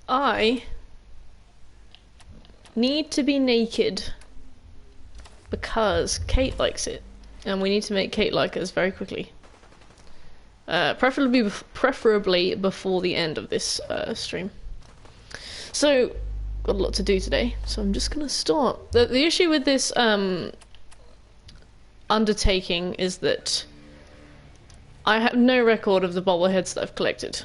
I need to be naked because Kate likes it, and we need to make Kate like us very quickly. Preferably before the end of this stream. So, got a lot to do today, so I'm just gonna start. The issue with this undertaking is that I have no record of the bobbleheads that I've collected.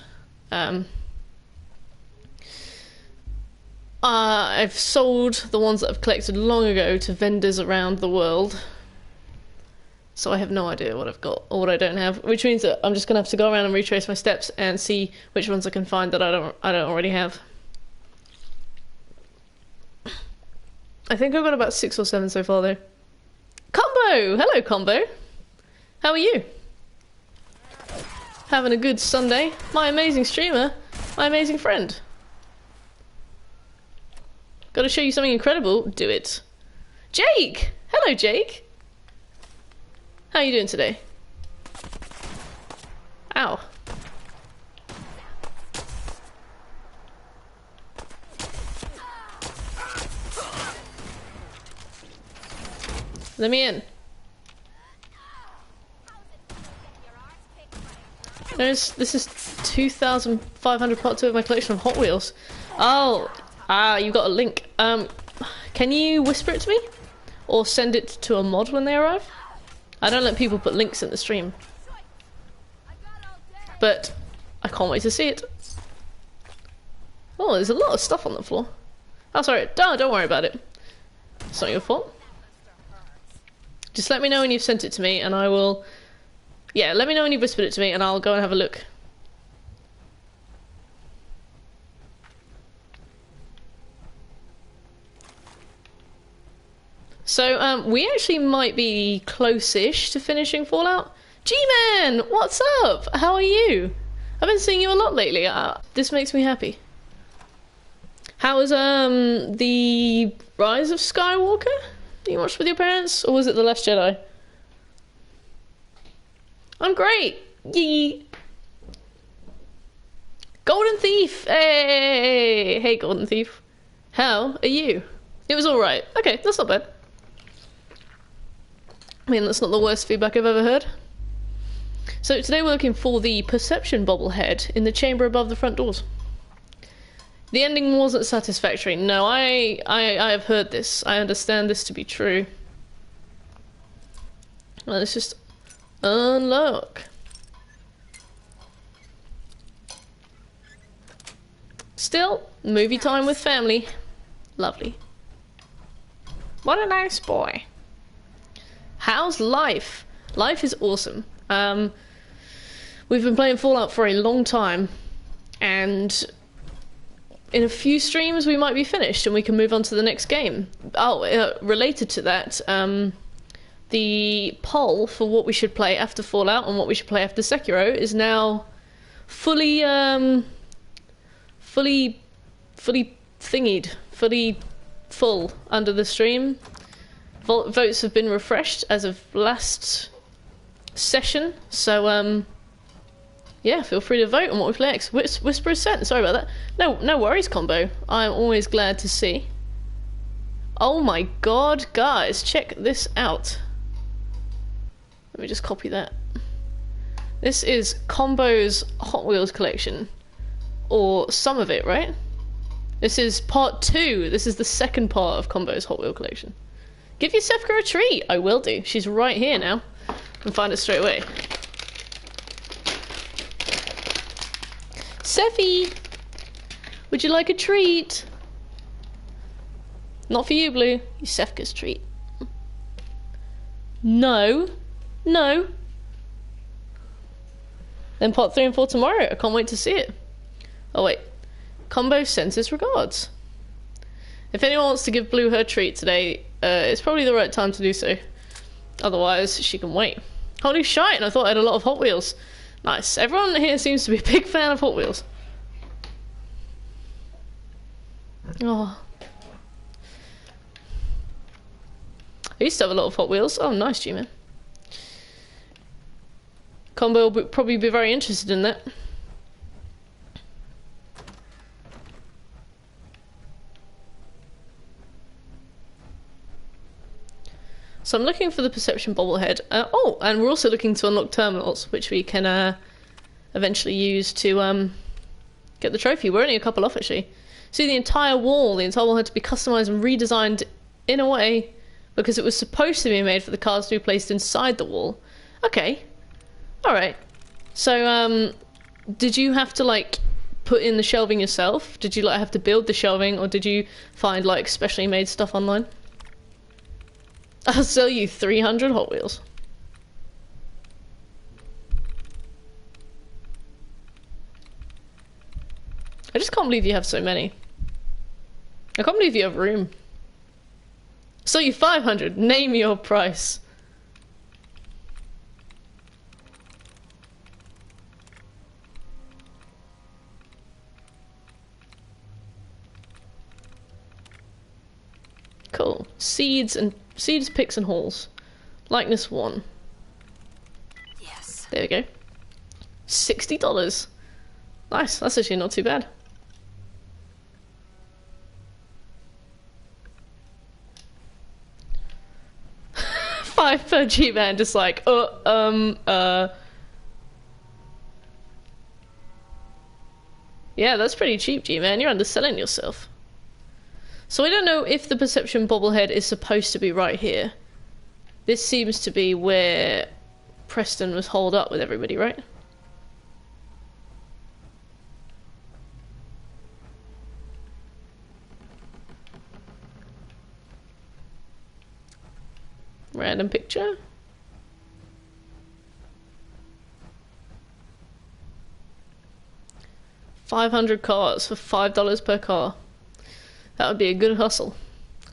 I've sold the ones that I've collected long ago to vendors around the world, so I have no idea what I've got or what I don't have, which means that I'm just gonna have to go around and retrace my steps and see which ones I can find that I don't already have. I think I've got about 6 or 7 so far though. Combo! Hello, Combo. How are you? Having a good Sunday? My amazing streamer, my amazing friend. Gotta show you something incredible. Do it. Jake! Hello, Jake. How are you doing today? Ow. Let me in. This is 2,500 part 2 of my collection of Hot Wheels. Oh, you've got a link. Can you whisper it to me? Or send it to a mod when they arrive? I don't let people put links in the stream. But I can't wait to see it. Oh, there's a lot of stuff on the floor. Oh, sorry. Don't worry about it. It's not your fault. Just let me know when you've sent it to me and I will... Yeah, let me know when you've whispered it to me and I'll go and have a look. So, we actually might be close-ish to finishing Fallout. G-Man! What's up? How are you? I've been seeing you a lot lately. This makes me happy. How was, the Rise of Skywalker? You watched with your parents? Or was it The Last Jedi? I'm great! Yee! Golden Thief! Hey! Hey, Golden Thief. How are you? It was alright. Okay, that's not bad. I mean, that's not the worst feedback I've ever heard. So today we're looking for the perception bobblehead in the chamber above the front doors. The ending wasn't satisfactory. No, I have heard this. I understand this to be true. Well, let's just unlock. Still, movie time with family. Lovely. What a nice boy. How's life? Life is awesome. We've been playing Fallout for a long time, and in a few streams we might be finished and we can move on to the next game. Oh, related to that, the poll for what we should play after Fallout and what we should play after Sekiro is now fully thingied, fully full under the stream. Votes have been refreshed as of last session, so yeah, feel free to vote on what we play next. Whisper is sent. Sorry about that. No worries, Combo. I'm always glad to see. Oh my god, guys, check this out. Let me just copy that. This is Combo's Hot Wheels collection, or some of it, right? This is part 2. This is the second part of Combo's Hot Wheel collection. Give your Sefka a treat. I will do. She's right here now. I can find her straight away. Seffi! Would you like a treat? Not for you, Blue. You Sefka's treat. No. No. Then part 3 and 4 tomorrow. I can't wait to see it. Oh wait. Combo sends his regards. If anyone wants to give Blue her treat today, it's probably the right time to do so. Otherwise, she can wait. Holy shite, I thought I had a lot of Hot Wheels. Nice. Everyone here seems to be a big fan of Hot Wheels. Oh. I used to have a lot of Hot Wheels. Oh, nice, G-Man. Combo will probably be very interested in that. So I'm looking for the perception bobblehead. Oh, and we're also looking to unlock terminals, which we can eventually use to get the trophy. We're only a couple off, actually. See, the entire wall had to be customized and redesigned in a way because it was supposed to be made for the cards to be placed inside the wall. Okay. Alright. So, did you have to, like, put in the shelving yourself? Did you, like, have to build the shelving, or did you find, like, specially made stuff online? I'll sell you 300 Hot Wheels. I just can't believe you have so many. I can't believe you have room. So you 500. Name your price. Cool. Seeds, picks, and hauls. Likeness 1. Yes. There we go. $60. Nice. That's actually not too bad. $5 per G-Man, just like, yeah, that's pretty cheap, G-Man. You're underselling yourself. So I don't know if the perception bobblehead is supposed to be right here. This seems to be where Preston was holed up with everybody, right? Random picture. $500 cars for $5 per car. That would be a good hustle.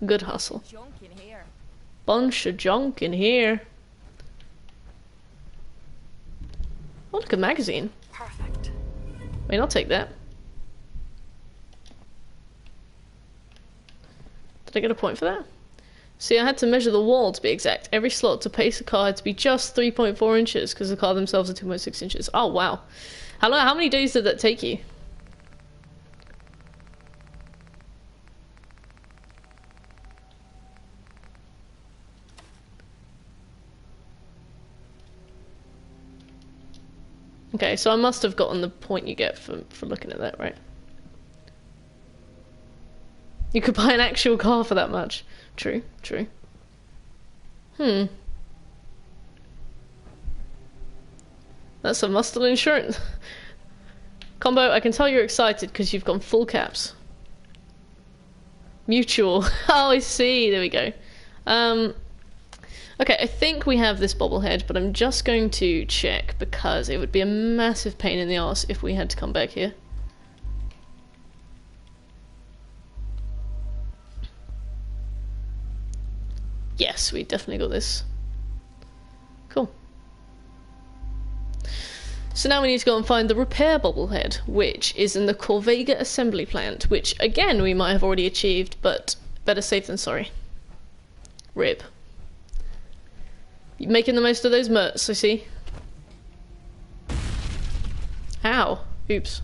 Good hustle. Junk in here. Bunch of junk in here. Oh, look, a magazine. Perfect. I mean, I'll take that. Did I get a point for that? See, I had to measure the wall to be exact. Every slot to place a car had to be just 3.4 inches because the car themselves are 2.6 inches. Oh, wow. How many days did that take you? Okay, so I must have gotten the point you get for looking at that, right? You could buy an actual car for that much. True, true. That's a Mustel insurance. Combo, I can tell you're excited because you've gone full caps. Mutual. Oh, I see. There we go. Okay, I think we have this bobblehead, but I'm just going to check because it would be a massive pain in the arse if we had to come back here. Yes, we definitely got this. Cool. So now we need to go and find the repair bobblehead, which is in the Corvega assembly plant, which again we might have already achieved, but better safe than sorry. Rib. You're making the most of those merts, I see. Ow. Oops.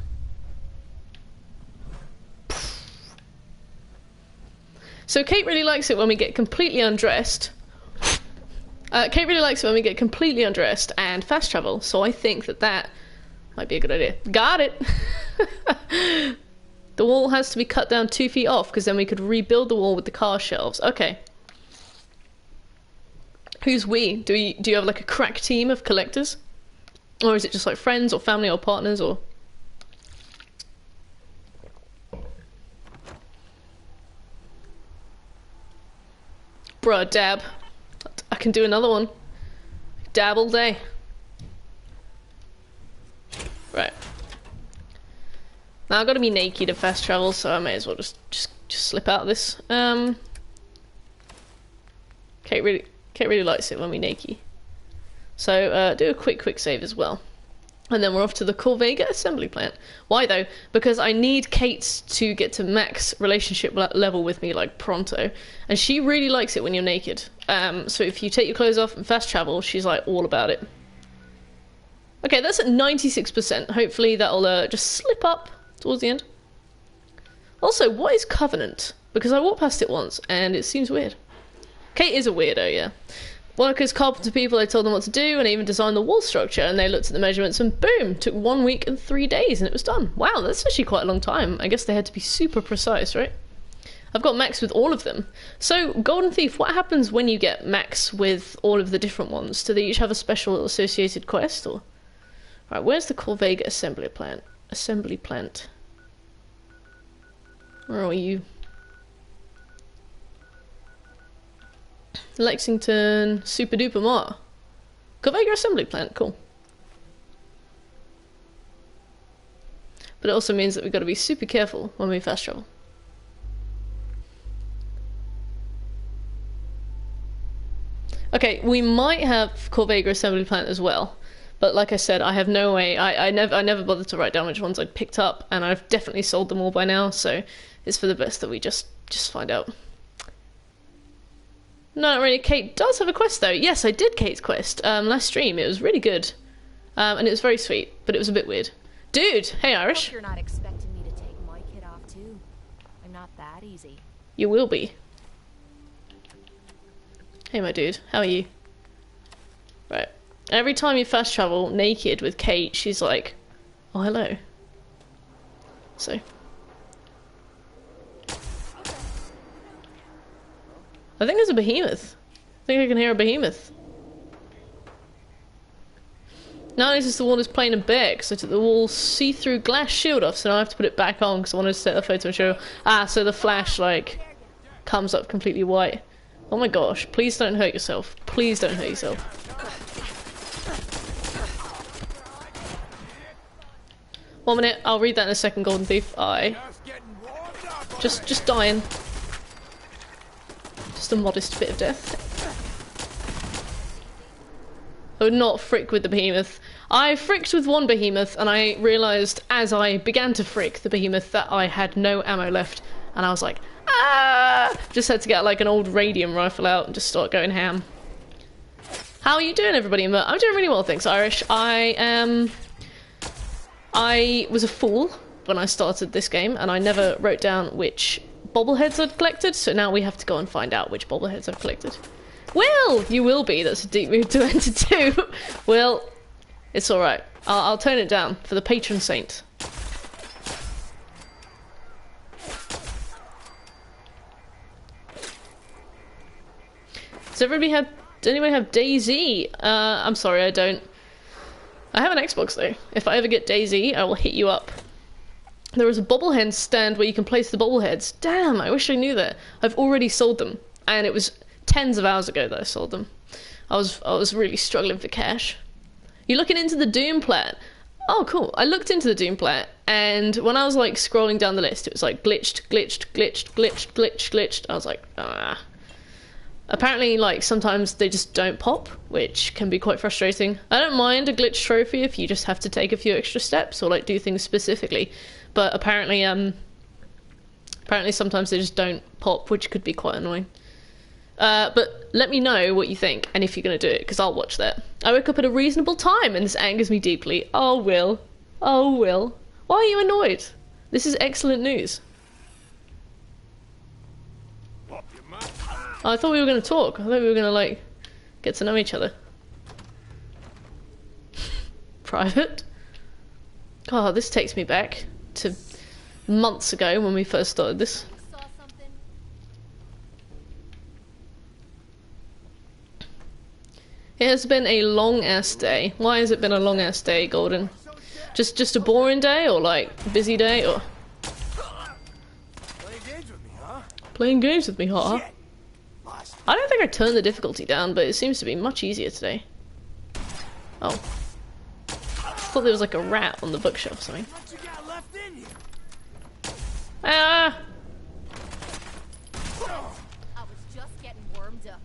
So Kate really likes it when we get completely undressed. Kate really likes it when we get completely undressed and fast travel, so I think that might be a good idea. Got it! The wall has to be cut down 2 feet off, because then we could rebuild the wall with the car shelves. Okay. Who's we? Do you have like a crack team of collectors? Or is it just like friends or family or partners or... Bruh, dab. I can do another one. Dab all day. Right. Now I've got to be naked to fast travel, so I may as well just slip out of this. Kate really likes it when we naked. So do a quick save as well. And then we're off to the Corvega assembly plant. Why though? Because I need Kate to get to max relationship level with me like pronto. And she really likes it when you're naked. So if you take your clothes off and fast travel, she's like all about it. Okay, that's at 96%. Hopefully that'll just slip up towards the end. Also, what is Covenant? Because I walked past it once and it seems weird. Kate is a weirdo, yeah. Workers, carpenter people, they told them what to do, and they even designed the wall structure, and they looked at the measurements, and boom! Took 1 week and 3 days, and it was done. Wow, that's actually quite a long time. I guess they had to be super precise, right? I've got max with all of them. So, Golden Thief, what happens when you get max with all of the different ones? Do they each have a special associated quest, or...? Right, where's the Corvega assembly plant? Assembly plant. Where are you? Lexington, Super Duper Mart. Corvega assembly plant, cool. But it also means that we've got to be super careful when we fast travel. Okay, we might have Corvega assembly plant as well, but like I said, I have no way. I never bothered to write down which ones I'd picked up, and I've definitely sold them all by now. So it's for the best that we just find out. No, not really. Kate does have a quest though. Yes, I did Kate's quest last stream. It was really good, and it was very sweet, but it was a bit weird. Dude, hey Irish. Hope you're not expecting me to take my kid off too. I'm not that easy. You will be. Hey my dude, how are you? Right. Every time you fast travel naked with Kate, she's like, oh hello. So. I think there's a behemoth. I think I can hear a behemoth. Now this is the wall is plain and bare, because I took the wall see-through glass shield off, so now I have to put it back on because I wanted to set the photo and show. Ah, so the flash like comes up completely white. Oh my gosh, please don't hurt yourself. Please don't hurt yourself. 1 minute, I'll read that in a second, Golden Thief. Just dying. Just a modest bit of death. I would not frick with the behemoth. I fricked with one behemoth and I realised as I began to frick the behemoth that I had no ammo left, and I was like, ah! Just had to get like an old radium rifle out and just start going ham. How are you doing, everybody? I'm doing really well, thanks, Irish. I was a fool when I started this game and I never wrote down which bobbleheads I'd collected, so now we have to go and find out which bobbleheads I've collected. Well, you will be. That's a deep move to enter too. Well, it's alright. I'll tone it down for the patron saint. Does anybody have DayZ? I'm sorry, I don't. I have an Xbox though. If I ever get DayZ, I will hit you up. There is a bobblehead stand where you can place the bobbleheads. Damn, I wish I knew that. I've already sold them, and it was tens of hours ago that I sold them. I was really struggling for cash. You're looking into the Doom plat. Oh, cool. I looked into the Doom plat, and when I was like scrolling down the list, it was like glitched. I was like, ah. Apparently, like, sometimes they just don't pop, which can be quite frustrating. I don't mind a glitch trophy if you just have to take a few extra steps or, like, do things specifically. But apparently sometimes they just don't pop, which could be quite annoying. But let me know what you think, and if you're going to do it, because I'll watch that. I woke up at a reasonable time, and this angers me deeply. Oh, Will. Oh, Will. Why are you annoyed? This is excellent news. I thought we were going to talk. I thought we were going to, like, get to know each other. Private? God, this takes me back to months ago when we first started this. It has been a long-ass day. Why has it been a long-ass day, Golden? Just a boring day, or, like, a busy day, or... Playing games with me, huh? Playing games with me, huh? I don't think I turned the difficulty down, but it seems to be much easier today. Oh. I thought there was like a rat on the bookshelf or something. What you got left in you? Ah! I was just getting warmed up.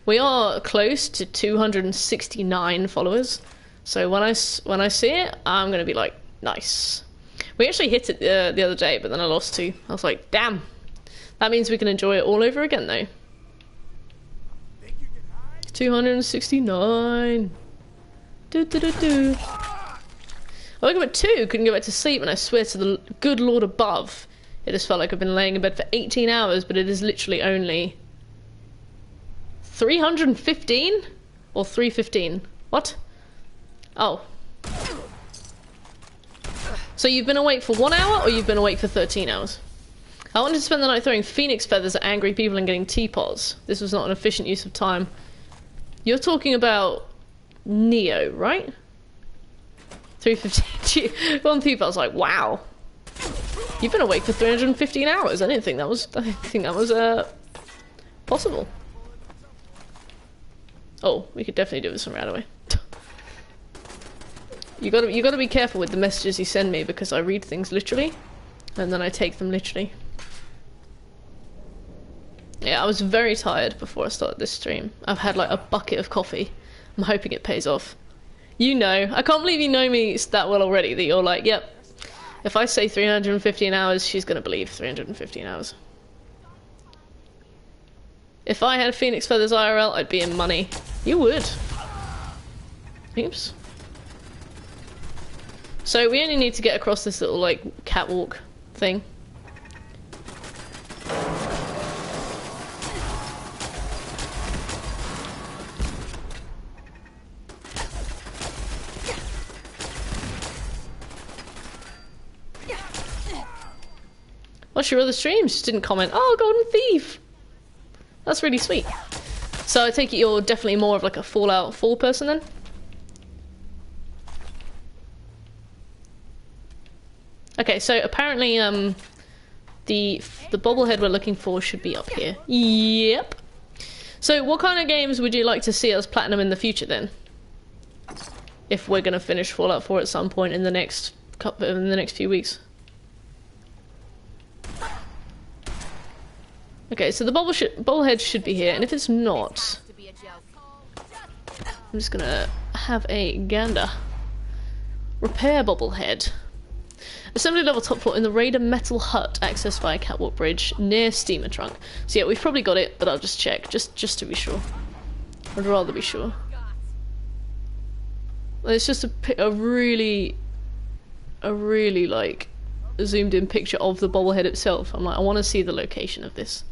We are close to 269 followers, so when I see it, I'm gonna be like, nice. We actually hit it the other day, but then I lost 2. I was like, damn. That means we can enjoy it all over again, though. 269. Do. I woke up at 2, couldn't go back to sleep, and I swear to the good Lord above, it just felt like I've been laying in bed for 18 hours, but it is literally only 315? Or 315? What? Oh. So you've been awake for 1 hour, or you've been awake for 13 hours? I wanted to spend the night throwing phoenix feathers at angry people and getting teapots. This was not an efficient use of time. You're talking about Neo, right? 315. One people, I was like, wow. You've been awake for 315 hours. I didn't think that was possible. Oh, we could definitely do this from right away. You gotta be careful with the messages you send me, because I read things literally, and then I take them literally. Yeah, I was very tired before I started this stream. I've had like a bucket of coffee. I'm hoping it pays off. You know, I can't believe you know me that well already, that you're like, yep, if I say 315 hours, she's gonna believe 315 hours. If I had Phoenix Feathers IRL, I'd be in money. You would. Oops. So we only need to get across this little, like, catwalk thing. What's your other streams? Just didn't comment. Oh, Golden Thief! That's really sweet. So I take it you're definitely more of like a Fallout 4 person then? Okay, so apparently the bobblehead we're looking for should be up here. Yep. So what kind of games would you like to see us platinum in the future then? If we're gonna finish Fallout 4 at some point in the next few weeks. Okay, so the bobblehead should be here, and if it's not, I'm just gonna have a gander. Repair bobblehead. Assembly level top floor in the Raider metal hut, accessed via catwalk bridge near steamer trunk. So yeah, we've probably got it, but I'll just check, just to be sure. I'd rather be sure. It's just a really like zoomed in picture of the bobblehead itself. I'm like, I want to see the location of this.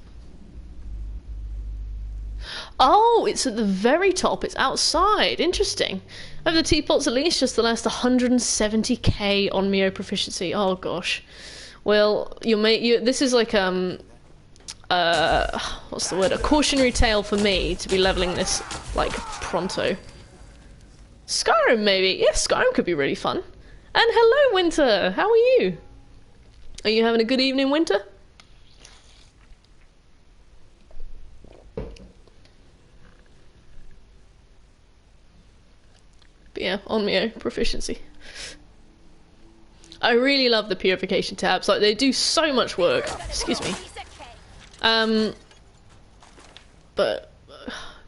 Oh, it's at the very top. It's outside. Interesting. Over the teapots at least, just the last 170k on Mio proficiency. Oh gosh. Well, this is like what's the word? A cautionary tale for me to be leveling this like pronto. Skyrim maybe. Yeah, Skyrim could be really fun. And hello, Winter. How are you? Are you having a good evening, Winter? But yeah, on Mio proficiency. I really love the purification tabs. Like, they do so much work. Excuse me. But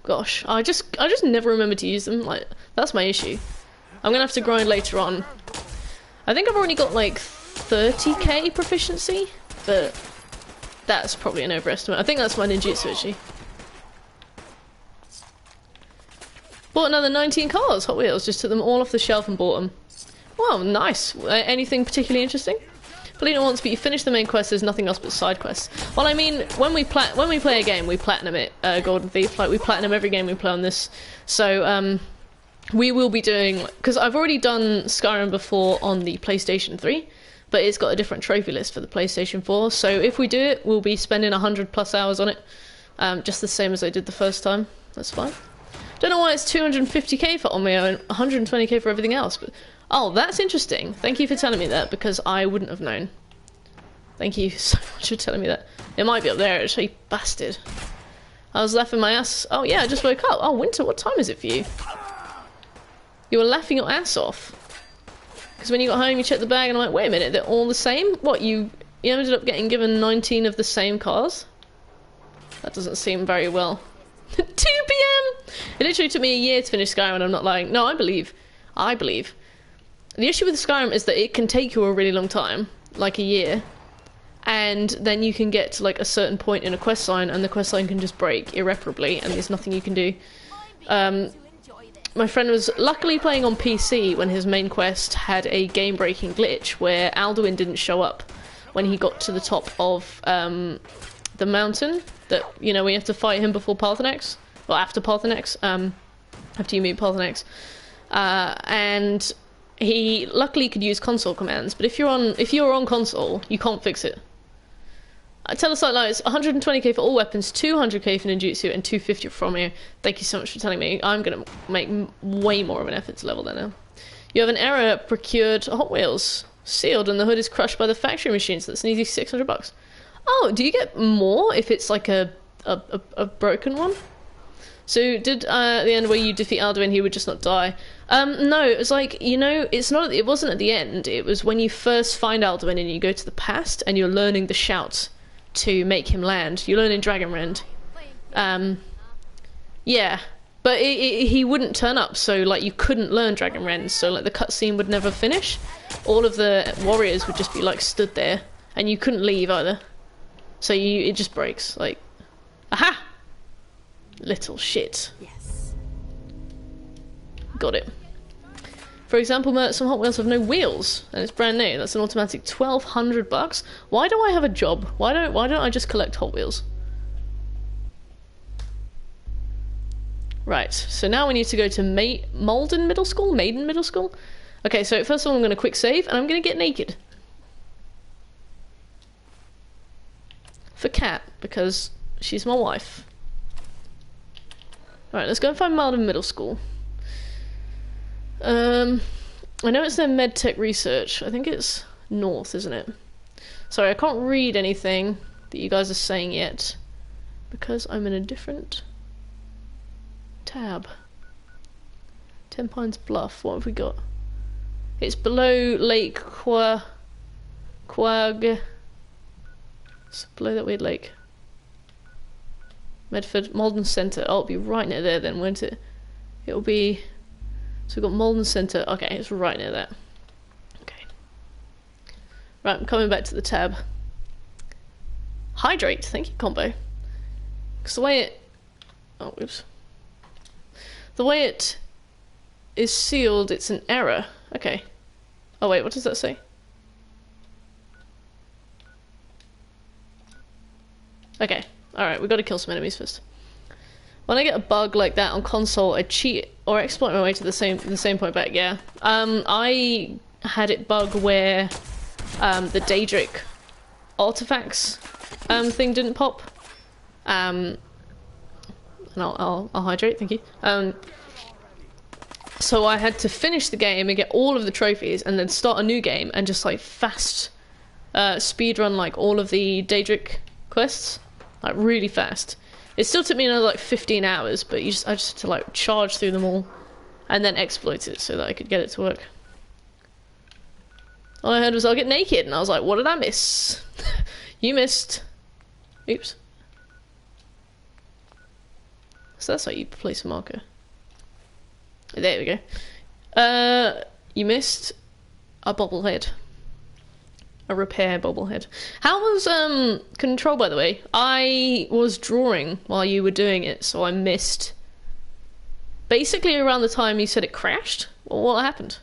gosh, I just never remember to use them. Like, that's my issue. I'm gonna have to grind later on. I think I've already got like 30k proficiency, but that's probably an overestimate. I think that's my ninjutsu actually. Bought another 19 cars, Hot Wheels, just took them all off the shelf and bought them. Wow, nice. Anything particularly interesting? Played it once, but you finish the main quest, there's nothing else but side quests. Well, I mean, when we play a game, we platinum it, Golden Thief. Like, we platinum every game we play on this. So, we will be doing... Because I've already done Skyrim before on the PlayStation 3, but it's got a different trophy list for the PlayStation 4. So if we do it, we'll be spending 100+ hours on it. Just the same as I did the first time. That's fine. Don't know why it's 250k for Omeo and 120k for everything else, but... Oh, that's interesting. Thank you for telling me that, because I wouldn't have known. Thank you so much for telling me that. It might be up there, actually. Bastard. I was laughing my ass... Oh, yeah, I just woke up. Oh, Winter, what time is it for you? You were laughing your ass off. Because when you got home, you checked the bag, and I'm like, wait a minute, they're all the same? What, you ended up getting given 19 of the same cars? That doesn't seem very well. 2 PM! It literally took me a year to finish Skyrim, and I'm not lying. No, I believe. I believe. The issue with Skyrim is that it can take you a really long time, like a year, and then you can get to like a certain point in a quest line, and the quest line can just break irreparably, and there's nothing you can do. My friend was luckily playing on PC when his main quest had a game-breaking glitch where Alduin didn't show up when he got to the top of the mountain that, you know, we have to fight him before Parthenax. Well, after Parthenex, after you meet Parthenex. And he luckily could use console commands, but if you're on console, you can't fix it. Tell us like it's 120k for all weapons, 200k for ninjutsu, and 250 from you. Thank you so much for telling me. I'm gonna make way more of an effort to level that now. You have an error procured Hot Wheels sealed, and the hood is crushed by the factory machine, so that's an easy $600. Oh, do you get more if it's like a broken one? So did at the end where you defeat Alduin, he would just not die? No, it was like, you know, it wasn't at the end. It was when you first find Alduin and you go to the past and you're learning the shout to make him land. You learn in Dragonrend. Yeah, but he wouldn't turn up, so like you couldn't learn Dragonrend, so like the cutscene would never finish. All of the warriors would just be like stood there, and you couldn't leave either. So it just breaks. Like, aha! Little shit. Yes. Got it. For example, some Hot Wheels have no wheels, and it's brand new. That's an automatic $1,200. Why do I have a job? Why don't I just collect Hot Wheels? Right. So now we need to go to Maiden Middle School. Okay. So first of all, I'm going to quick save, and I'm going to get naked. For Kat, because she's my wife. Alright, let's go and find Malden Middle School. I know it's their medtech research. I think it's north, isn't it? Sorry, I can't read anything that you guys are saying yet because I'm in a different tab. 10 Pines Bluff, what have we got? It's below Lake Quag. It's below that weird lake. Medford, Malden Centre. Oh, it'll be right near there then, won't it? It'll be... So we've got Malden Centre. Okay, it's right near that. Okay. Right, I'm coming back to the tab. Hydrate. Thank you, combo. Because the way it... Oh, oops. The way it is sealed, it's an error. Okay. Oh, wait, what does that say? Okay. Alright, we've got to kill some enemies first. When I get a bug like that on console, I cheat or exploit my way to the same point back, yeah. I had it bug where the Daedric artifacts thing didn't pop. And I'll hydrate, thank you. So I had to finish the game and get all of the trophies and then start a new game and just like fast speedrun like all of the Daedric quests. Like really fast. It still took me another like 15 hours, but I just had to like charge through them all and then exploit it so that I could get it to work. All I heard was I'll get naked, and I was like, what did I miss? You missed. Oops. So that's how you place a marker. There we go. You missed a bobblehead. A repair bobblehead. How was control, by the way? I was drawing while you were doing it, so I missed. Basically around the time you said it crashed. Well, what happened?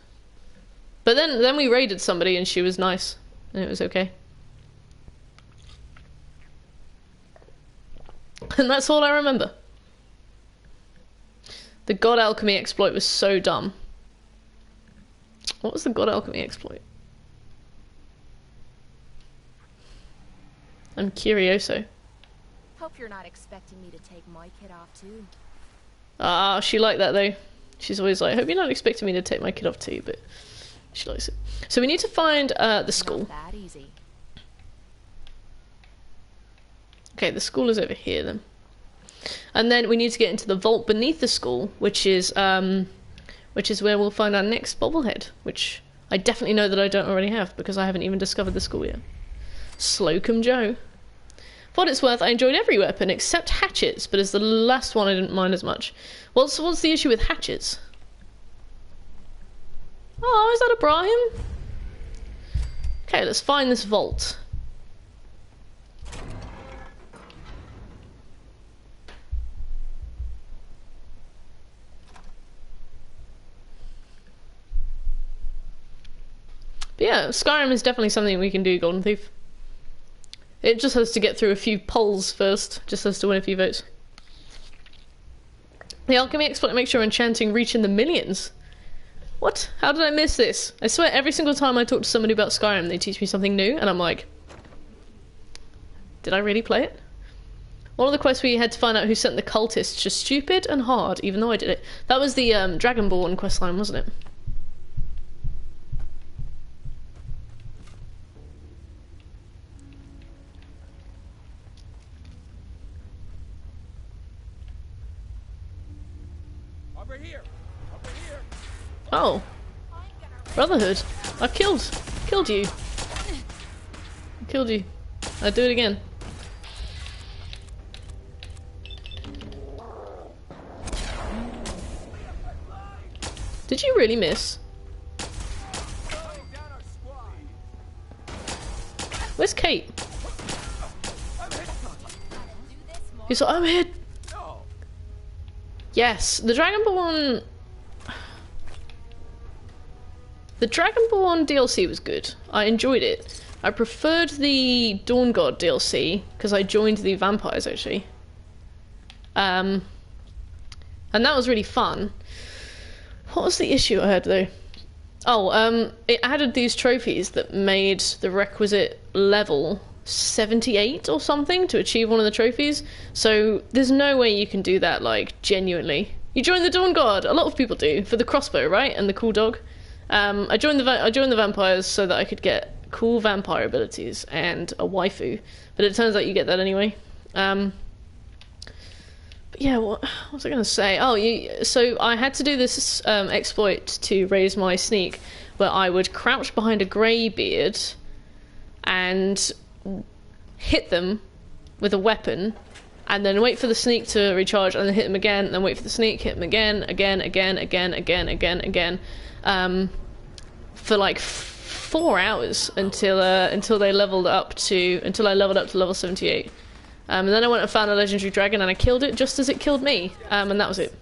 But then we raided somebody and she was nice, and it was okay. And that's all I remember. The God Alchemy exploit was so dumb. What was the God Alchemy exploit? I'm curioso. Hope you're not expecting me to take my kid off too. Ah, she liked that though. She's always like, hope you're not expecting me to take my kid off too, but she likes it. So we need to find the school. Not that easy. Okay, the school is over here then. And then we need to get into the vault beneath the school, which is where we'll find our next bobblehead, which I definitely know that I don't already have because I haven't even discovered the school yet. Slocum Joe. For what it's worth, I enjoyed every weapon except hatchets, but as the last one I didn't mind as much. What's the issue with hatchets? Oh, is that a Brian? Okay, let's find this vault. But yeah, Skyrim is definitely something we can do, Golden Thief. It just has to get through a few polls first, just has to win a few votes. The alchemy exploit makes your enchanting reach in the millions. What? How did I miss this? I swear every single time I talk to somebody about Skyrim, they teach me something new, and I'm like, did I really play it? One of the quests where you had to find out who sent the cultists, just stupid and hard, even though I did it. That was the Dragonborn questline, wasn't it? Over here. Over here. Oh. Brotherhood. I killed you. I killed you. I'd do it again. Did you really miss? Where's Kate? He's like, I'm hit. Yes, the Dragonborn DLC was good. I enjoyed it. I preferred the Dawn God DLC because I joined the vampires actually. And that was really fun. What was the issue I had though? Oh, it added these trophies that made the requisite level 78 or something to achieve one of the trophies. So there's no way you can do that, like, genuinely. You join the Dawn Guard. A lot of people do for the crossbow, right? And the cool dog. I joined the vampires so that I could get cool vampire abilities and a waifu. But it turns out you get that anyway. But yeah, what was I going to say? Oh, so I had to do this exploit to raise my sneak, where I would crouch behind a grey beard and hit them with a weapon, and then wait for the sneak to recharge, and then hit them again, and then wait for the sneak, hit them again, for like 4 hours until I leveled up to level 78. And then I went and found a legendary dragon, and I killed it just as it killed me, and that was it.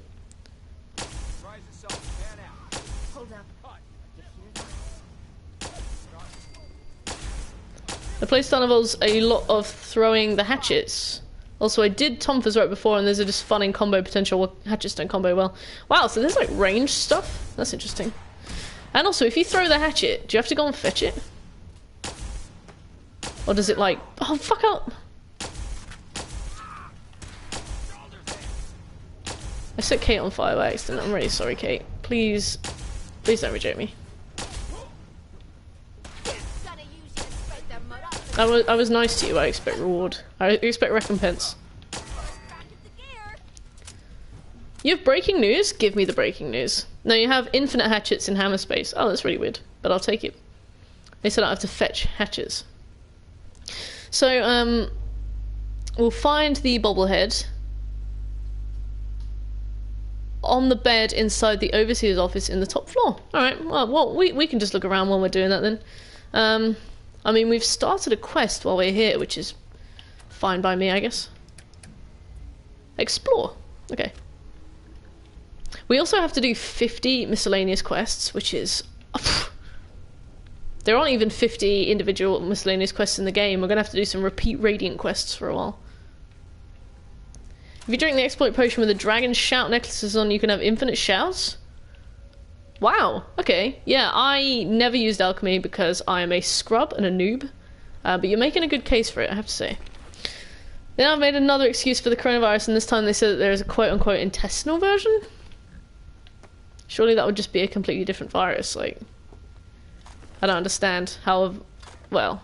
The playstyle involves a lot of throwing the hatchets. Also, I did Tomfers right before, and there's a just fun in combo potential. Well, hatchets don't combo well. Wow, so there's like range stuff? That's interesting. And also, if you throw the hatchet, do you have to go and fetch it? Or does it like... Oh, fuck up! I set Kate on fire by accident. I'm really sorry, Kate. Please don't reject me. I was nice to you. I expect reward. I expect recompense. You have breaking news? Give me the breaking news. No, you have infinite hatchets in hammer space. Oh, that's really weird, but I'll take it. They said I have to fetch hatchets. So, we'll find the Bobblehead on the bed inside the overseer's office in the top floor. Alright, well, we can just look around while we're doing that then. I mean, we've started a quest while we're here, which is fine by me, I guess. Explore. Okay. We also have to do 50 miscellaneous quests, which is... there aren't even 50 individual miscellaneous quests in the game. We're going to have to do some repeat radiant quests for a while. If you drink the exploit potion with a dragon shout necklaces on, you can have infinite shouts. Wow, okay. Yeah, I never used alchemy because I am a scrub and a noob. But you're making a good case for it, I have to say. Then I've made another excuse for the coronavirus, and this time they said that there is a quote-unquote intestinal version? Surely that would just be a completely different virus, like... I don't understand how... Well...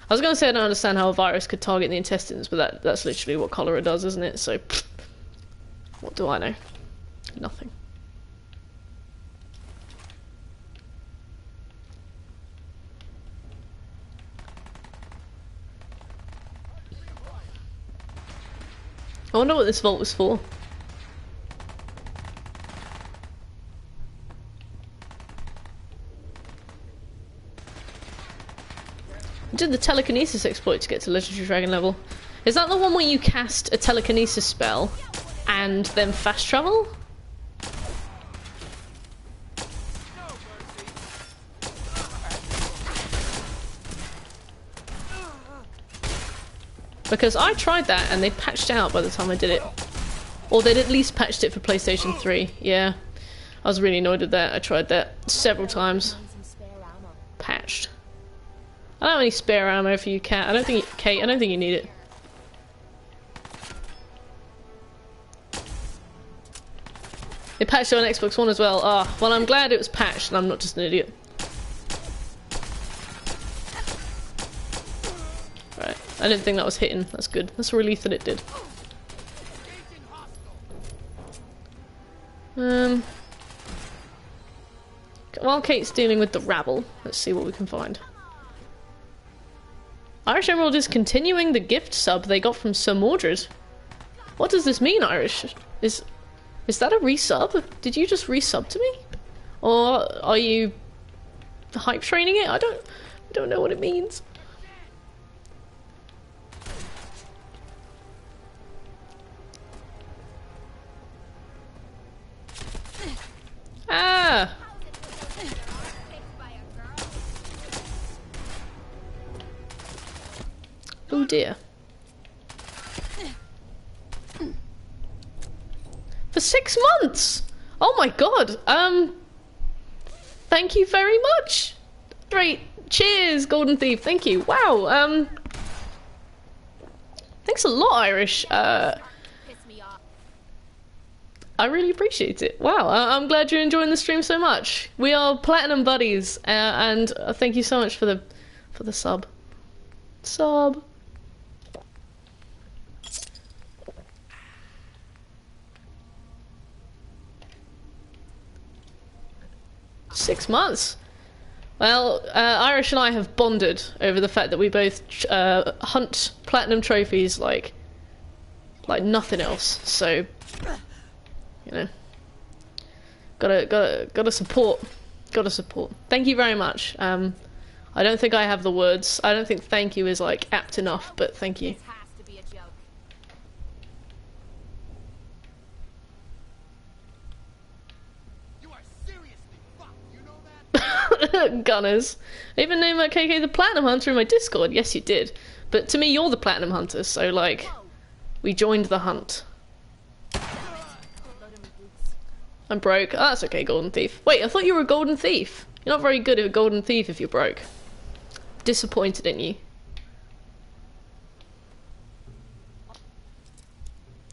I was going to say I don't understand how a virus could target the intestines, but that's literally what cholera does, isn't it? So... What do I know? Nothing. I wonder what this vault was for. I did the telekinesis exploit to get to legendary dragon level. Is that the one where you cast a telekinesis spell and then fast travel? Because I tried that and they patched out by the time I did it. Or they'd at least patched it for PlayStation 3. Yeah. I was really annoyed with that. I tried that several times. Some spare ammo. Patched. I don't have any spare ammo for you, Cat. I don't think Kate, I don't think you need it. They patched it on Xbox One as well. Ah, well I'm glad it was patched and I'm not just an idiot. Right, I didn't think that was hitting. That's good. That's a relief that it did. While Kate's dealing with the rabble, let's see what we can find. Irish Emerald is continuing the gift sub they got from Sir Mordred. What does this mean, Irish? Is that a resub? Did you just resub to me? Or are you hype training it? I don't know what it means. Ah! Oh dear. For 6 months! Oh my god, thank you very much! Great, cheers, Golden Thief, thank you. Wow, thanks a lot, Irish. I really appreciate it. Wow, I'm glad you're enjoying the stream so much. We are platinum buddies, and thank you so much for the sub. Sub. Six months. Well, Irish and I have bonded over the fact that we both hunt platinum trophies like nothing else. So, you know, gotta support. Gotta support. Thank you very much. I don't think I have the words. I don't think thank you is like apt enough, but thank you. This has to be a joke. You are seriously fucked, you know that? Gunners. I even named KK the Platinum Hunter in my Discord. Yes, you did. But to me, you're the Platinum Hunter, so like, we joined the hunt. Load him with boots. I'm broke. Oh, that's okay, Golden Thief. Wait, I thought you were a Golden Thief. You're not very good at a Golden Thief if you're broke. Disappointed in you.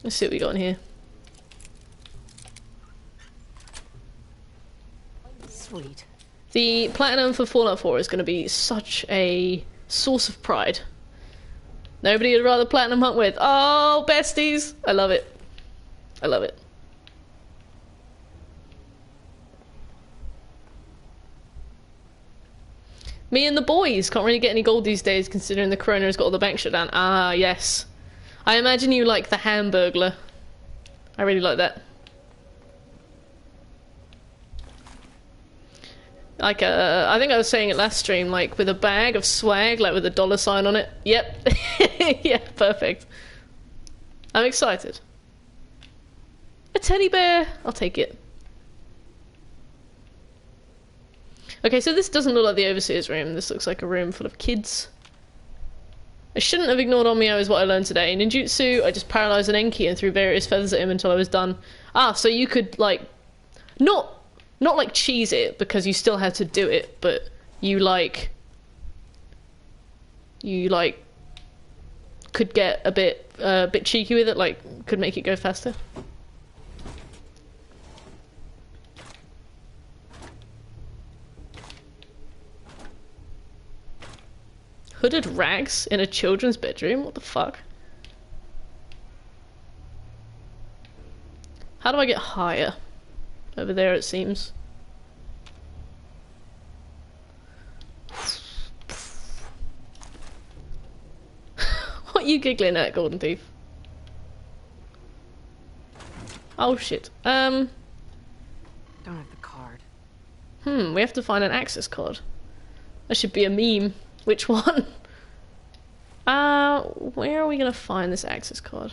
Let's see what we got in here. Sweet. The platinum for Fallout 4 is going to be such a source of pride. Nobody would rather platinum hunt with. Oh, besties! I love it. I love it. Me and the boys can't really get any gold these days considering the corona has got all the bank shut down. Ah, yes. I imagine you like the Hamburglar. I really like that. Like, I think I was saying it last stream, like, with a bag of swag, like with a $sign on it. Yep. Yeah, perfect. I'm excited. A teddy bear! I'll take it. Okay, so this doesn't look like the Overseer's room. This looks like a room full of kids. I shouldn't have ignored Onmyo is what I learned today. In ninjutsu, I just paralysed an Enki and threw various feathers at him until I was done. Ah, so you could, like, not like cheese it, because you still had to do it, but you could get a bit cheeky with it, like, could make it go faster. Hooded rags in a children's bedroom? What the fuck? How do I get higher? Over there it seems. What are you giggling at, Golden Thief? Oh shit. Don't have the card. We have to find an access card. That should be a meme. Which one? Where are we gonna find this access card?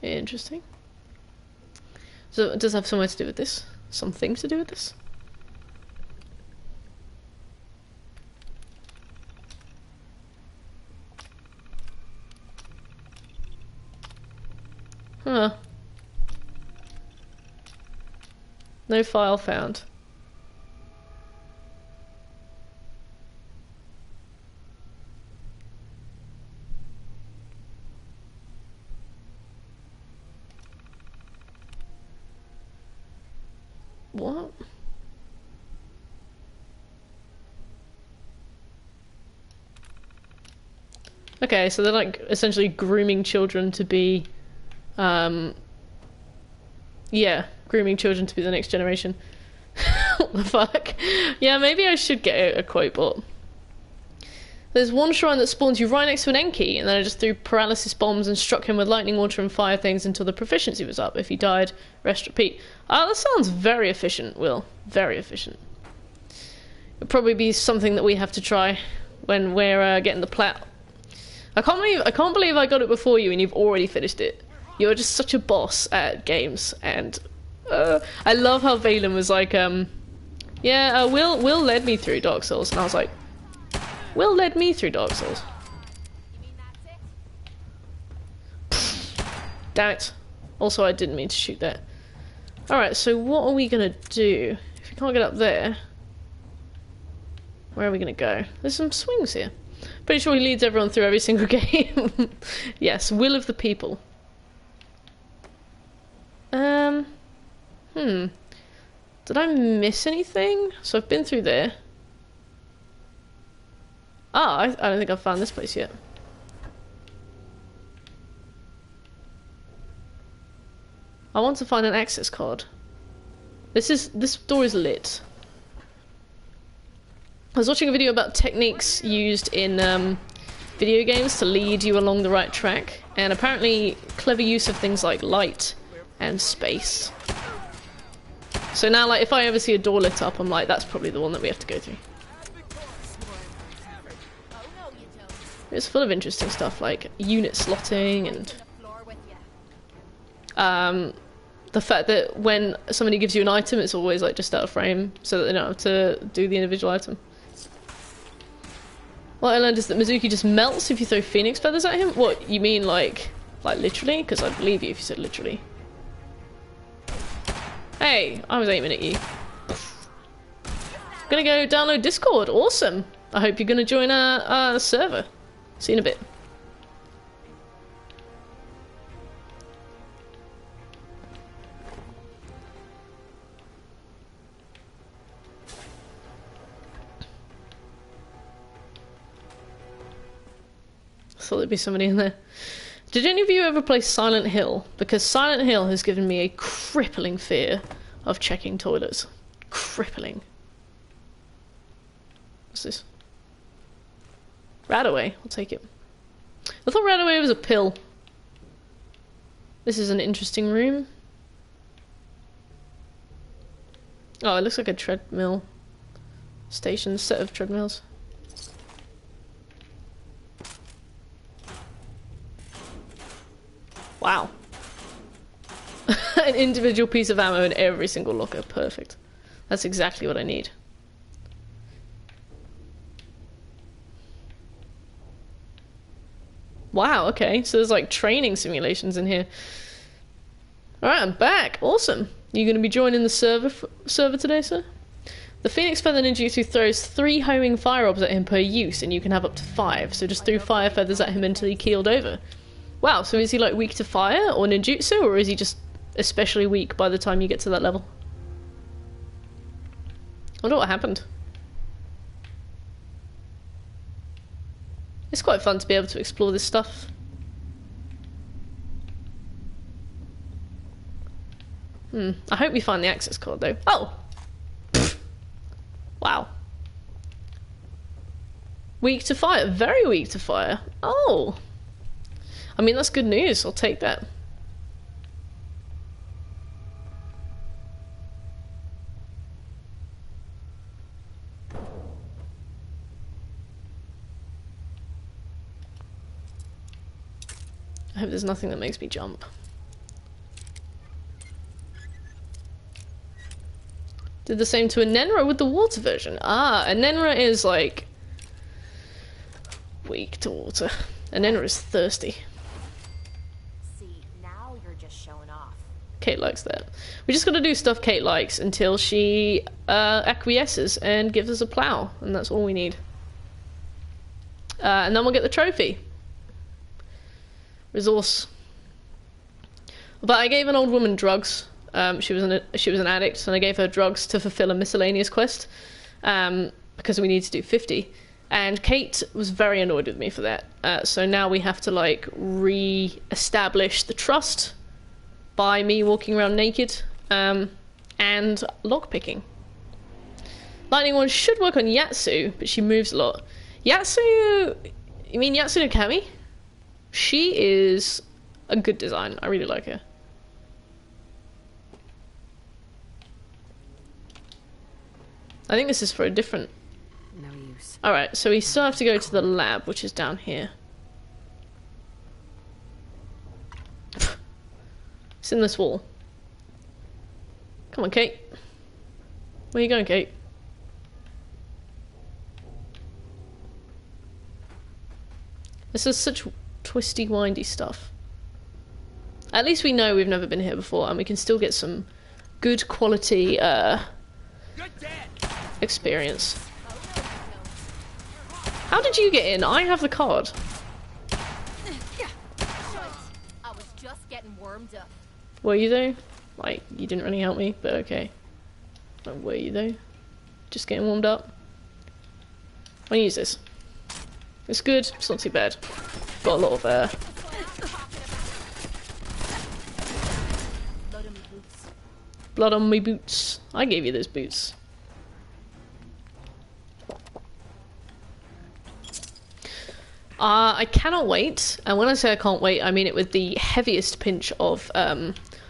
Interesting. So it does have somewhere to do with this? Something to do with this? Huh. No file found. What? Okay, so they're like essentially grooming children to be, yeah, grooming children to be the next generation. What the fuck? Yeah, maybe I should get a quote bot. There's one shrine that spawns you right next to an Enki, and then I just threw paralysis bombs and struck him with lightning, water, and fire things until the proficiency was up. If he died, rest, repeat. Ah, that sounds very efficient, Will. Very efficient. It'll probably be something that we have to try when we're getting the plat. I can't believe I got it before you and you've already finished it. You're just such a boss at games, and I love how Valen was like, yeah, Will led me through Dark Souls, and I was like, Will led me through Dark Souls. You mean that's it? Damn it. Also, I didn't mean to shoot that. Alright, so what are we gonna do? If we can't get up there, where are we gonna go? There's some swings here. Pretty sure he leads everyone through every single game. Yes, will of the people. Did I miss anything? So I've been through there. Ah, I don't think I've found this place yet. I want to find an access card. This door is lit. I was watching a video about techniques used in video games to lead you along the right track, and apparently clever use of things like light and space. So now, like, if I ever see a door lit up, I'm like, that's probably the one that we have to go through. It's full of interesting stuff, like unit slotting and the fact that when somebody gives you an item, it's always like just out of frame, so that they don't have to do the individual item. What I learned is that Mizuki just melts if you throw phoenix feathers at him. What, you mean like literally? Because I'd believe you if you said literally. Hey, I was aiming at you. Gonna go download Discord. Awesome. I hope you're gonna join our server. See you in a bit. Thought there'd be somebody in there. Did any of you ever play Silent Hill? Because Silent Hill has given me a crippling fear of checking toilets. Crippling. What's this? Radaway. I'll take it. I thought Radaway was a pill. This is an interesting room. Oh, it looks like a treadmill station, set of treadmills. Wow. An individual piece of ammo in every single locker. Perfect. That's exactly what I need. Wow, okay. So there's like training simulations in here. Alright, I'm back. Awesome. You going to be joining the server today, sir? The Phoenix Feather Ninjutsu throws 3 homing fire orbs at him per use, and you can have up to 5. So just threw fire feathers at him until he keeled over. Wow, so is he like weak to fire or ninjutsu, or is he just especially weak by the time you get to that level? I wonder what happened. It's quite fun to be able to explore this stuff. I hope we find the access card though. Oh! Pfft. Wow. Weak to fire. Very weak to fire. Oh! I mean, that's good news. I'll take that. I hope there's nothing that makes me jump. Did the same to a Nenra with the water version. Ah, a Nenra is like weak to water. A Nenra is thirsty. See, now you're just Kate likes that. We just gotta do stuff Kate likes until she acquiesces and gives us a plow, and that's all we need. And then we'll get the trophy. Resource. But I gave an old woman drugs. She was an addict, and I gave her drugs to fulfill a miscellaneous quest, because we need to do 50. And Kate was very annoyed with me for that. So now we have to like re-establish the trust by me walking around naked, and lockpicking. Lightning one should work on Yatsu, but she moves a lot. Yatsu, you mean Yatsu no Kami? She is a good design. I really like her. I think this is for a different... No use. Alright, so we still have to go to the lab, which is down here. It's in this wall. Come on, Kate. Where are you going, Kate? This is such twisty, windy stuff. At least we know we've never been here before, and we can still get some good quality, experience. How did you get in? I have the card. I was just getting warmed up. Were you though? Like, you didn't really help me, but okay. Like, were you though? Just getting warmed up? I'll use this. It's good, it's not too bad. Got a lot of blood on me boots. I gave you those boots. I cannot wait, and when I say I can't wait, I mean it with the heaviest pinch of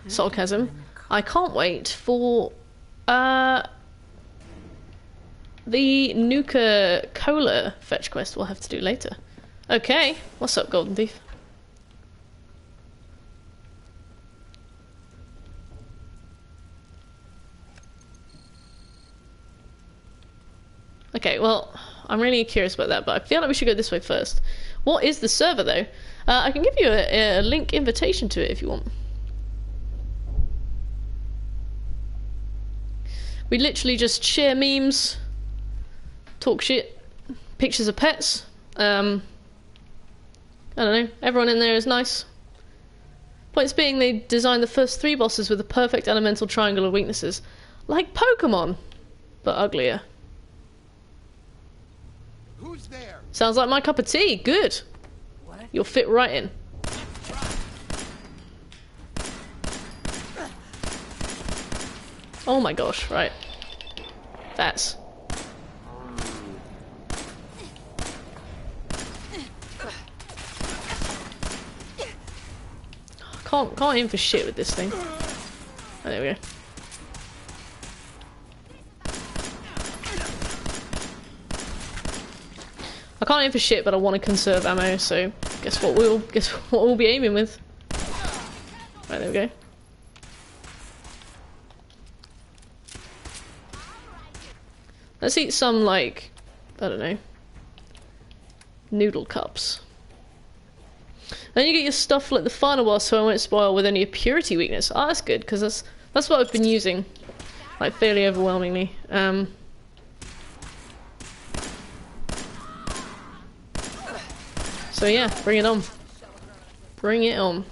sarcasm. I can't wait for the Nuka Cola fetch quest we'll have to do later. Okay, what's up, Golden Thief? Okay, well, I'm really curious about that, but I feel like we should go this way first. What is the server, though? I can give you a link invitation to it if you want. We literally just share memes, talk shit, pictures of pets. I don't know, everyone in there is nice. Points being, they designed the first 3 bosses with a perfect elemental triangle of weaknesses. Like Pokemon, but uglier. Who's there? Sounds like my cup of tea. Good. What? You'll fit right in. Oh my gosh, right. That's... Can't aim for shit with this thing. Oh, there we go. I can't aim for shit, but I want to conserve ammo, so guess what we'll be aiming with. Right, there we go. Let's eat some, like, I don't know, noodle cups. Then you get your stuff like the final boss, so I won't spoil, with only a purity weakness. Oh, that's good, because that's what I've been using, like, fairly overwhelmingly. So yeah, bring it on. Bring it on.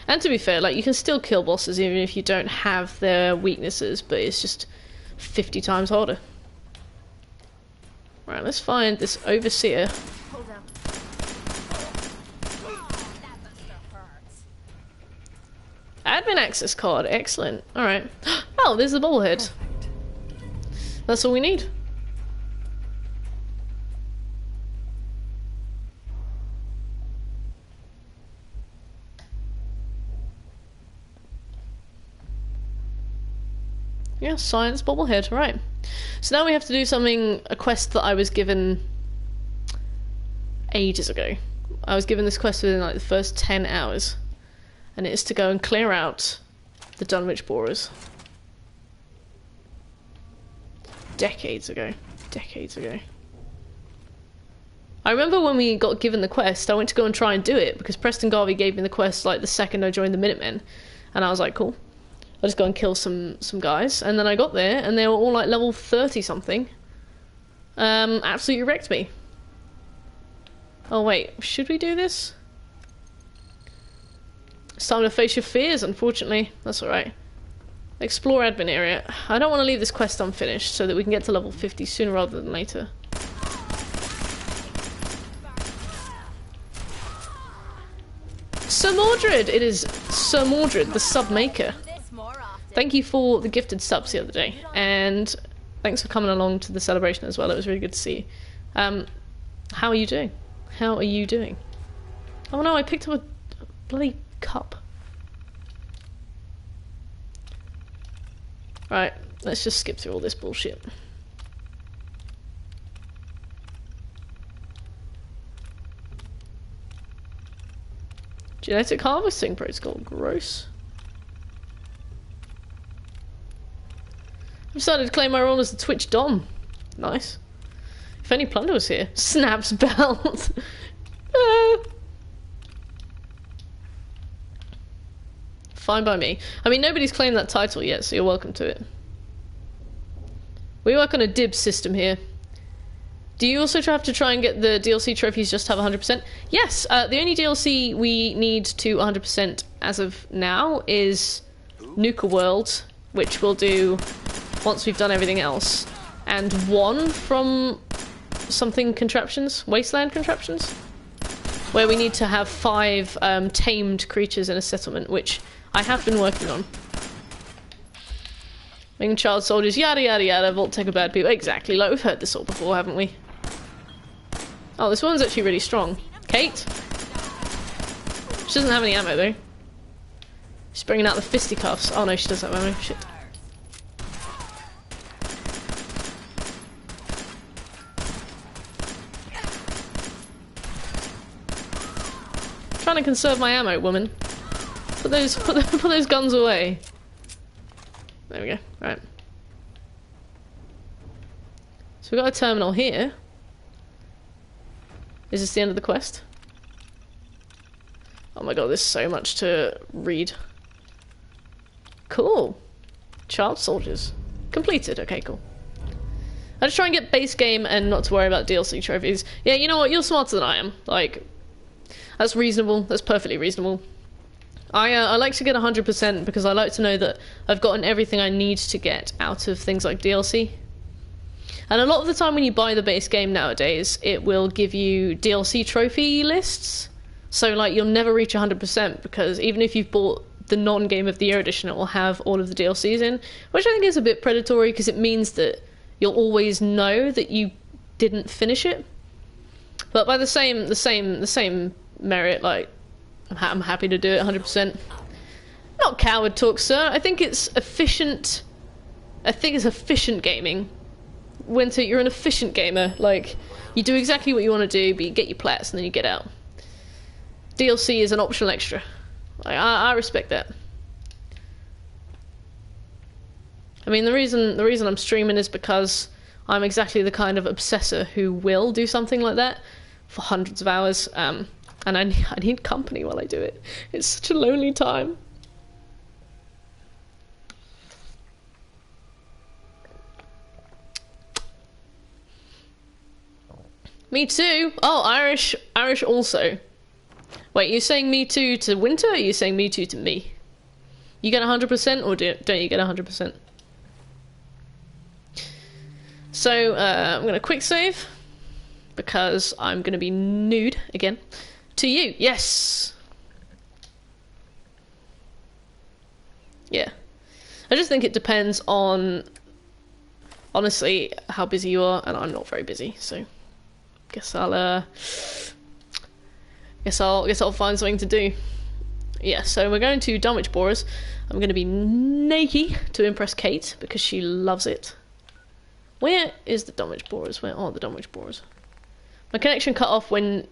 And to be fair, like, you can still kill bosses even if you don't have their weaknesses, but it's just 50 times harder. Right, let's find this overseer. Hold up. That must hurts. Admin access card, excellent. Alright. Oh, there's the bobblehead. That's all we need. Yeah, science bobblehead, right. So now we have to do something, a quest that I was given ages ago. I was given this quest within like the first 10 hours. And it is to go and clear out the Dunwich Borers. Decades ago. Decades ago. I remember when we got given the quest, I went to go and try and do it because Preston Garvey gave me the quest like the second I joined the Minutemen, and I was like, cool, I'll just go and kill some guys. And then I got there and they were all like level 30 something. Absolutely wrecked me. Oh wait, should we do this? It's time to face your fears, unfortunately. That's alright. Explore admin area. I don't want to leave this quest unfinished so that we can get to level 50 sooner rather than later. Sir Mordred! It is Sir Mordred, the sub maker. Thank you for the gifted subs the other day, and thanks for coming along to the celebration as well. It was really good to see you. How are you doing? How are you doing? Oh no, I picked up a bloody cup. Right, let's just skip through all this bullshit. Genetic harvesting protocol, gross. I've decided to claim my role as the Twitch Dom. Nice. If any plunder was here. Snaps belt. Fine by me. I mean, nobody's claimed that title yet, so you're welcome to it. We work on a dibs system here. Do you also have to try and get the DLC trophies just to have 100%? Yes, the only DLC we need to 100% as of now is Nuka World, which we'll do once we've done everything else. And one from something contraptions, wasteland contraptions, where we need to have 5 tamed creatures in a settlement, which I have been working on. Making child soldiers, yada yada yada, Vault-Tec are bad people. Exactly, like we've heard this all before, haven't we? Oh, this one's actually really strong. Kate? She doesn't have any ammo though. She's bringing out the fisticuffs. Oh no, she does have ammo. Shit. Trying to conserve my ammo, woman. Put those guns away. There we go. Right. So we've got a terminal here. Is this the end of the quest? Oh my god, there's so much to read. Cool. Child soldiers. Completed. Okay, cool. I just try and get base game and not to worry about DLC trophies. Yeah, you know what? You're smarter than I am. Like, that's reasonable. That's perfectly reasonable. I like to get 100% because I like to know that I've gotten everything I need to get out of things like DLC. And a lot of the time when you buy the base game nowadays, it will give you DLC trophy lists. So like you'll never reach 100% because even if you've bought the non-Game of the Year edition, it will have all of the DLCs in, which I think is a bit predatory because it means that you'll always know that you didn't finish it. But by the same merit, like I'm happy to do it 100%. Not coward talk, sir. I think it's efficient. I think it's efficient gaming. Winter, you're an efficient gamer. Like, you do exactly what you want to do, but you get your plats and then you get out. DLC is an optional extra. Like, I respect that. I mean, the reason I'm streaming is because I'm exactly the kind of obsessor who will do something like that for hundreds of hours. And I need company while I do it. It's such a lonely time. Me too. Oh, Irish also. Wait, you're saying me too to Winter, or are you saying me too to me? You get 100% or don't you get 100%? So, I'm gonna quick save because I'm gonna be nude again. To you, yes. Yeah. I just think it depends on, honestly, how busy you are, and I'm not very busy, so guess I'll find something to do. Yeah, so we're going to Dunwich Borers. I'm going to be naked to impress Kate because she loves it. Where is the Dunwich Borers? Where are the Dunwich Borers? My connection cut off when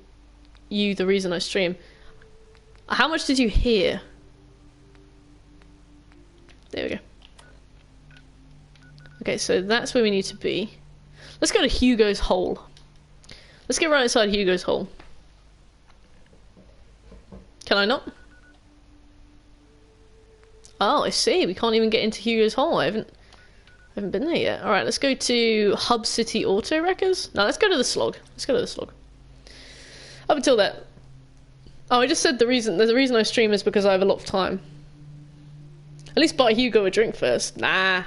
the reason I stream. How much did you hear? There we go. Okay, so that's where we need to be. Let's go to Hugo's Hole. Let's get right inside Hugo's hole. Can I not? Oh, I see. We can't even get into Hugo's hole. I haven't been there yet. Alright, let's go to Hub City Auto Wreckers. No, let's go to the slog. Let's go to the slog. Up until that. Oh, I just said the reason I stream is because I have a lot of time. At least buy Hugo a drink first. Nah.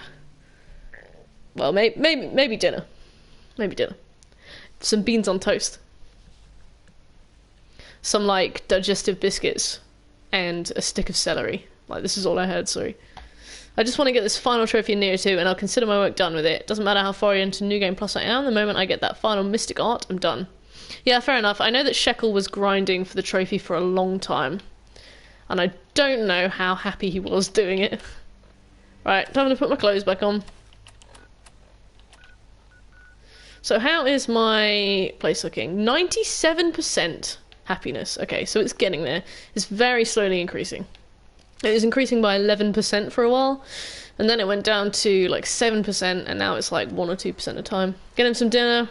Well, maybe dinner. Maybe dinner. Some beans on toast. Some, like, digestive biscuits. And a stick of celery. Like, this is all I heard, sorry. I just want to get this final trophy in Neo 2, and I'll consider my work done with it. Doesn't matter how far into New Game Plus I am, the moment I get that final Mystic Art, I'm done. Yeah, fair enough. I know that Shekel was grinding for the trophy for a long time. And I don't know how happy he was doing it. Right, time to put my clothes back on. So how is my place looking? 97% happiness. Okay, so it's getting there. It's very slowly increasing. It was increasing by 11% for a while, and then it went down to like 7%, and now it's like 1 or 2% of the time. Get him some dinner,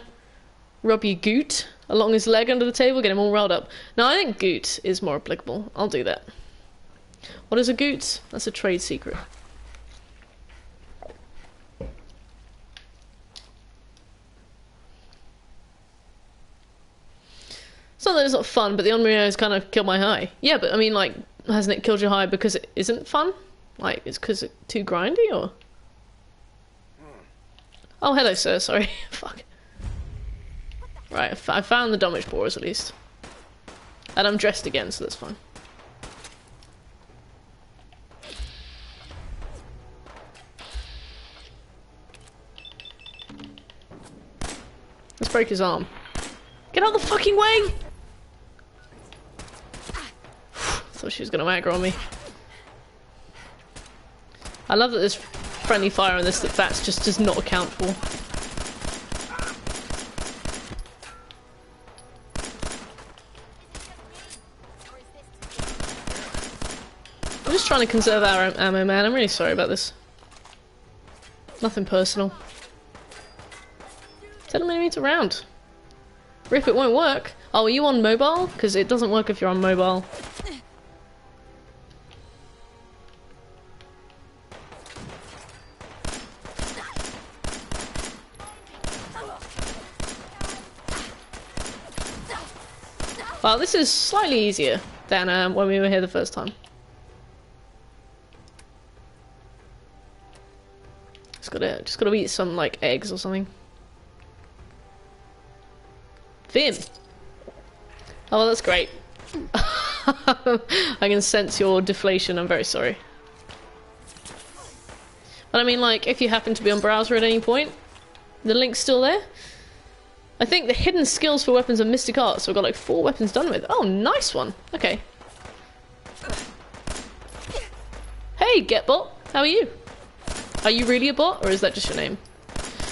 rub your goot along his leg under the table, get him all riled up. Now I think goot is more applicable. I'll do that. What is a goot? That's a trade secret. It's not that it's not fun, but the Onryo has kind of killed my high. Yeah, but I mean, like, hasn't it killed your high because it isn't fun? Like, it's because it's too grindy, or? Oh, hello, sir. Sorry. Fuck. Right, I found the damage borers at least. And I'm dressed again, so that's fine. Let's break his arm. Get out of the fucking way! Thought she was gonna aggro on me. I love that there's friendly fire on this that just does not account for. I'm just trying to conserve our ammo, man. I'm really sorry about this. Nothing personal. Tell him enemies around. Rip, it won't work. Oh, are you on mobile? Because it doesn't work if you're on mobile. Well, this is slightly easier than when we were here the first time. Just gotta eat some like eggs or something. Vim. Oh, well, that's great. I can sense your deflation. I'm very sorry. But I mean, like, if you happen to be on browser at any point, the link's still there. I think the hidden skills for weapons are Mystic Art, so I've got like 4 weapons done with. Oh, nice one. Okay. Hey, GetBot. How are you? Are you really a bot, or is that just your name?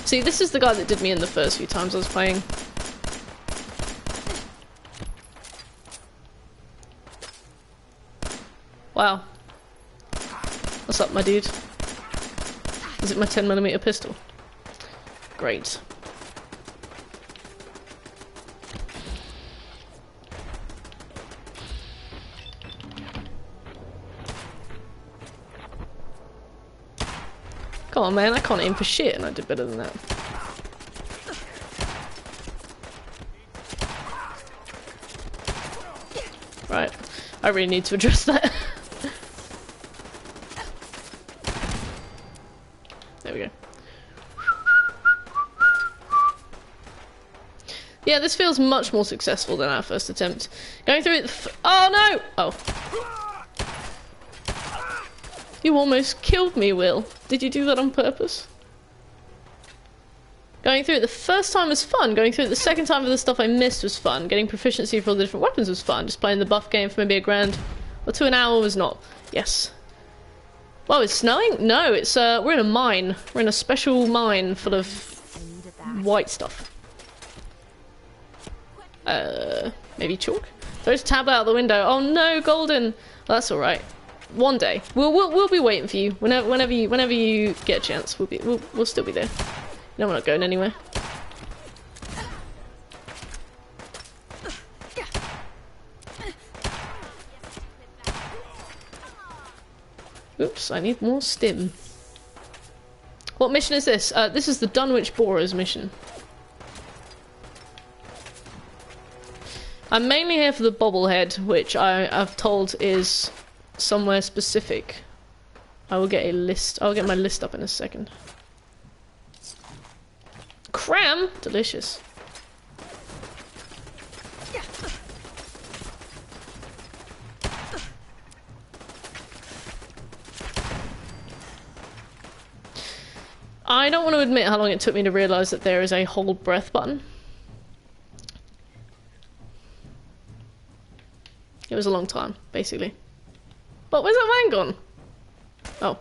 See, this is the guy that did me in the first few times I was playing. Wow. What's up, my dude? Is it my 10mm pistol? Great. Come on, man, I can't aim for shit, and I did better than that. Right, I really need to address that. There we go. Yeah, this feels much more successful than our first attempt. Going through it. Oh no! Oh. You almost killed me, Will. Did you do that on purpose? Going through it the first time was fun. Going through it the second time for the stuff I missed was fun. Getting proficiency for all the different weapons was fun. Just playing the buff game for maybe a grand or 2 an hour was not. Yes. Well, it's snowing? No, it's we're in a mine. We're in a special mine full of white stuff. Maybe chalk? Throw his tab out the window. Oh no, Golden. Well, that's all right. One day, we'll be waiting for you. Whenever you get a chance, we'll still be there. No, we're not going anywhere. Oops, I need more stim. What mission is this? This is the Dunwich Borers mission. I'm mainly here for the Bobblehead, which I've told is somewhere specific. I will get a list. I'll get my list up in a second. Cram! Delicious. I don't want to admit how long it took me to realise that there is a hold breath button. It was a long time, basically. But where's that man gone? Oh.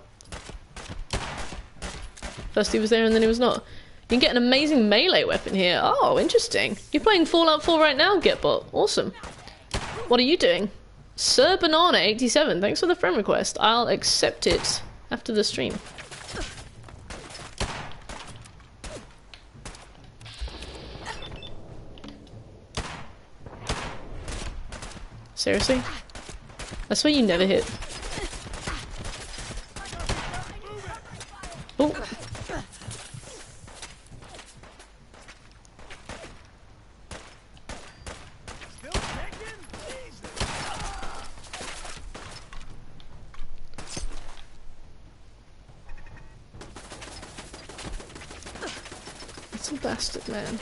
First he was there and then he was not. You can get an amazing melee weapon here. Oh, interesting. You're playing Fallout 4 right now, Getbot. Awesome. What are you doing? Sir Banana 87, thanks for the friend request. I'll accept it after the stream. Seriously? I swear you never hit. Oh. That's a bastard, man.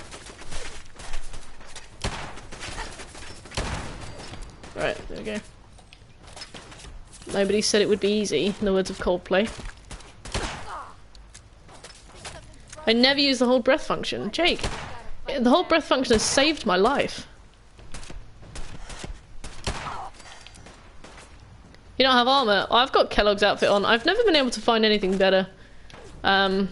Right, there we go. Nobody said it would be easy, in the words of Coldplay. I never use the hold breath function. Jake, the hold breath function has saved my life. You don't have armor? I've got Kellogg's outfit on. I've never been able to find anything better. And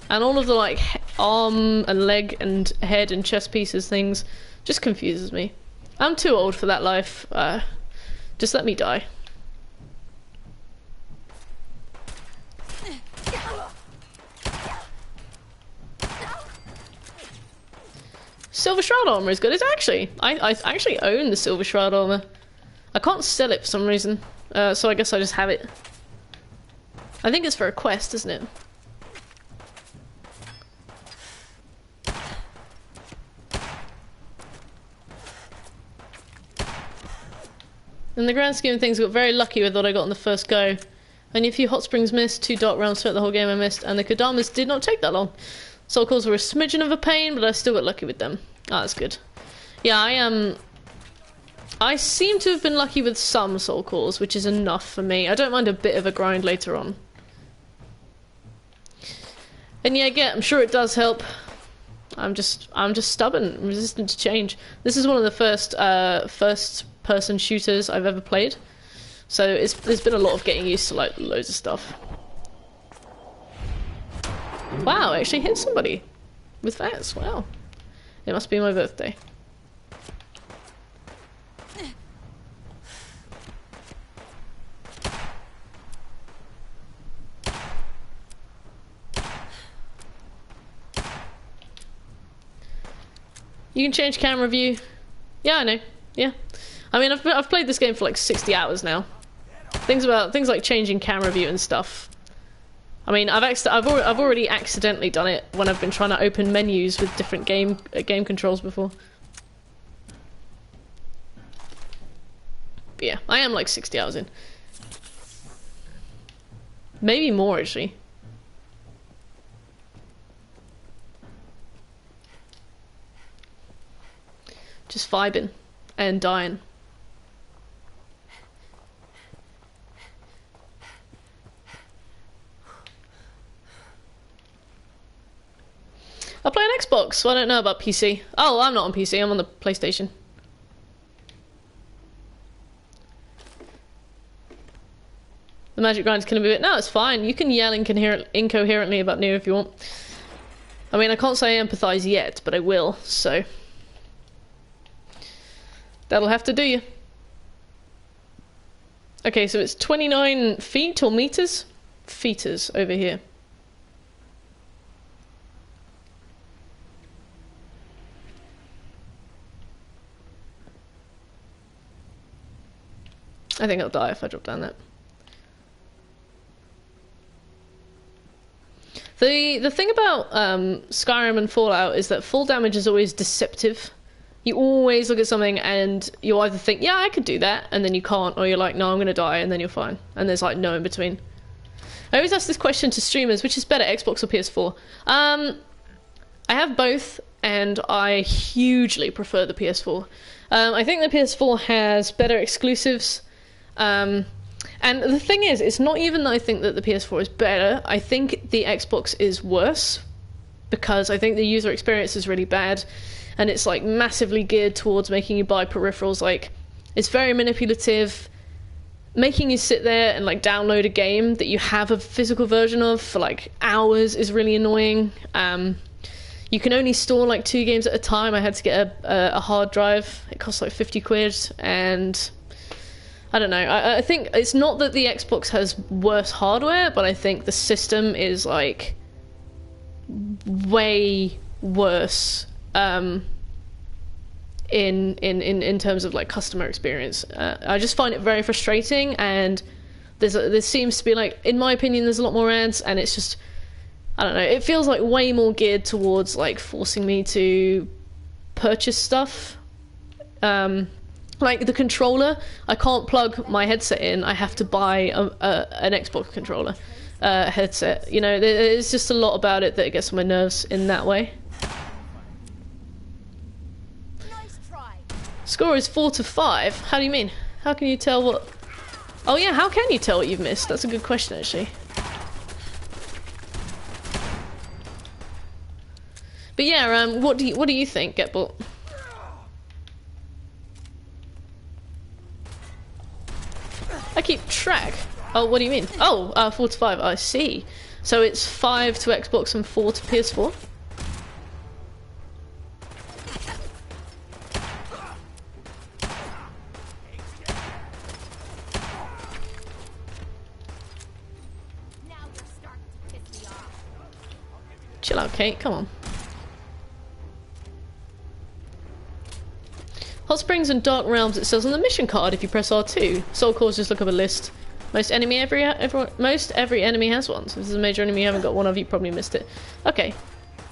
all of the like arm and leg and head and chest pieces things just confuses me. I'm too old for that life. Just let me die. Silver Shroud armor is good. It's actually, I actually own the Silver Shroud armor. I can't sell it for some reason, so I guess I just have it. I think it's for a quest, isn't it? In the grand scheme of things, I got very lucky with what I got on the first go. Only a few hot springs missed, 2 dark rounds throughout the whole game I missed, and the Kodamas did not take that long. Soul calls were a smidgen of a pain, but I still got lucky with them. Ah, that's good. Yeah, I seem to have been lucky with some soul calls, which is enough for me. I don't mind a bit of a grind later on. And yeah, I'm sure it does help. I'm just stubborn, resistant to change. This is one of the first person shooters I've ever played, so there's been a lot of getting used to like loads of stuff. Wow, I actually hit somebody with that. Wow, it must be my birthday. You can change camera view. Yeah, I know. Yeah. I mean, I've played this game for like 60 hours now. Things like changing camera view and stuff. I mean, I've already accidentally done it when I've been trying to open menus with different game controls before. But yeah, I am like 60 hours in. Maybe more actually. Just vibing and dying. I play on Xbox, so I don't know about PC. Oh, I'm not on PC, I'm on the PlayStation. The magic grind's gonna be a bit... No, it's fine. You can yell incoherently about Neo if you want. I mean, I can't say I empathise yet, but I will, so... That'll have to do you. Okay, so it's 29 feet or meters? Feeters over here. I think I'll die if I drop down that. The thing about Skyrim and Fallout is that full damage is always deceptive. You always look at something and you either think, yeah, I could do that, and then you can't, or you're like, no, I'm going to die, and then you're fine. And there's like no in between. I always ask this question to streamers, which is better, Xbox or PS4? I have both, and I hugely prefer the PS4. I think the PS4 has better exclusives. And the thing is, it's not even that I think that the PS4 is better. I think the Xbox is worse, because I think the user experience is really bad, and it's like massively geared towards making you buy peripherals. Like, it's very manipulative, making you sit there and like download a game that you have a physical version of for like hours is really annoying. You can only store like 2 games at a time. I had to get a hard drive. It costs like 50 quid, and I don't know. I think it's not that the Xbox has worse hardware, but I think the system is like way worse in terms of like customer experience. I just find it very frustrating, and there seems to be, like, in my opinion, there's a lot more ads, and it's just, I don't know, it feels like way more geared towards like forcing me to purchase stuff. Like the controller, I can't plug my headset in. I have to buy an Xbox controller headset. You know, there's just a lot about it that gets on my nerves in that way. Nice try. Score is 4 to 5. How do you mean? How can you tell what? Oh yeah, how can you tell what you've missed? That's a good question, actually. But yeah, what do you think, Getbot? I keep track. Oh, what do you mean? Oh, 4 to 5. I see. So it's 5 to Xbox and 4 to PS4. Now you're starting to piss me off. Chill out, Kate. Come on. Hot Springs and Dark Realms, it says on the mission card if you press R2. Soul Cores, just look up a list. Most every enemy has one. So if this is a major enemy you haven't got one of, you probably missed it. Okay.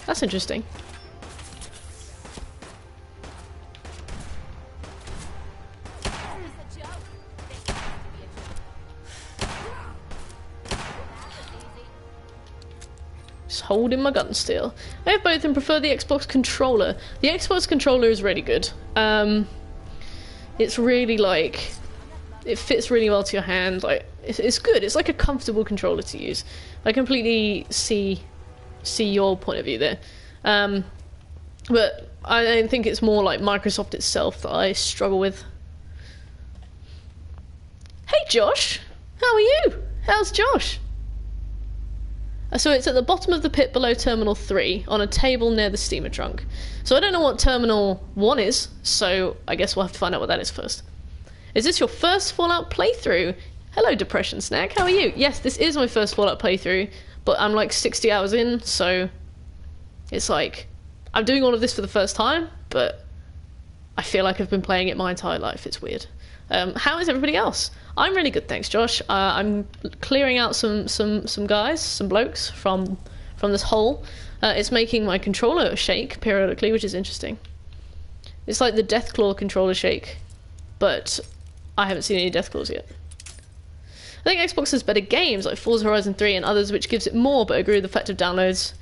That's interesting. It's a joke. This has to be a joke. Just holding my gun still. I have both and prefer the Xbox controller. The Xbox controller is really good. It's really like, it fits really well to your hand. Like it's good. It's like a comfortable controller to use. I completely see your point of view there. But I think it's more like Microsoft itself that I struggle with. Hey Josh, how are you? How's Josh? So it's at the bottom of the pit below Terminal 3, on a table near the steamer trunk. So I don't know what Terminal 1 is, so I guess we'll have to find out what that is first. Is this your first Fallout playthrough? Hello, Depression Snack, how are you? Yes, this is my first Fallout playthrough, but I'm like 60 hours in, so it's like, I'm doing all of this for the first time, but I feel like I've been playing it my entire life. It's weird. How is everybody else? I'm really good, thanks, Josh. I'm clearing out some guys, some blokes from this hole. It's making my controller shake periodically, which is interesting. It's like the Deathclaw controller shake, but I haven't seen any Deathclaws yet. I think Xbox has better games like Forza Horizon 3 and others, which gives it more, but I agree with the fact of downloads.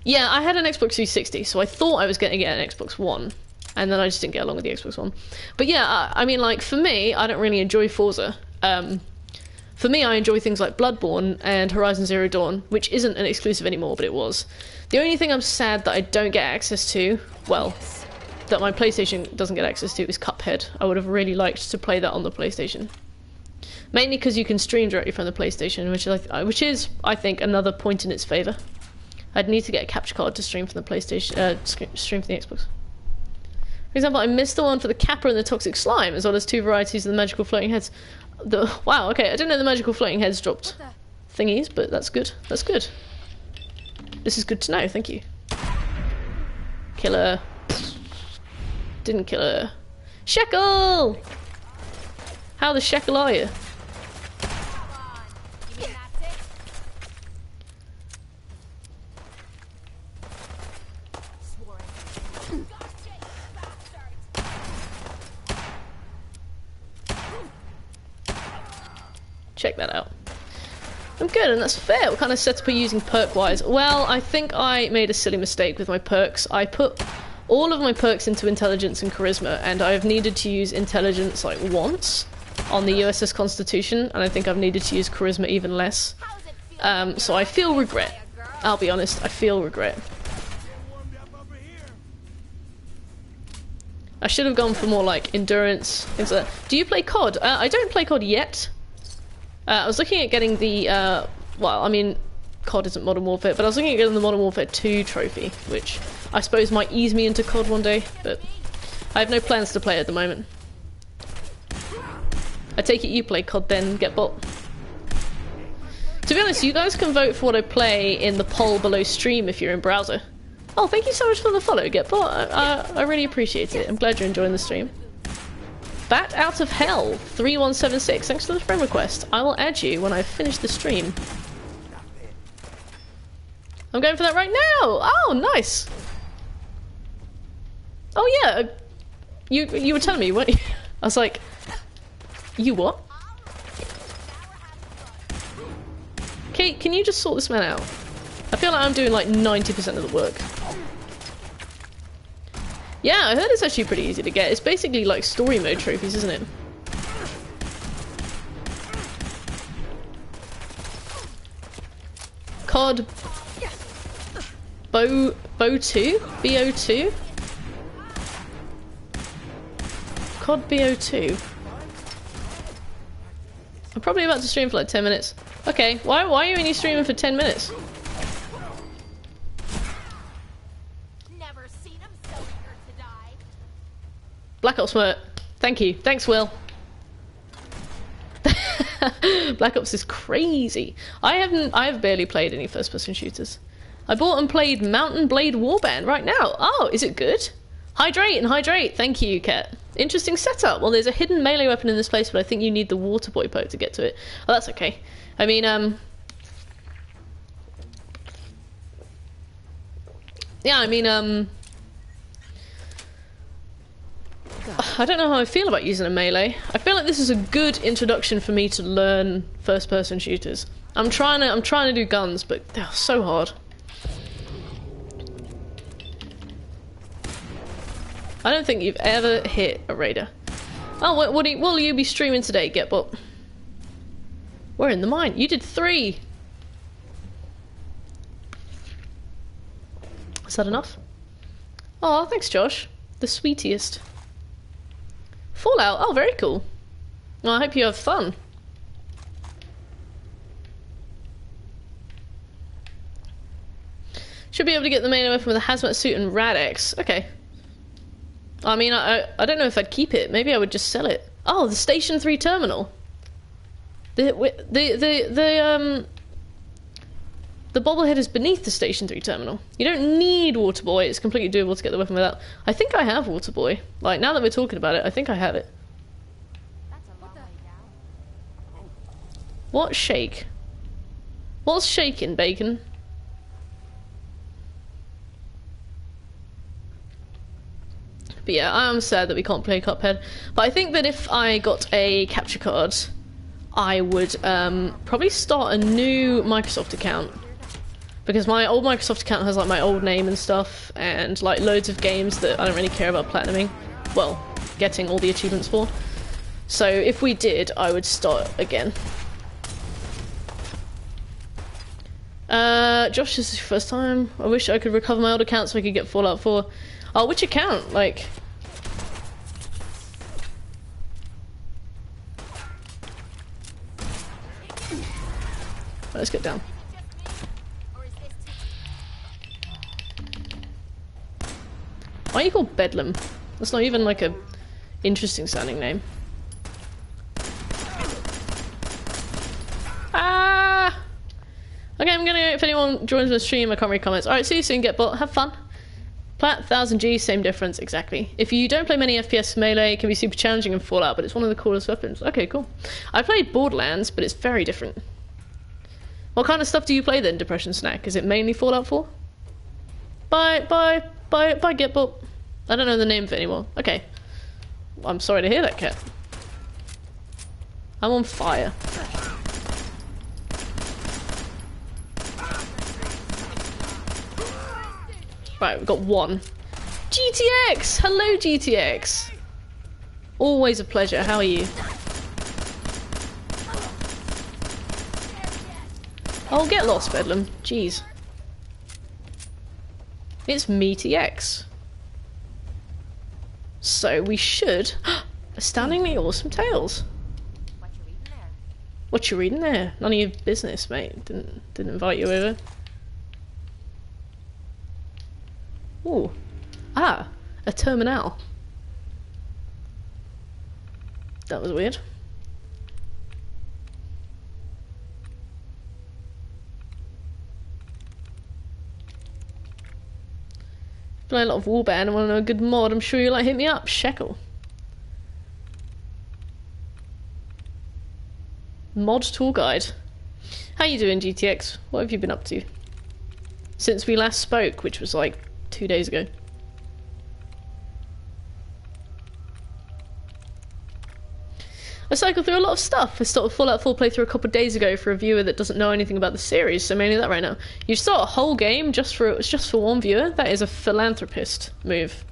Yeah, I had an Xbox 360, so I thought I was going to get an Xbox One. And then I just didn't get along with the Xbox One. But yeah, I mean, like, for me, I don't really enjoy Forza. For me, I enjoy things like Bloodborne and Horizon Zero Dawn, which isn't an exclusive anymore, but it was. The only thing I'm sad that I don't get access to, well, that my PlayStation doesn't get access to, is Cuphead. I would have really liked to play that on the PlayStation. Mainly because you can stream directly from the PlayStation, which is, I think, another point in its favour. I'd need to get a capture card to stream from the PlayStation, stream from the Xbox. For example, I missed the one for the Kappa and the Toxic Slime, as well as 2 varieties of the magical floating heads. Wow, okay, I didn't know the magical floating heads dropped thingies, but that's good. That's good. This is good to know, thank you. Killer. Didn't kill her. Shekel! How the shekel are you? check that out. I'm good, and that's fair. What kind of setup are you using perk-wise? Well, I think I made a silly mistake with my perks. I put all of my perks into intelligence and charisma, and I've needed to use intelligence like once on the USS Constitution, and I think I've needed to use charisma even less. So I feel regret. I'll be honest, I feel regret. I should have gone for more like endurance, things like that. Do you play COD? I don't play COD yet. I was looking at getting the, well, I mean, COD isn't Modern Warfare, but I was looking at getting the Modern Warfare 2 trophy, which I suppose might ease me into COD one day, but I have no plans to play at the moment. I take it you play COD then, GetBot. To be honest, you guys can vote for what I play in the poll below stream if you're in browser. Oh, thank you so much for the follow, GetBot. I really appreciate it. I'm glad you're enjoying the stream. Bat Out of Hell 3176. Thanks for the friend request. I will add you when I finish the stream. I'm going for that right now. Oh, nice. Oh yeah, you were telling me, weren't you? I was like, you what? Kate, can you just sort this man out? I feel like I'm doing like 90% of the work. Yeah, I heard it's actually pretty easy to get. It's basically like story mode trophies, isn't it? COD Bo2? BO2? COD BO2. I'm probably about to stream for like 10 minutes. Okay, why are you only streaming for 10 minutes? Never seen him so eager to die. Black Ops Mert. Thank you. Thanks, Will. Black Ops is crazy. I've barely played any first-person shooters. I bought and played Mountain Blade Warband right now. Oh, is it good? Hydrate and hydrate. Thank you, Kat. Interesting setup. Well, there's a hidden melee weapon in this place, but I think you need the water boy poke to get to it. Oh, that's okay. I mean, yeah, I mean, I don't know how I feel about using a melee. I feel like this is a good introduction for me to learn first-person shooters. I'm trying to do guns, but they're so hard. I don't think you've ever hit a raider. Oh, what will you be streaming today, GetBot? We're in the mine. You did 3. Is that enough? Oh, thanks, Josh. The sweetest. Fallout. Oh, very cool. Well, I hope you have fun. Should be able to get the main weapon with a hazmat suit and Rad-X. Okay. I mean, I don't know if I'd keep it. Maybe I would just sell it. Oh, the Station 3 terminal. The Bobblehead is beneath the Station 3 terminal. You don't need Water Boy. It's completely doable to get the weapon without. I think I have Water Boy. Like, now that we're talking about it, I think I have it. That's a long way down. What shake? What's shaking, Bacon? But yeah, I am sad that we can't play Cuphead. But I think that if I got a capture card, I would probably start a new Microsoft account. Because my old Microsoft account has like my old name and stuff, and like loads of games that I don't really care about platinuming. Well, getting all the achievements for. So if we did, I would start again. Josh, this is your first time. I wish I could recover my old account so I could get Fallout 4. Oh, which account? Like... Let's get down. Why are you called Bedlam? That's not even like a interesting sounding name. Ah! Okay, I'm gonna, if anyone joins the stream, I can't read comments. Alright, see you soon, GetBot. Have fun. Plat, 1000G, same difference, exactly. If you don't play many FPS, melee can be super challenging in Fallout, but it's one of the coolest weapons. Okay, cool. I played Borderlands, but it's very different. What kind of stuff do you play then, Depression Snack? Is it mainly Fallout 4? Bye, GetBot. I don't know the name of it anymore. Okay. I'm sorry to hear that, Cat. I'm on fire. Right, we've got one. GTX! Hello, GTX! Always a pleasure, how are you? Oh, get lost, Bedlam. Jeez. It's me, TX. So we should... Astoundingly awesome tales. What you reading there? What you reading there? None of your business, mate. Didn't invite you over. Ooh. Ah, a terminal. That was weird. Play a lot of Warband and want to know a good mod. I'm sure you'll like hit me up. Shekel. Mod tour guide. How you doing, GTX? What have you been up to? Since we last spoke, which was like 2 days ago. I cycled through a lot of stuff. I started Fallout 4 playthrough a couple of days ago for a viewer that doesn't know anything about the series, so mainly that right now. You start a whole game just for one viewer? That is a philanthropist move.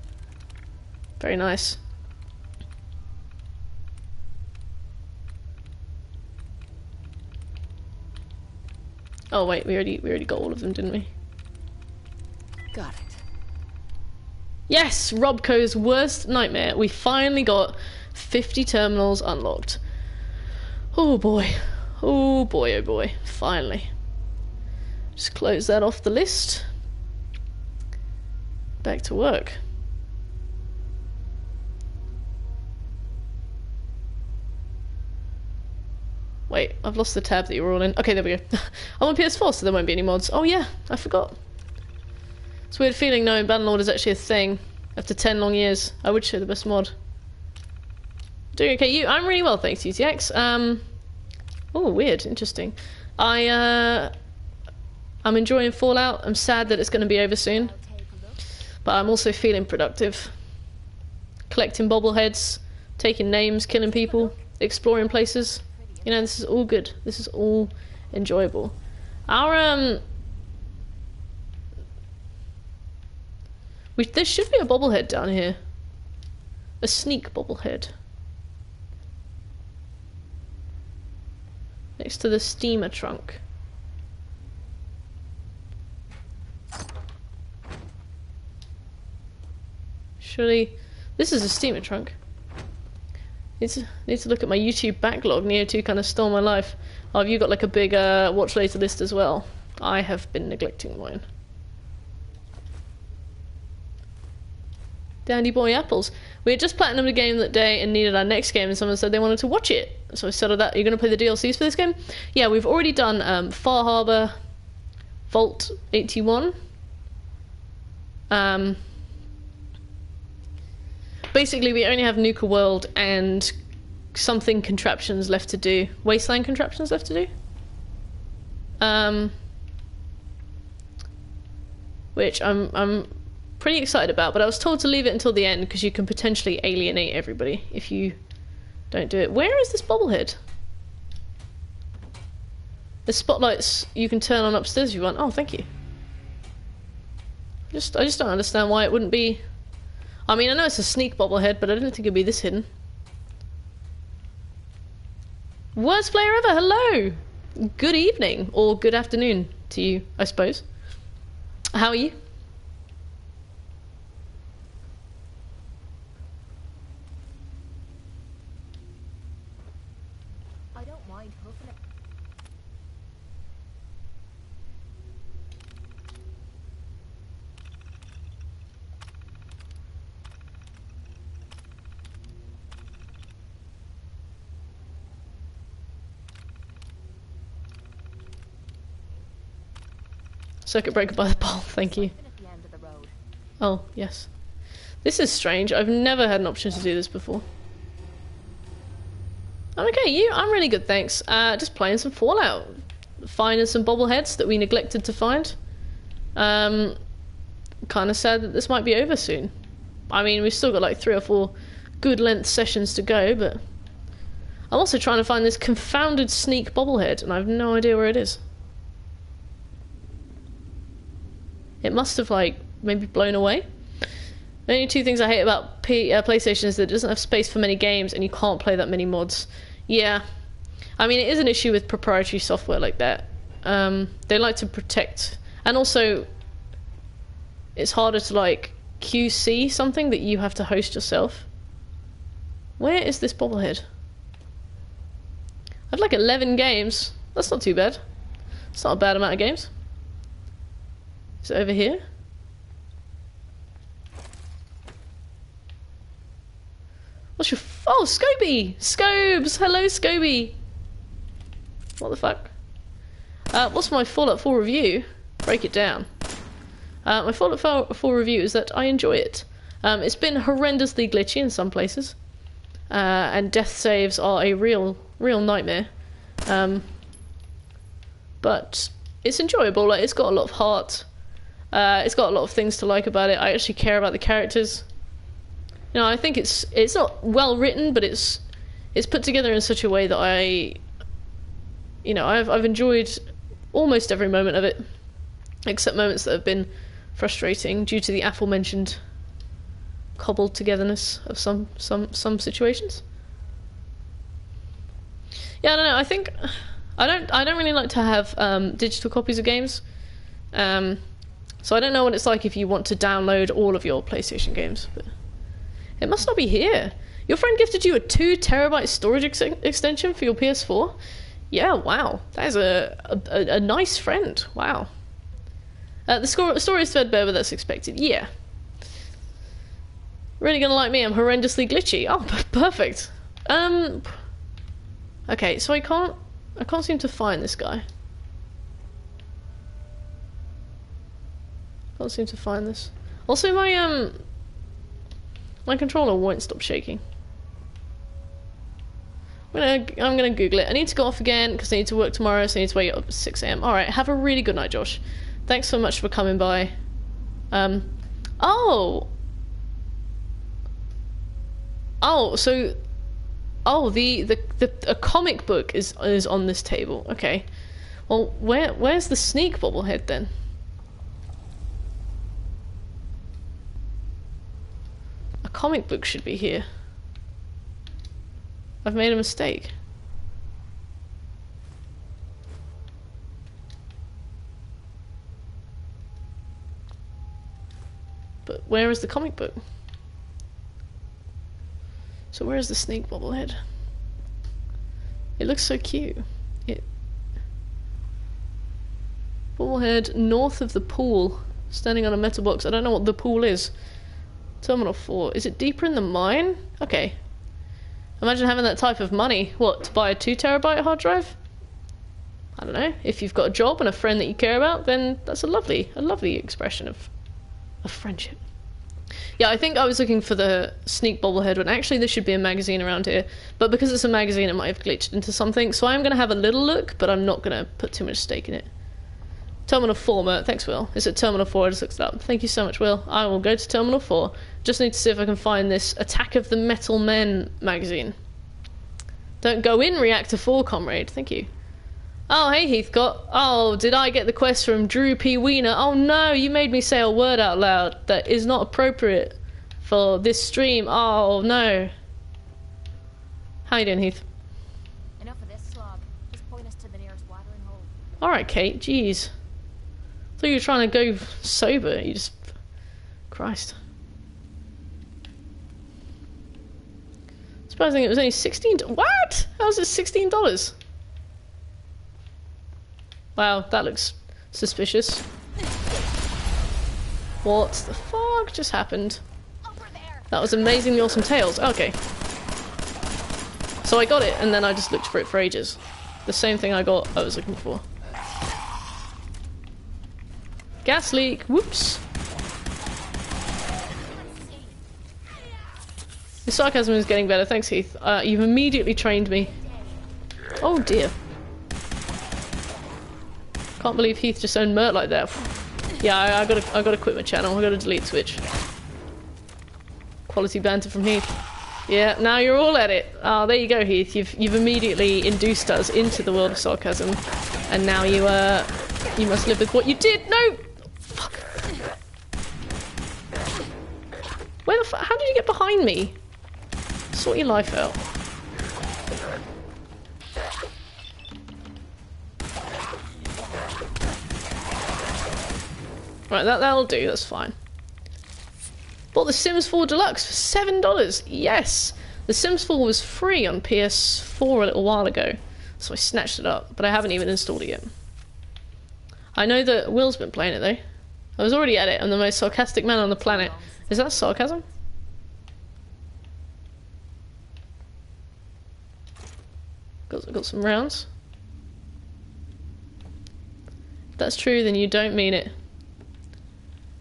Very nice. Oh wait, we already got all of them, didn't we? Got it. Yes, Robco's worst nightmare. We finally got 50 terminals unlocked. Oh boy. Oh boy, oh boy. Finally. Just close that off the list. Back to work. Wait, I've lost the tab that you were all in. Okay, there we go. I'm on PS4, so there won't be any mods. Oh yeah, I forgot. It's a weird feeling knowing Bannerlord is actually a thing. After 10 long years, I would show the best mod. Doing okay, I'm really well, thanks, UTX. Oh, weird, interesting. I'm enjoying Fallout. I'm sad that it's going to be over soon. But I'm also feeling productive. Collecting bobbleheads, taking names, killing people, exploring places. You know, this is all good. This is all enjoyable. Our, there should be a bobblehead down here. A sneak bobblehead. Next to the steamer trunk. Surely, this is a steamer trunk. Need to look at my YouTube backlog. Neo 2 kind of stole my life. Oh, have you got like a big watch later list as well? I have been neglecting mine. Dandy boy apples. We had just platinumed a game that day and needed our next game, and someone said they wanted to watch it. So I settled that. Are you going to play the DLCs for this game? Yeah, we've already done Far Harbor, Vault 81. Basically, we only have Nuka World and something contraptions left to do. Wasteland contraptions left to do. Which I'm pretty excited about, but I was told to leave it until the end because you can potentially alienate everybody if you don't do it. Where is this bobblehead? The spotlights you can turn on upstairs if you want. Oh, thank you. I just don't understand why it wouldn't be. I mean, I know it's a sneak bobblehead, but I didn't think it'd be this hidden. Worst player ever, hello! Good evening, or good afternoon to you, I suppose. How are you? I don't mind hoofing it. Circuit breaker by the pole, thank you. At the end of the road. Oh, yes. This is strange. I've never had an option to do this before. I'm okay, you? I'm really good, thanks. Just playing some Fallout. Finding some bobbleheads that we neglected to find. Kind of sad that this might be over soon. I mean, we've still got like 3 or 4 good length sessions to go, but I'm also trying to find this confounded sneak bobblehead, and I have no idea where it is. It must have, like, maybe blown away. The only two things I hate about PlayStation is that it doesn't have space for many games and you can't play that many mods. Yeah. I mean, it is an issue with proprietary software like that. They like to protect... And also, it's harder to, like, QC something that you have to host yourself. Where is this bobblehead? I've like 11 games. That's not too bad. It's not a bad amount of games. Is it over here? What's your... Oh, Scoby! Scobes! Hello, Scoby! What the fuck? What's my Fallout 4 review? Break it down. My Fallout 4 review is that I enjoy it. It's been horrendously glitchy in some places. And death saves are a real nightmare. But it's enjoyable. Like, it's got a lot of heart. It's got a lot of things to like about it. I actually care about the characters. You know, I think it's not well written, but it's put together in such a way that I've enjoyed almost every moment of it, except moments that have been frustrating due to the aforementioned cobbled togetherness of some situations. Yeah, I don't know. I think I don't really like to have digital copies of games. So I don't know what it's like if you want to download all of your PlayStation games, but it must not be here. Your friend gifted you a 2 terabyte storage extension for your PS4? Yeah, wow. That is a nice friend. Wow. The story is threadbare, but that's expected. Yeah. Really gonna like me, I'm horrendously glitchy. Oh, perfect. Okay, so I can't seem to find this guy. Can't seem to find this. Also, my controller won't stop shaking. I'm gonna Google it. I need to go off again because I need to work tomorrow, so I need to wake up at 6 AM. Alright, have a really good night, Josh. Thanks so much for coming by. Oh, so a comic book is on this table. Okay. Well, where's the sneak bobblehead then? A comic book should be here. I've made a mistake. But where is the comic book? So where is the snake bobblehead? It looks so cute. Bobblehead north of the pool, standing on a metal box. I don't know what the pool is. Terminal 4. Is it deeper in the mine? Okay. Imagine having that type of money. What, to buy a 2 terabyte hard drive? I don't know. If you've got a job and a friend that you care about, then that's a lovely expression of friendship. Yeah, I think I was looking for the sneak bobblehead when actually there should be a magazine around here. But because it's a magazine, it might have glitched into something. So I'm going to have a little look, but I'm not going to put too much stake in it. Terminal 4, Mert. Thanks, Will. It's at Terminal 4. I just looked it up. Thank you so much, Will. I will go to Terminal 4. Just need to see if I can find this Attack of the Metal Men magazine. Don't go in, Reactor 4, comrade. Thank you. Oh, hey, Heathcott. Oh, did I get the quest from Drew P. Wiener? Oh, no, you made me say a word out loud that is not appropriate for this stream. Oh, no. How you doing, Heath? Enough of this slog. Just point us to the nearest watering hole. Alright, Kate. Jeez. I thought you were trying to go sober. You just... Christ. Surprising it was only $16. What? How was it $16? Wow, that looks suspicious. What the fuck just happened? That was amazingly awesome tails. Okay. So I got it, and then I just looked for it for ages. The same thing I was looking for. Gas leak. Whoops. The sarcasm is getting better. Thanks, Heath. You've immediately trained me. Oh dear. Can't believe Heath just owned Mert like that. Yeah, I gotta quit my channel. I gotta delete Twitch. Quality banter from Heath. Yeah, now you're all at it. Oh, there you go, Heath. You've immediately induced us into the world of sarcasm, and now you must live with what you did. No, fuck. How did you get behind me? Sort your life out. Right, that'll do, that's fine. Bought The Sims 4 Deluxe for $7. Yes! The Sims 4 was free on PS4 a little while ago, so I snatched it up, but I haven't even installed it yet. I know that Will's been playing it though. I was already at it. I'm the most sarcastic man on the planet. Is that sarcasm? Got some rounds. If that's true, then you don't mean it.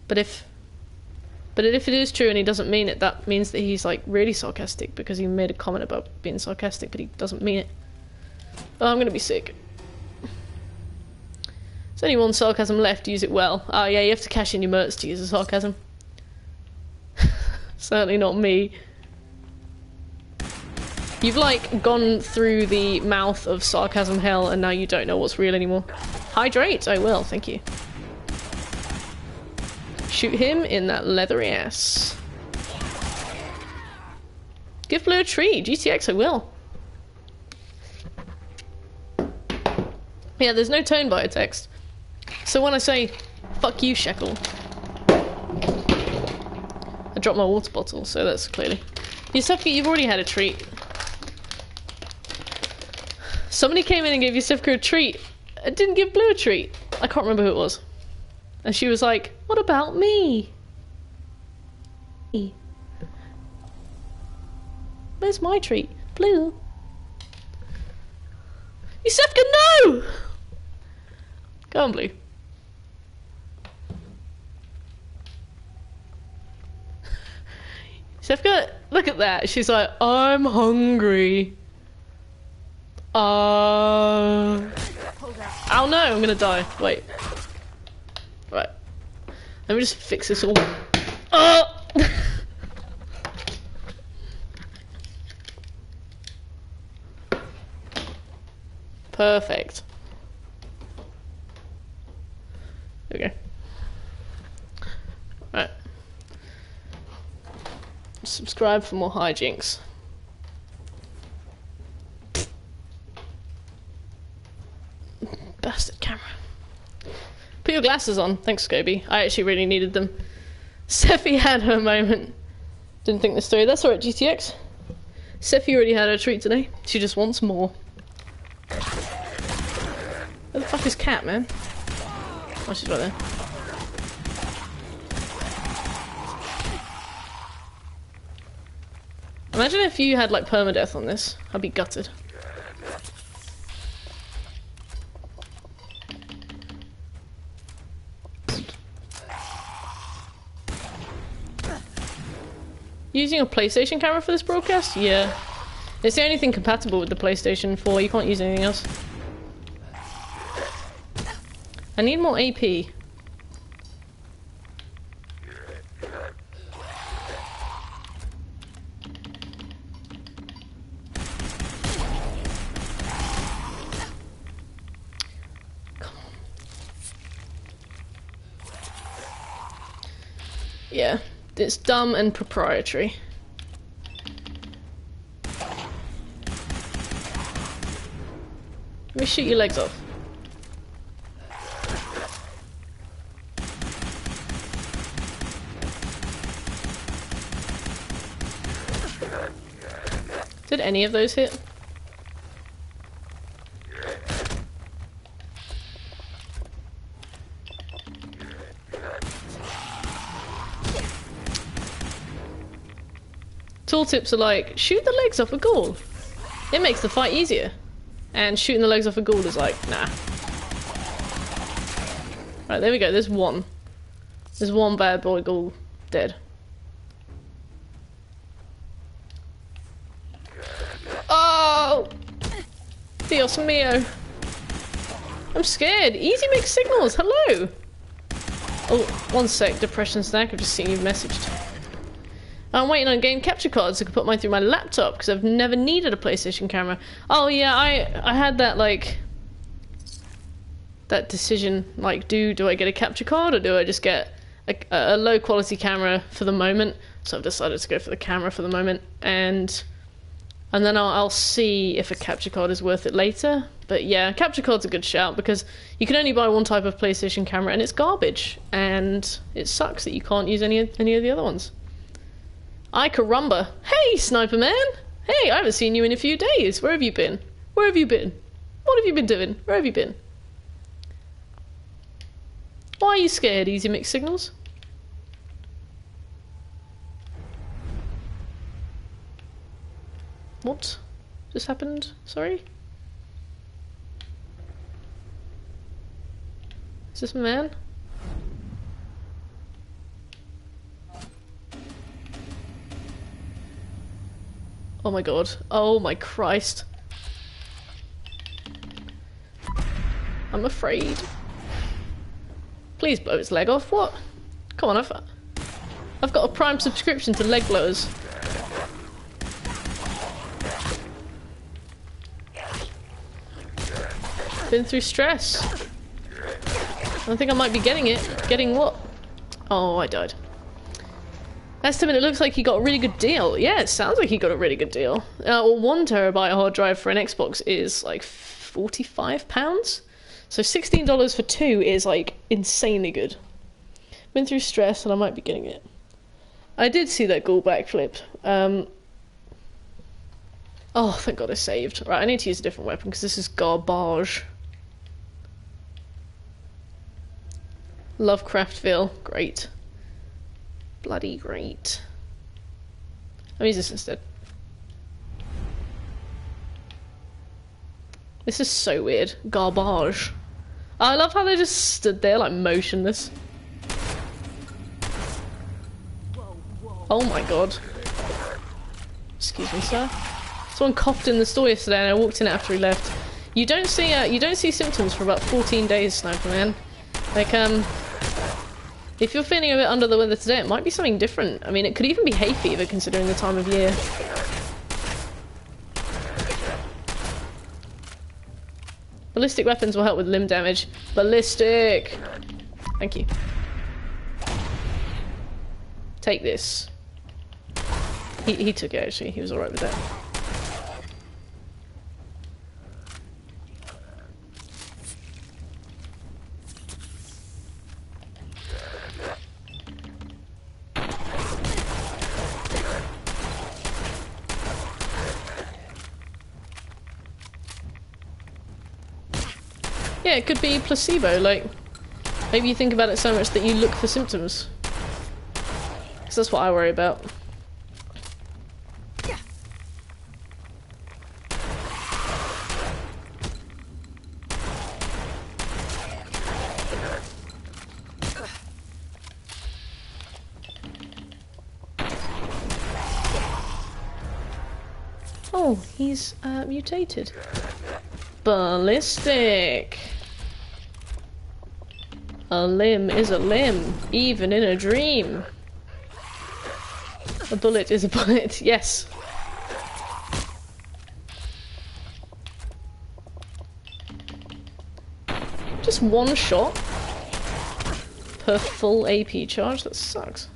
But if it is true and he doesn't mean it, that means that he's like really sarcastic because he made a comment about being sarcastic, but he doesn't mean it. Oh, I'm gonna be sick. There's only one sarcasm left, use it well. Oh yeah, you have to cash in your merts to use the sarcasm. Certainly not me. You've like gone through the mouth of sarcasm hell and now you don't know what's real anymore. Hydrate, I will, thank you. Shoot him in that leathery ass. Give Blue a treat, GTX, I will. Yeah, there's no tone via text. So when I say, fuck you, Shekel, I dropped my water bottle, so that's clearly. Yusufka, you've already had a treat. Somebody came in and gave Yusufka a treat. I didn't give Blue a treat. I can't remember who it was. And she was like, what about me? Where's my treat? Blue? Yusufka, no! Go on, Blue. Yusufka, look at that. She's like, I'm hungry. Oh no, I'm gonna die. Wait. Right. Let me just fix this all. Oh! Perfect. There we go. Right. Subscribe for more hijinks. Bastard camera. Put your glasses on. Thanks, Scobie. I actually really needed them. Sephi had her moment. Didn't think this through. That's alright, GTX. Sephi already had her treat today. She just wants more. Where the fuck is Cat, man? Oh, she's right there. Imagine if you had like permadeath on this. I'd be gutted. Using a PlayStation camera for this broadcast? Yeah. It's the only thing compatible with the PlayStation 4. You can't use anything else. I need more AP. Come on. Yeah. It's dumb and proprietary. Let me shoot your legs off. Did any of those hit? Tooltips are like, shoot the legs off a ghoul. It makes the fight easier. And shooting the legs off a ghoul is like, nah. Right, there we go, there's one. There's one bad boy ghoul dead. Oh! Dios mio. I'm scared. Easy mixed signals, hello! Oh, one sec, depression snack, I've just seen you've messaged. I'm waiting on game capture cards so I can put mine through my laptop because I've never needed a PlayStation camera. Oh yeah, I had that like that decision like do I get a capture card or do I just get a low quality camera for the moment So I've decided to go for the camera for the moment, and then I'll see if a capture card is worth it later. But yeah, capture card's a good shout because you can only buy one type of PlayStation camera and it's garbage, and it sucks that you can't use any of the other ones. Ay caramba! Hey, Sniper Man! Hey, I haven't seen you in a few days. Where have you been? Where have you been? What have you been doing? Where have you been? Why are you scared, Easy Mixed Signals? What just happened? Sorry? Is this a man? Oh my god. Oh my Christ. I'm afraid. Please blow its leg off. What? Come on, I've got a Prime subscription to leg blowers. Been through stress. I think I might be getting it. Getting what? Oh, I died. Estimate, it looks like he got a really good deal. Yeah, it sounds like he got a really good deal. Well, 1 terabyte hard drive for an Xbox is like £45. So $16 for 2 is like insanely good. Been through stress and I might be getting it. I did see that ghoul backflip. Oh, thank god I saved. Right, I need to use a different weapon because this is garbage. Lovecraftville, great. Bloody great. I'll use this instead. This is so weird. Garbage. I love how they just stood there like motionless. Oh my god. Excuse me, sir. Someone coughed in the store yesterday and I walked in after he left. You don't see symptoms for about 14 days, Sniper Man. Like, if you're feeling a bit under the weather today, it might be something different. I mean, it could even be hay fever considering the time of year. Ballistic weapons will help with limb damage. Ballistic! Thank you. Take this. He took it actually, he was alright with that. Yeah, it could be placebo, like, maybe you think about it so much that you look for symptoms. Because that's what I worry about. Oh, he's mutated. Ballistic! A limb is a limb, even in a dream. A bullet is a bullet, yes. Just 1 shot per full AP charge, that sucks.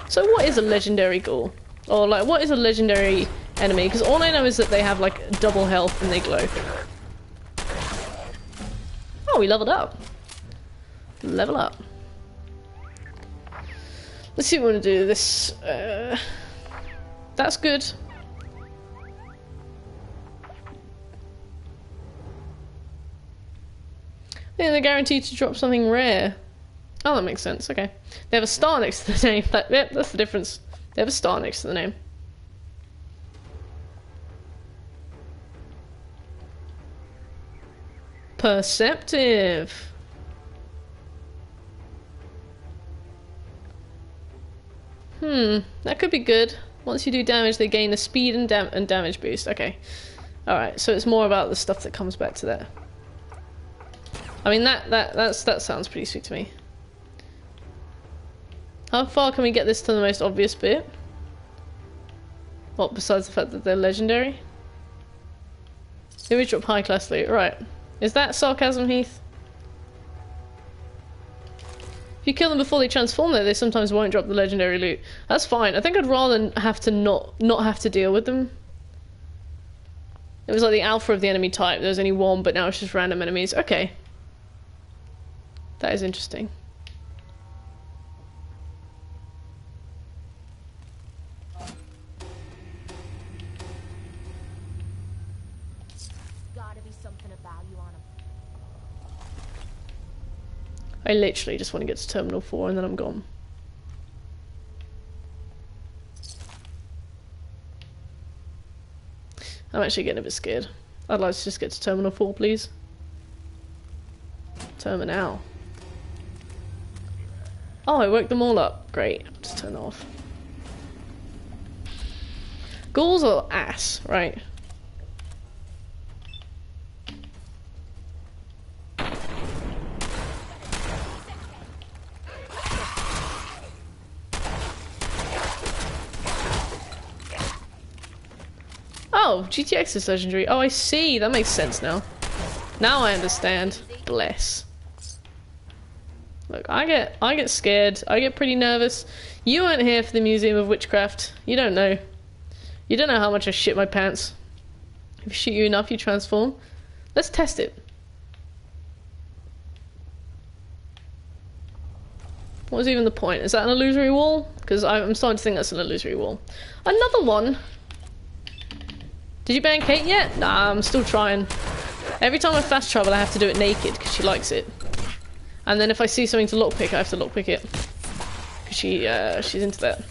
So what is a legendary ghoul? Or like, what is a legendary enemy? Because all I know is that they have like double health and they glow. Oh, we leveled up. Level up. Let's see what we want to do. This, that's good. Yeah, they're guaranteed to drop something rare. Oh, that makes sense. Okay. They have a star next to the name. Yep, that's the difference. They have a star next to the name. Perceptive. That could be good. Once you do damage, they gain a speed and damage boost. Okay. Alright, so it's more about the stuff that comes back to that. I mean, that sounds pretty sweet to me. How far can we get this to the most obvious bit? What, besides the fact that they're legendary? Image drop high class loot, right. Is that sarcasm, Heath? If you kill them before they transform though, they sometimes won't drop the legendary loot. That's fine. I think I'd rather have to not have to deal with them. It was like the alpha of the enemy type. There was only one, but now it's just random enemies. Okay. That is interesting. Gotta be something of value on him. I literally just want to get to Terminal 4 and then I'm gone. I'm actually getting a bit scared. I'd like to just get to Terminal 4, please. Terminal. Oh, I woke them all up. Great. I'll just turn it off. Ghouls are ass, right? Oh, GTX is legendary. Oh, I see. That makes sense now. Now I understand. Bless. Look, I get scared. I get pretty nervous. You weren't here for the Museum of Witchcraft. You don't know. You don't know how much I shit my pants. If I shoot you enough, you transform. Let's test it. What was even the point? Is that an illusory wall? Because I'm starting to think that's an illusory wall. Another one. Did you ban Kate yet? Nah, I'm still trying. Every time I fast travel, I have to do it naked because she likes it. And then if I see something to lockpick, I have to lockpick it because she's into that.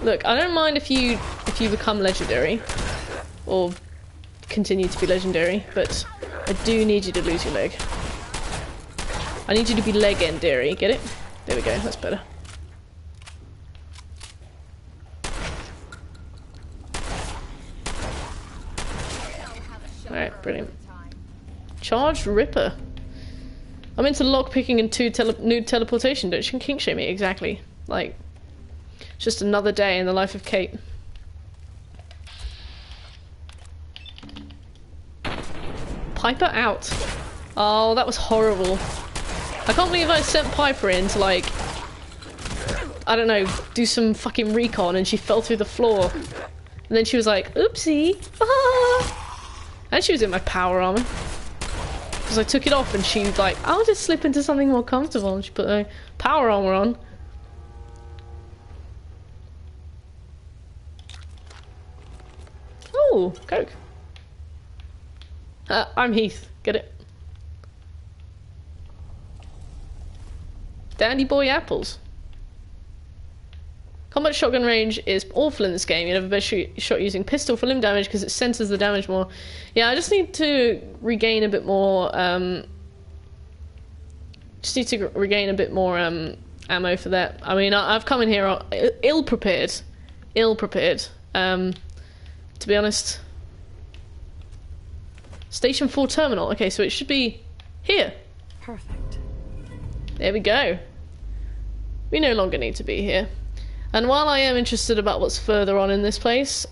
Look, I don't mind if you become legendary or continue to be legendary, but I do need you to lose your leg. I need you to be legendary. Get it? There we go. That's better. Alright, brilliant. Charged Ripper. I'm into lockpicking and nude teleportation. Don't you kink shame me? Exactly. Like, it's just another day in the life of Kate. Piper out. Oh, that was horrible. I can't believe I sent Piper in to, like, I don't know, do some fucking recon and she fell through the floor. And then she was like, oopsie. Ah. And she was in my power armor. Because I took it off and she was like, I'll just slip into something more comfortable. And she put her power armor on. Oh, Coke. I'm Heath. Get it? Dandy boy apples. Combat shotgun range is awful in this game. You never best shot using pistol for limb damage because it centers the damage more. Yeah, I just need to regain a bit more. Ammo for that. I mean, I've come in here ill prepared. To be honest. Station 4 terminal. Okay, so it should be here. Perfect. There we go. We no longer need to be here. And while I am interested about what's further on in this place,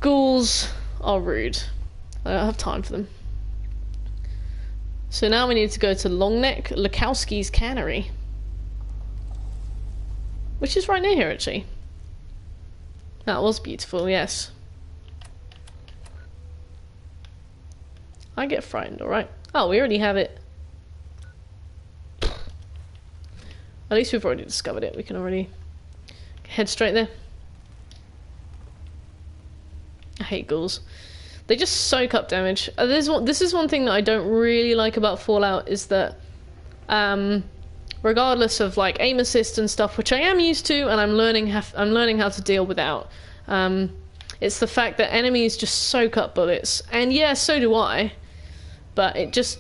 ghouls are rude. I don't have time for them. So now we need to go to Longneck Lukowski's Cannery. Which is right near here, actually. That was beautiful, yes. I get frightened, alright. Oh, we already have it. At least we've already discovered it. We can already head straight there. I hate ghouls. They just soak up damage. This is one thing that I don't really like about Fallout is that, regardless of like aim assist and stuff, which I am used to, and I'm learning how to deal without. It's the fact that enemies just soak up bullets, and yeah, so do I. But it's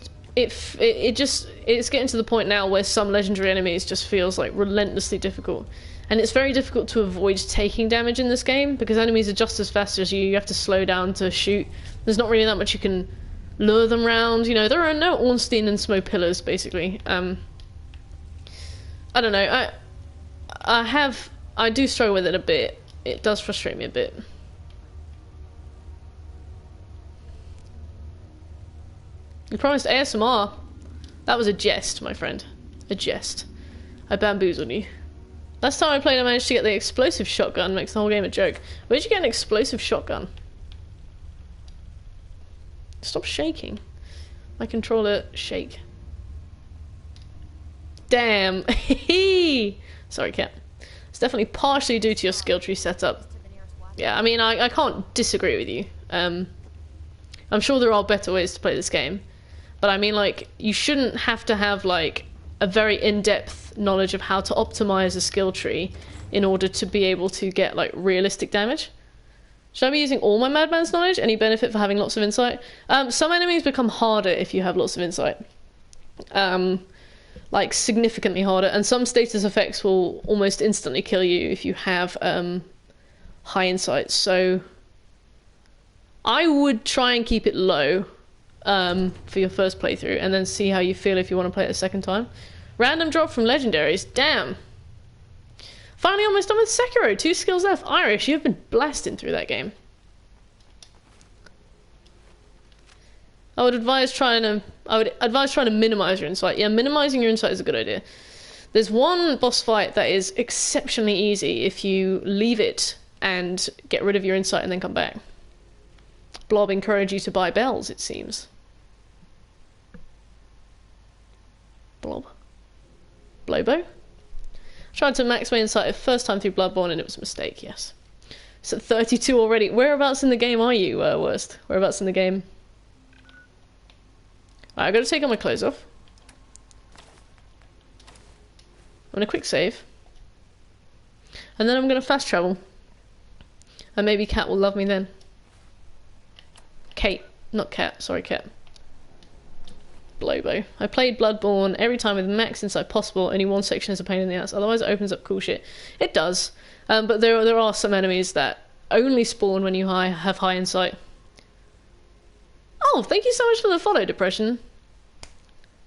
getting to the point now where some legendary enemies just feels like relentlessly difficult. And it's very difficult to avoid taking damage in this game because enemies are just as fast as you. You have to slow down to shoot. There's not really that much you can lure them around. You know, there are no Ornstein and Smo pillars, basically. I don't know. I do struggle with it a bit. It does frustrate me a bit. You promised ASMR. That was a jest, my friend. A jest. I bamboozled you. Last time I played, I managed to get the explosive shotgun. Makes the whole game a joke. Where'd you get an explosive shotgun? Stop shaking. My controller shake. Damn. Sorry, cat. It's definitely partially due to your skill tree setup. Yeah, I mean, I can't disagree with you. I'm sure there are better ways to play this game. But I mean, like, you shouldn't have to have, like, a very in-depth knowledge of how to optimize a skill tree in order to be able to get, like, realistic damage. Should I be using all my Madman's knowledge? Any benefit for having lots of insight? Some enemies become harder if you have lots of insight. Like, significantly harder. And some status effects will almost instantly kill you if you have high insight. So I would try and keep it low for your first playthrough, and then see how you feel if you want to play it a second time. Random drop from legendaries. Damn. Finally almost done with Sekiro. 2 skills left. Irish, you've been blasting through that game. I would advise trying to minimize your insight. Yeah, minimizing your insight is a good idea. There's one boss fight that is exceptionally easy if you leave it and get rid of your insight and then come back. Blob encouraged you to buy bells, it seems. Blob. Blobo? Tried to max my insight the first time through Bloodborne and it was a mistake, yes. It's at 32 already. Whereabouts in the game are you, Worst? Whereabouts in the game? Right, I've got to take all my clothes off. I'm going to quick save. And then I'm going to fast travel. And maybe Cat will love me then. Kate. Not Cat. Sorry, Cat. Blobo. I played Bloodborne every time with max insight possible. Only one section is a pain in the ass. Otherwise it opens up cool shit. It does. But there are some enemies that only spawn when you have high insight. Oh, thank you so much for the follow, Depression.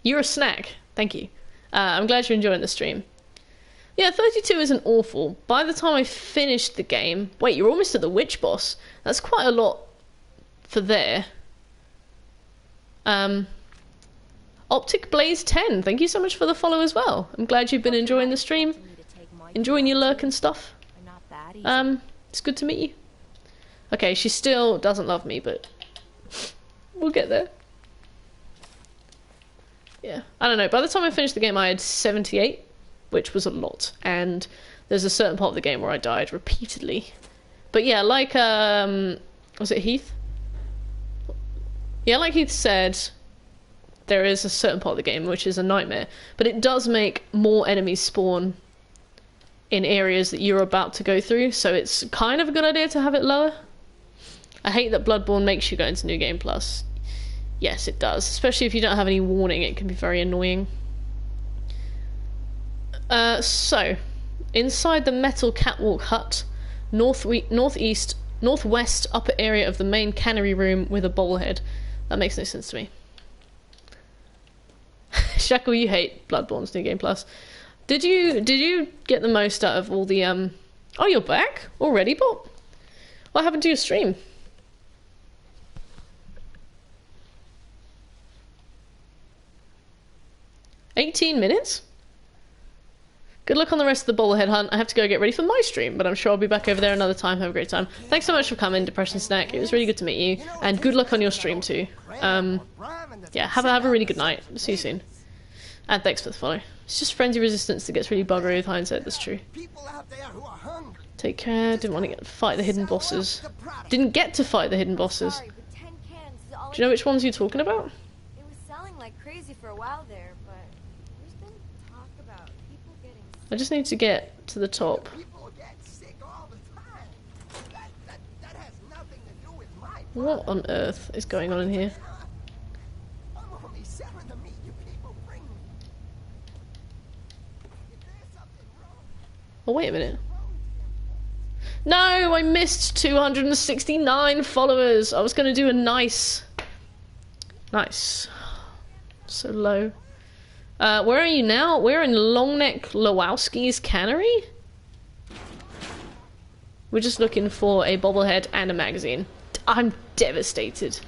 You're a snack. Thank you. I'm glad you're enjoying the stream. Yeah, 32 isn't awful. By the time I finished the game... Wait, you're almost at the witch boss. That's quite a lot for there. Optic Blaze 10, thank you so much for the follow as well. I'm glad you've been enjoying the stream. Enjoying your lurk and stuff. It's good to meet you. Okay, she still doesn't love me, but we'll get there. Yeah, I don't know. By the time I finished the game, I had 78, which was a lot. And there's a certain part of the game where I died repeatedly. But yeah, like, was it Heath? Yeah, like Heath said, there is a certain part of the game which is a nightmare. But it does make more enemies spawn in areas that you're about to go through, so it's kind of a good idea to have it lower. I hate that Bloodborne makes you go into New Game Plus. Yes, it does. Especially if you don't have any warning, it can be very annoying. So, inside the metal catwalk hut, northwest upper area of the main cannery room with a bobblehead. That makes no sense to me. Shackle, you hate Bloodborne's New Game Plus. Did you get the most out of all the Oh, you're back already, Bob? What happened to your stream? 18 minutes? Good luck on the rest of the Bobblehead hunt. I have to go get ready for my stream, but I'm sure I'll be back over there another time. Have a great time. Thanks so much for coming, Depression Snack. It was really good to meet you, and good luck on your stream too. Yeah, have a really good night. See you soon. And thanks for the follow. It's just frenzy resistance that gets really buggery with hindsight, that's true. Take care, didn't want to fight the hidden bosses. Didn't get to fight the hidden bosses. Do you know which ones you're talking about? It was selling like crazy for a while there, but there's been talk about people getting I just need to get to the top. What on earth is going on in here? Oh, wait a minute. No, I missed 269 followers. I was going to do a nice. So low. Where are you now? We're in Longneck Lowowski's cannery? We're just looking for a bobblehead and a magazine. I'm devastated.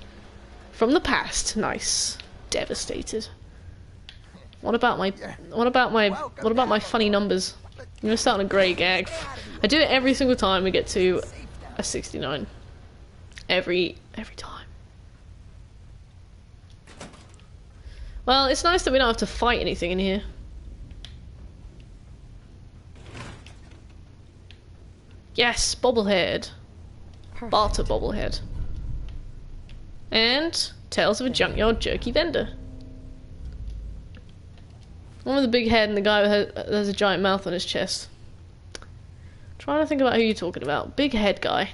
From the past. Nice. devastated. What about my funny numbers? I'm gonna start on a grey gag. I do it every single time we get to a 69. Every time. Well, it's nice that we don't have to fight anything in here. Yes, Bobblehead. Barter Bobblehead. And Tales of a Junkyard Jerky Vendor. One with a big head and the guy who has a giant mouth on his chest. Trying to think about who you're talking about. Big head guy.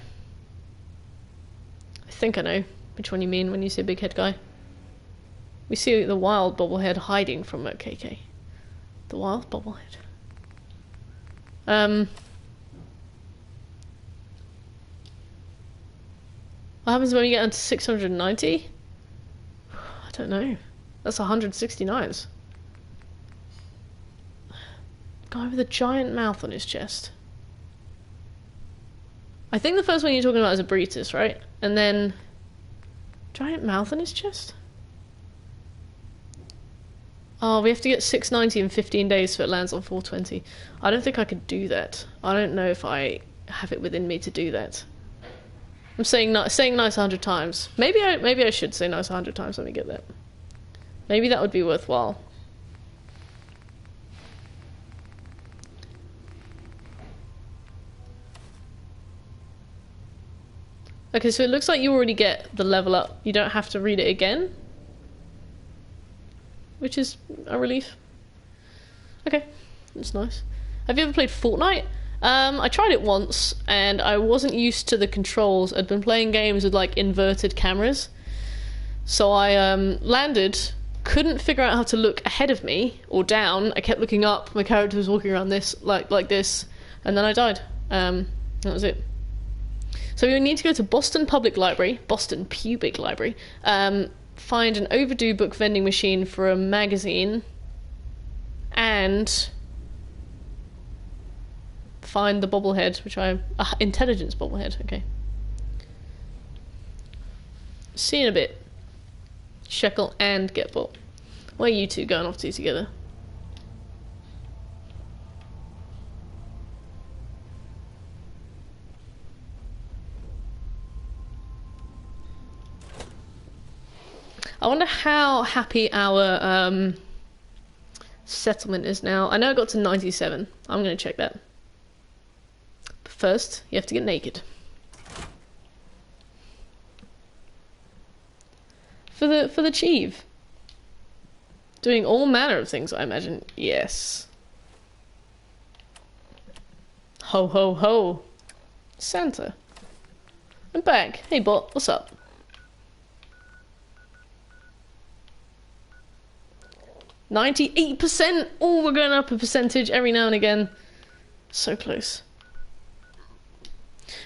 I think I know which one you mean when you say big head guy. We see the wild Bobblehead hiding from KK. The wild Bobblehead. What happens when we get into 690? I don't know. That's 169s. Guy with a giant mouth on his chest. I think the first one you're talking about is a Bretus, right? And then... giant mouth on his chest? Oh, we have to get 690 in 15 days so it lands on 420. I don't think I could do that. I don't know if I have it within me to do that. I'm saying nice 100 times. Maybe I should say nice 100 times when we get that. Maybe that would be worthwhile. Okay, so it looks like you already get the level up. You don't have to read it again. Which is a relief. Okay, that's nice. Have you ever played Fortnite? I tried it once, and I wasn't used to the controls. I'd been playing games with, like, inverted cameras. So I landed, couldn't figure out how to look ahead of me, or down. I kept looking up, my character was walking around this, like this, and then I died. That was it. So we need to go to Boston Public Library, Boston Pubic Library, find an overdue book vending machine for a magazine, and find the Bobblehead, which intelligence Bobblehead, okay. See you in a bit. Shekel and Getbot. Where are you two going off to together? I wonder how happy our settlement is now. I know it got to 97. I'm going to check that. But first, you have to get naked. For the Chief. Doing all manner of things, I imagine. Yes. Ho ho ho. Santa. I'm back. Hey bot, what's up? %. Oh, we're going up a percentage every now and again. So close.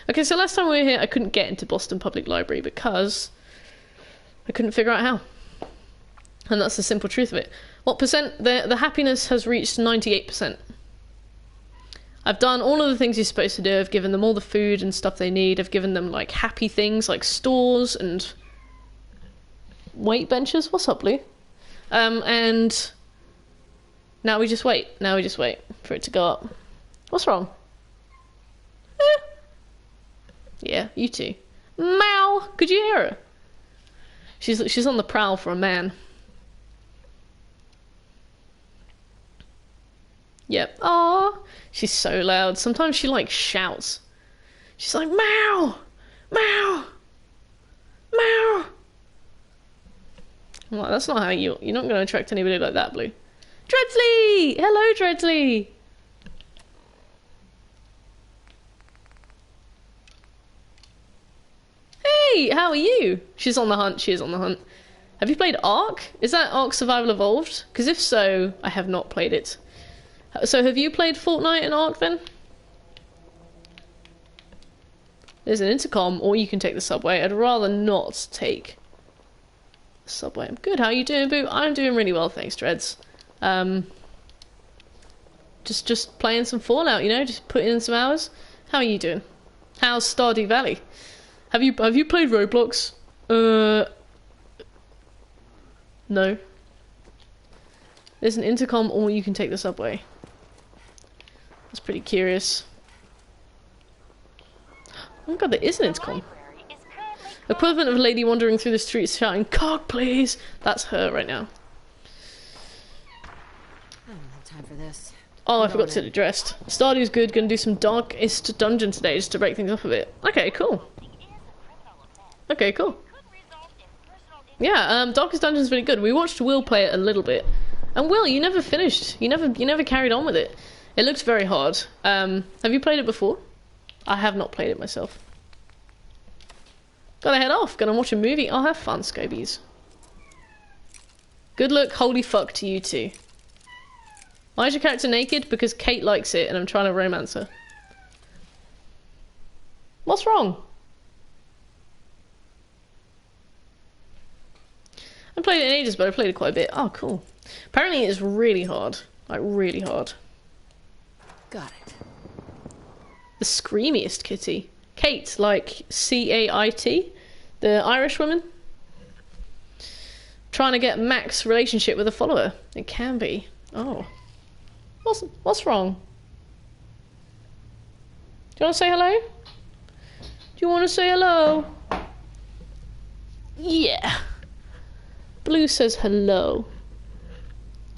Okay, so last time we were here, I couldn't get into Boston Public Library because I couldn't figure out how. And that's the simple truth of it. What percent? The happiness has reached 98%. I've done all of the things you're supposed to do. I've given them all the food and stuff they need. I've given them, like, happy things like stores and weight benches. What's up, Blue? And now we just wait. Now we just wait for it to go up. What's wrong? Yeah, you too. Meow! Could you hear her? She's on the prowl for a man. Yep. Aww. She's so loud. Sometimes she, like, shouts. She's like, meow! Meow! Meow! I'm like, that's not how you're not going to attract anybody like that, Blue. Dreadsley! Hello, Dreadsley! Hey, how are you? She's on the hunt. She is on the hunt. Have you played Ark? Is that Ark Survival Evolved? Because if so, I have not played it. So have you played Fortnite and Ark then? There's an intercom, or you can take the subway. I'd rather not take the subway. I'm good. How are you doing, Boo? I'm doing really well, thanks, Dreads. Just playing some Fallout, you know, just putting in some hours. How are you doing? How's Stardew Valley? Have you played Roblox? No. There's an intercom or you can take the subway. That's pretty curious. Oh my god, there is an intercom. Equivalent of a lady wandering through the streets shouting, "Cock, please!" That's her right now. I don't have time for this. Oh, I forgot to get it dressed. Stardew's good, gonna do some Darkest Dungeon today just to break things up a bit. Okay, cool. Okay, cool. Yeah, Darkest Dungeon's really good. We watched Will play it a little bit. And Will, you never finished. You never carried on with it. It looks very hard. Have you played it before? I have not played it myself. Gotta head off. Gonna watch a movie. I'll have fun, Scobies. Good luck, holy fuck to you two. Why is your character naked? Because Kate likes it and I'm trying to romance her. What's wrong? I haven't played it in ages, but I played it quite a bit. Oh, cool. Apparently it's really hard. Like, really hard. Got it. The screamiest kitty. Kate, like C-A-I-T, the Irish woman. Trying to get Mac's relationship with a follower. It can be. Oh. What's wrong? Do you want to say hello? Do you want to say hello? Yeah. Blue says hello.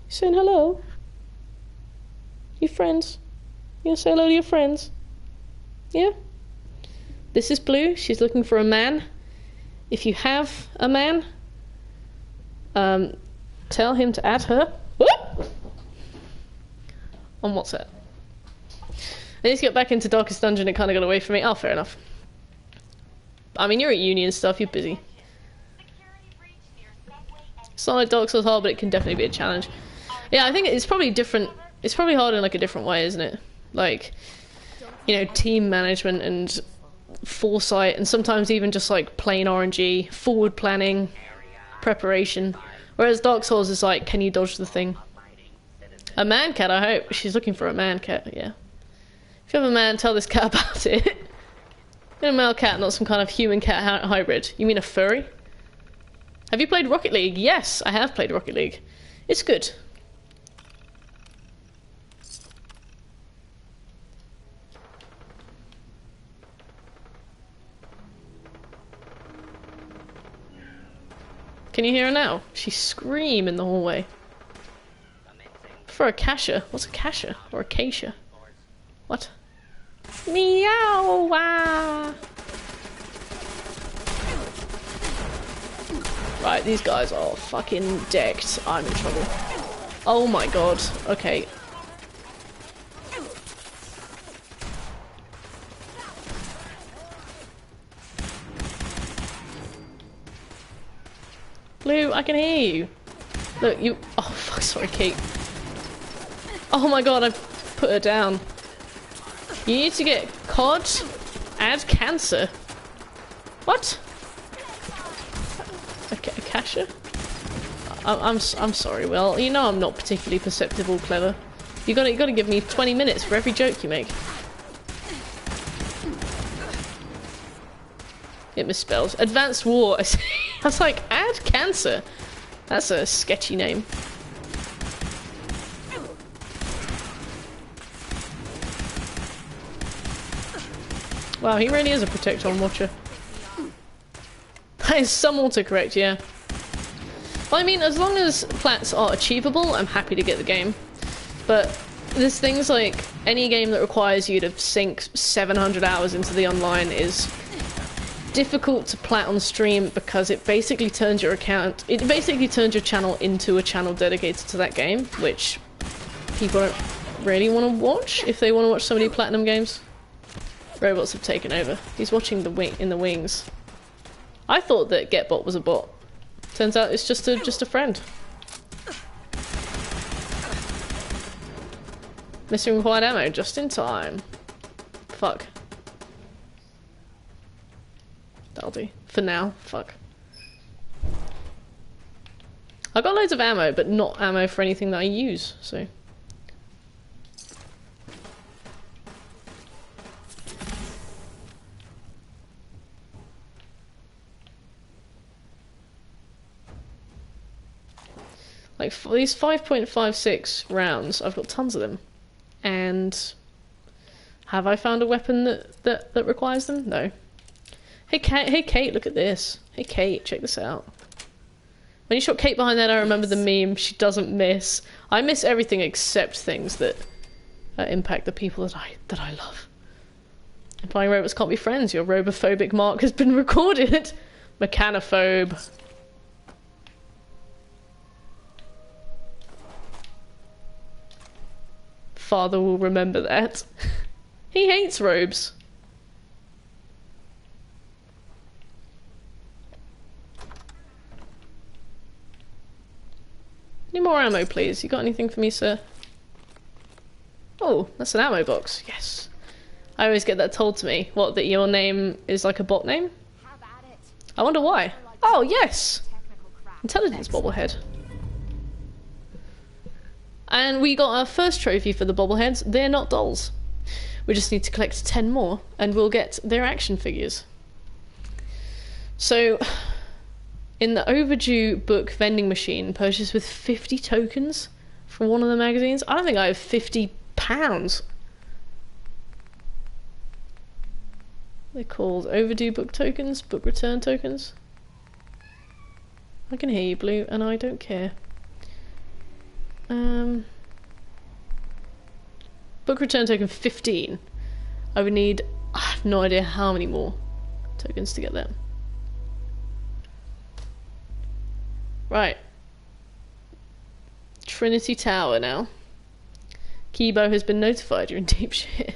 You saying hello? Your friends? You gonna say hello to your friends? Yeah? This is Blue. She's looking for a man. If you have a man, tell him to add her. Whoop! On WhatsApp. I need to get back into Darkest Dungeon. It kind of got away from me. Oh, fair enough. I mean, you're at uni and stuff. You're busy. It's not like Dark Souls hard, but it can definitely be a challenge. Yeah, I think it's probably different. It's probably hard in like a different way, isn't it? Like, you know, team management and foresight, and sometimes even just like plain RNG, forward planning, preparation. Whereas Dark Souls is like, can you dodge the thing? A man cat, I hope. She's looking for a man cat, yeah. If you have a man, tell this cat about it. You're a male cat, not some kind of human cat hybrid. You mean a furry? Have you played Rocket League? Yes, I have played Rocket League. It's good. Can you hear her now? She scream in the hallway. For a cassia. What's a cassia? Or acacia? What? Meow! Wah. Right, these guys are fucking decked. I'm in trouble. Oh my god. Okay. Blue, I can hear you. Look, you. Oh, fuck, sorry, Kate. Oh my god, I put her down. You need to get COD, add cancer. What? Okay, Akasha? I'm sorry, Will. You know I'm not particularly perceptive or clever. You gotta give me 20 minutes for every joke you make. It misspells. Advanced War. I was like, add cancer. That's a sketchy name. Wow, he really is a Protecton watcher. That is some autocorrect, yeah. Well, I mean, as long as plats are achievable, I'm happy to get the game. But there's things like any game that requires you to sink 700 hours into the online is difficult to plat on stream because it basically turns your account, it basically turns your channel into a channel dedicated to that game, which people don't really want to watch if they want to watch so many platinum games. Robots have taken over. He's watching the in the wings. I thought that GetBot was a bot. Turns out it's just a friend. Missing required ammo just in time. Fuck. That'll do. For now. Fuck. I got loads of ammo, but not ammo for anything that I use, so. Like, for these 5.56 rounds, I've got tons of them. And have I found a weapon that requires them? No. Hey Kate, look at this. Hey Kate, check this out. When you shot Kate behind that, I remember the meme, she doesn't miss. I miss everything except things that impact the people that I love. Implying robots can't be friends, your robophobic mark has been recorded. Mechanophobe. Father will remember that. He hates robes. Any more ammo, please? You got anything for me, sir? Oh, that's an ammo box. Yes. I always get that told to me. What, that your name is like a bot name? Have at it. I wonder why. Oh, yes! Intelligence Bobblehead. And we got our first trophy for the Bobbleheads. They're not dolls. We just need to collect 10 more, and we'll get their action figures. So, in the overdue book vending machine, purchased with 50 tokens from one of the magazines. I don't think I have 50 pounds. They're called overdue book tokens, book return tokens. I can hear you, Blue, and I don't care. Book return token 15. I would need, I have no idea how many more tokens to get that. Right. Trinity Tower now. Kibo has been notified you're in deep shit.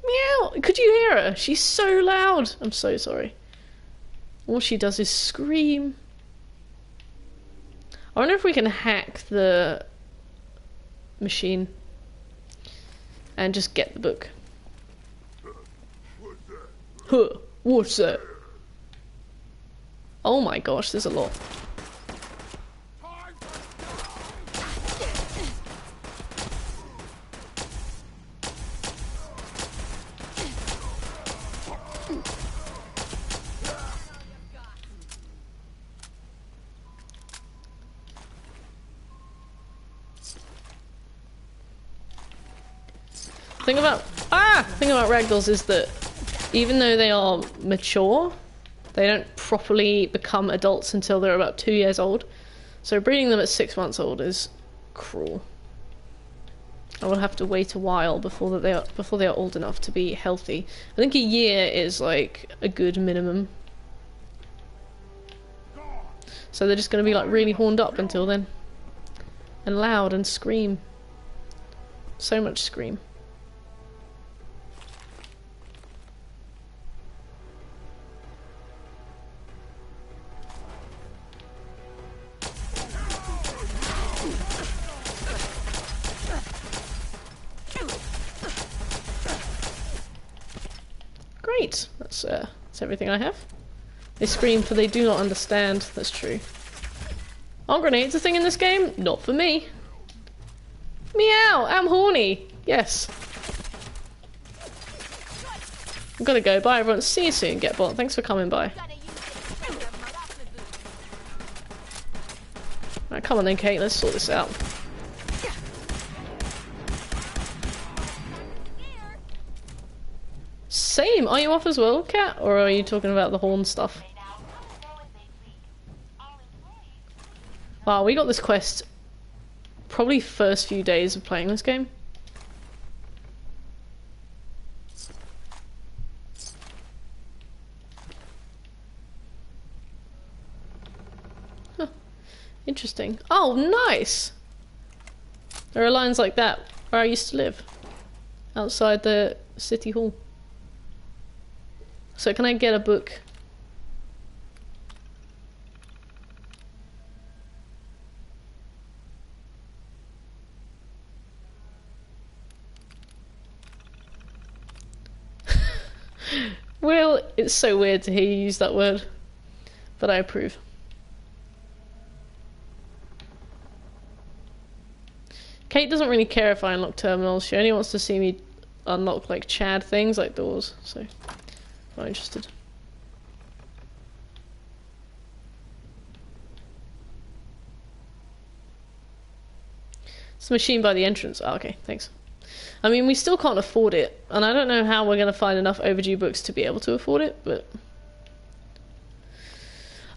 Meow! Could you hear her? She's so loud. I'm so sorry. All she does is scream. I wonder if we can hack the machine and just get the book. Huh, what's that? Oh my gosh, there's a lot. Thing about ragdolls is that even though they are mature, they don't properly become adults until they're about 2 years old. So breeding them at 6 months old is cruel. I will have to wait a while before they are old enough to be healthy. I think a year is like a good minimum. So they're just going to be like really horned up until then, and loud and scream. So much scream. Great, that's everything I have. They scream for they do not understand, that's true. Are grenades a thing in this game? Not for me. Meow, I'm horny. Yes. I'm gonna go, bye everyone, see you soon, Getbot, thanks for coming by. Right, come on then Kate, let's sort this out. Same, are you off as well, Cat? Or are you talking about the horn stuff? Wow, we got this quest probably first few days of playing this game. Huh. Interesting. Oh, nice! There are lines like that where I used to live. Outside the city hall. So can I get a book? Well, it's so weird to hear you use that word, but I approve. Kate doesn't really care if I unlock terminals, she only wants to see me unlock like Chad things like doors, so not interested. It's a machine by the entrance. Oh, okay, thanks. I mean, we still can't afford it, and I don't know how we're going to find enough overdue books to be able to afford it, but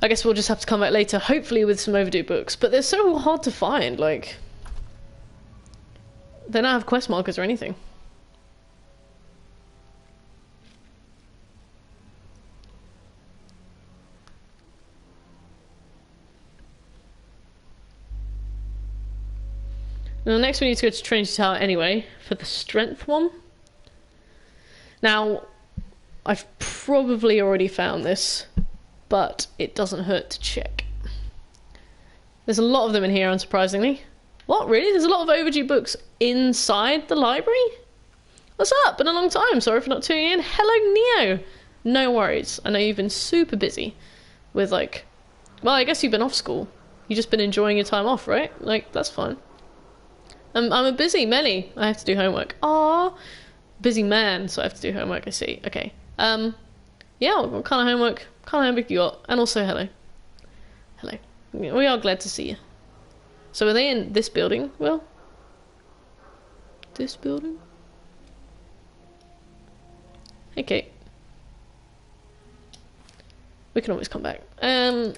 I guess we'll just have to come back later, hopefully with some overdue books. But they're so hard to find, like, they don't have quest markers or anything. Now, next we need to go to Trinity Tower anyway, for the strength one. Now, I've probably already found this, but it doesn't hurt to check. There's a lot of them in here, unsurprisingly. What, really? There's a lot of overdue books inside the library? What's up? Been a long time. Sorry for not tuning in. Hello, Neo. No worries. I know you've been super busy with, like... Well, I guess you've been off school. You've just been enjoying your time off, right? Like, that's fine. I'm a busy Melly. I have to do homework. Ah, busy man, so I have to do homework, I see. Okay. Yeah, what kind of homework? What kind of homework you got? And also, hello. Hello. We are glad to see you. So are they in this building, Will? This building? Okay. We can always come back. Neo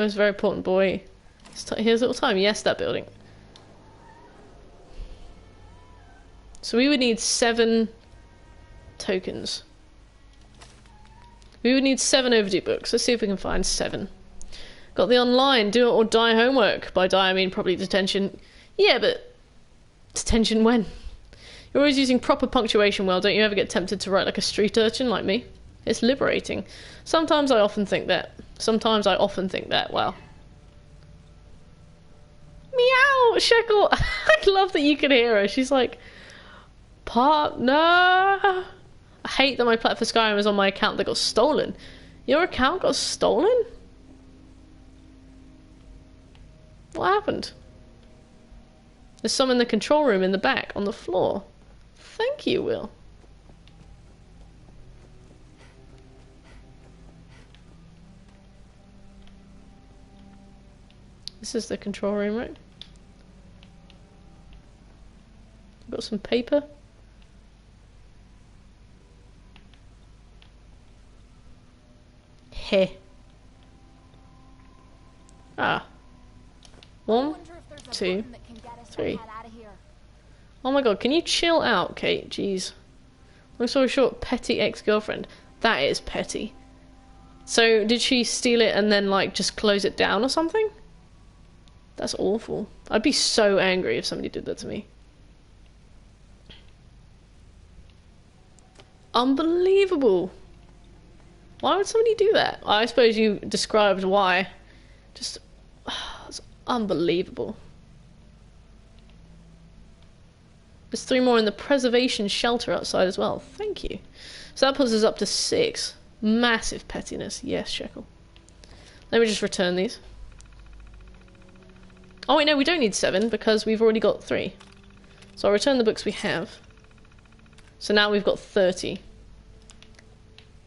is a very important boy. Here's a little time. Yes, that building. So we would need 7 tokens. We would need 7 overdue books. Let's see if we can find 7. Got the online do it or die homework. By die I mean probably detention. Yeah, but detention when? You're always using proper punctuation well. Don't you ever get tempted to write like a street urchin like me? It's liberating. Sometimes I often think that. Wow. Meow! Shekel! I love that you can hear her. She's like... Partner! I hate that my plat for Skyrim is on my account that got stolen. Your account got stolen? What happened? There's some in the control room in the back, on the floor. Thank you, Will. This is the control room, right? Got some paper. Heh. Ah. 1, 2, 3. Oh my god, can you chill out, Kate? Jeez. Long story short, petty ex-girlfriend. That is petty. So, did she steal it and then, like, just close it down or something? That's awful. I'd be so angry if somebody did that to me. Unbelievable. Why would somebody do that? I suppose you described why. Just... it's unbelievable. There's 3 more in the preservation shelter outside as well. Thank you. So that puts us up to 6. Massive pettiness. Yes, Shekel. Let me just return these. Oh wait, no, we don't need 7 because we've already got 3. So I'll return the books we have. So now we've got 30.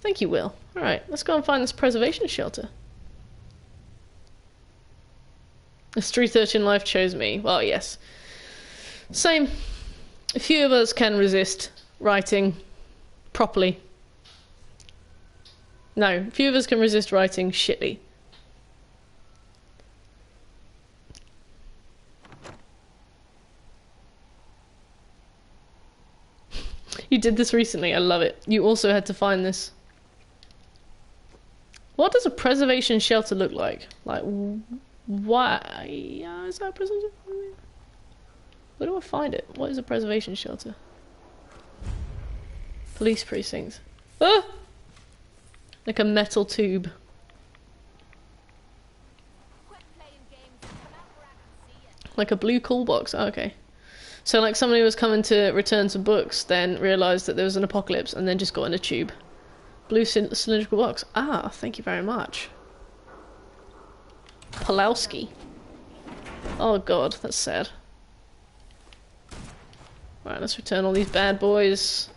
Thank you, Will. Alright, let's go and find this preservation shelter. The street urchin life chose me. Well, yes. Same. A few of us can resist writing properly. No, a few of us can resist writing shitly. You did this recently, I love it. You also had to find this. What does a preservation shelter look like? Like, why? Is that a preservation? Where do I find it? What is a preservation shelter? Police precinct. Ah! Like a metal tube. Like a blue call box. Oh, okay. So like somebody was coming to return some books, then realised that there was an apocalypse, and then just got in a tube. Blue cylindrical box. Ah, thank you very much. Pulowski. Oh god, that's sad. Right, let's return all these bad boys.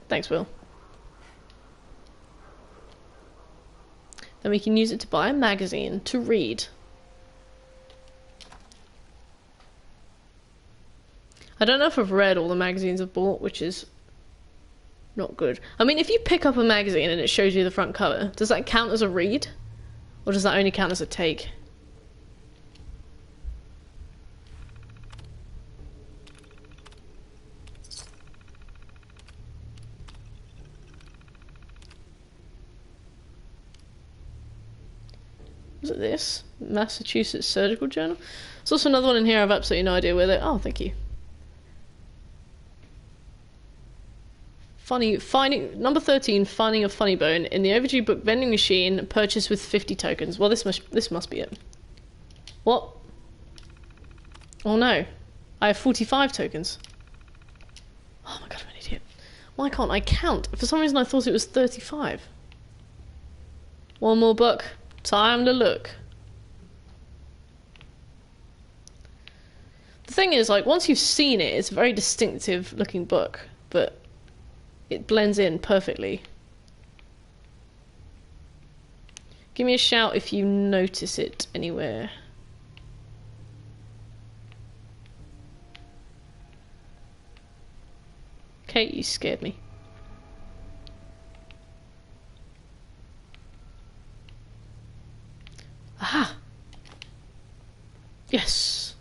Thanks, Will. Then we can use it to buy a magazine to read. I don't know if I've read all the magazines I've bought, which is not good. I mean, if you pick up a magazine and it shows you the front cover, does that count as a read? Or does that only count as a take? Was it this? Massachusetts Surgical Journal? There's also another one in here. I have absolutely no idea where they... Oh, thank you. Number 13, finding a funny bone in the overdue book vending machine, purchased with 50 tokens. Well, this must be it. What? Oh no, I have 45 tokens. Oh my god, I'm an idiot. Why can't I count? For some reason I thought it was 35. One more book. Time to look. The thing is, like, once you've seen it, it's a very distinctive looking book, but it blends in perfectly. Give me a shout if you notice it anywhere. Okay, you scared me. Aha! Yes!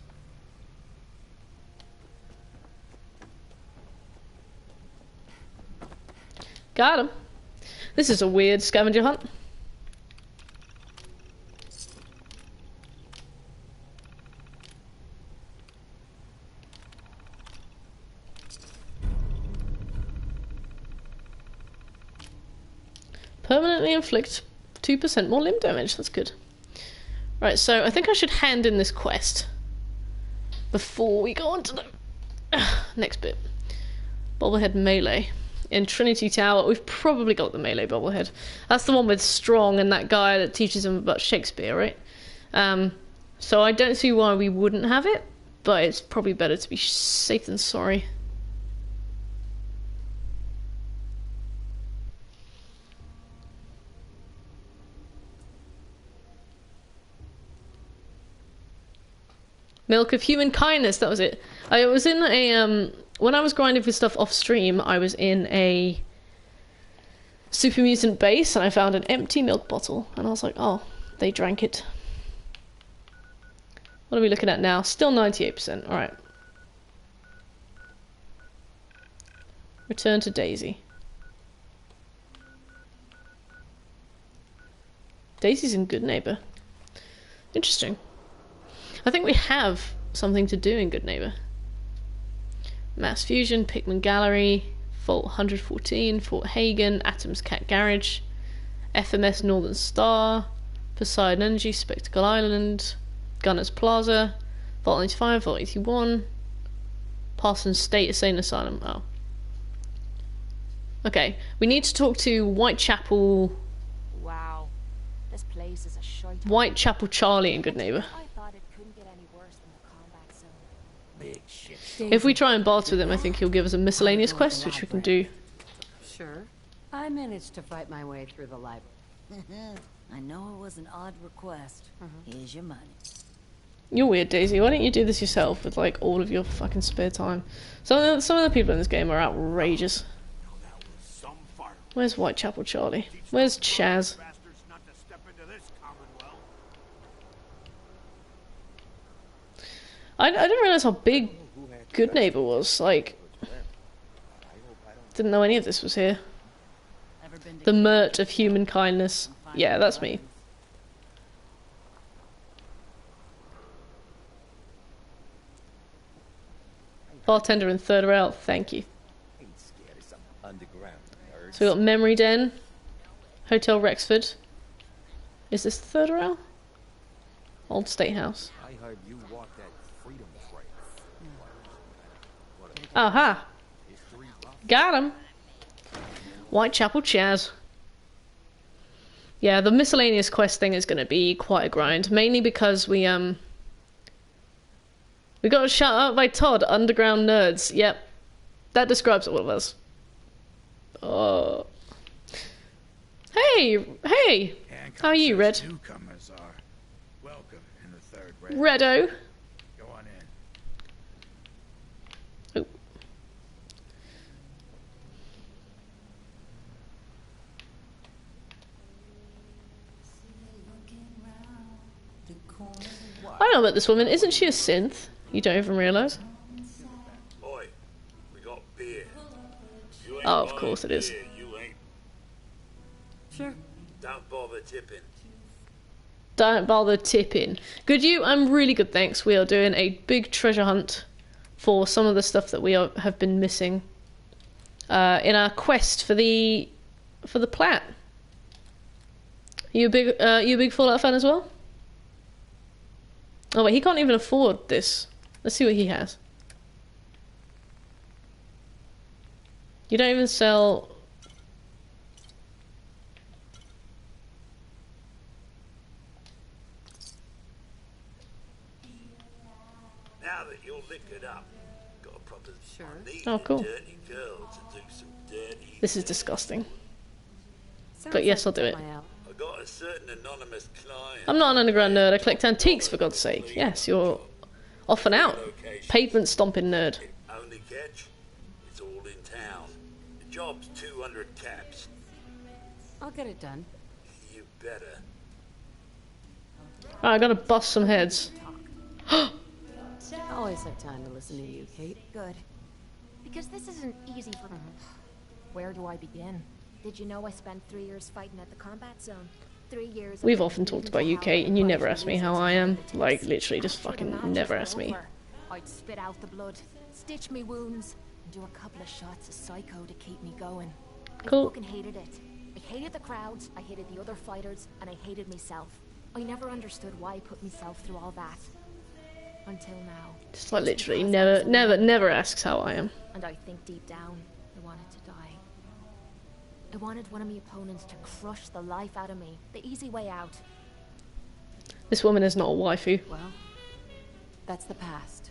Got him. This is a weird scavenger hunt. Permanently inflict 2% more limb damage. That's good. Right, so I think I should hand in this quest before we go on to the next bit. Bobblehead melee. In Trinity Tower, we've probably got the melee bobblehead. That's the one with Strong and that guy that teaches him about Shakespeare, right? So I don't see why we wouldn't have it, but it's probably better to be safe than sorry. Milk of Human Kindness, that was it. I was in a, when I was grinding for stuff off stream, I was in a super mutant base and I found an empty milk bottle and I was like, oh, they drank it. What are we looking at now? Still 98%, alright. Return to Daisy. Daisy's in Good Neighbor. Interesting. I think we have something to do in Good Neighbor. Mass Fusion, Pikmin Gallery, Vault 114, Fort Hagen, Atom's Cat Garage, FMS Northern Star, Poseidon Energy, Spectacle Island, Gunners Plaza, Vault 95, Vault 81, Parsons State Insane Asylum. Oh. Okay, we need to talk to Whitechapel... Wow. This place is a shite. Whitechapel Charlie in Good Neighbor. If we try and barter with him, I think he'll give us a miscellaneous quest, which we can do. Sure. I managed to fight my way through the library. I know it was an odd request. Here's your money. You're weird, Daisy. Why don't you do this yourself with, like, all of your fucking spare time? Some of the people in this game are outrageous. Where's Whitechapel Charlie? Where's Chaz? I didn't realise how big Good Neighbor was. Like, didn't know any of this was here. The Mert of Human Kindness. Yeah, that's me. Bartender in third rail, thank you. So we got Memory Den, Hotel Rexford. Is this the third rail? Old State House. Aha! Got him! Whitechapel Chaz. Yeah, the miscellaneous quest thing is going to be quite a grind, mainly because we got a shout out by Todd, Underground Nerds. Yep, that describes all of us. Oh. Hey, how are you, Red? Newcomers are welcome in the third rail. Redo. Go on in. I know about this woman. Isn't she a synth? You don't even realise? Oi, we got beer. You ain't Oh, of buying course it is. beer, you ain't. Sure. Don't bother tipping. Don't bother tipping. Good, you? I'm really good, thanks. We are doing a big treasure hunt for some of the stuff that have been missing in our quest for the plat. You a big Fallout fan as well? Oh wait, he can't even afford this. Let's see what he has. You don't even sell. Now that you're liquored up, got a proper Sure. Oh, cool. dirty girl to do some dirty. This is disgusting. Sounds But yes, like I'll do it. my alley. I got a certain anonymous client. I'm not an underground nerd. I collect antiques, for God's sake. Yes, you're off and out. Pavement stomping nerd. Only catch, it's all in town. The job's 200 caps. I'll get it done. You better. Alright, I gotta bust some heads. I always have time to listen to you, Kate. Good. Because this isn't easy for me. Where do I begin? Did you know I spent 3 years fighting at the combat zone? 3 years. We've often talked about UK, and you never ask me how I am. Like, literally, just fucking never ask me. I'd spit out the blood, stitch me wounds, and do a couple of shots of psycho to keep me going. Cool. I fucking hated it. I hated the crowds, I hated the other fighters, and I hated myself. I never understood why I put myself through all that. Until now. Just like literally, never asks how I am. And I think deep down, I wanted to die. I wanted one of my opponents to crush the life out of me. The easy way out. This woman is not a waifu. Well, that's the past.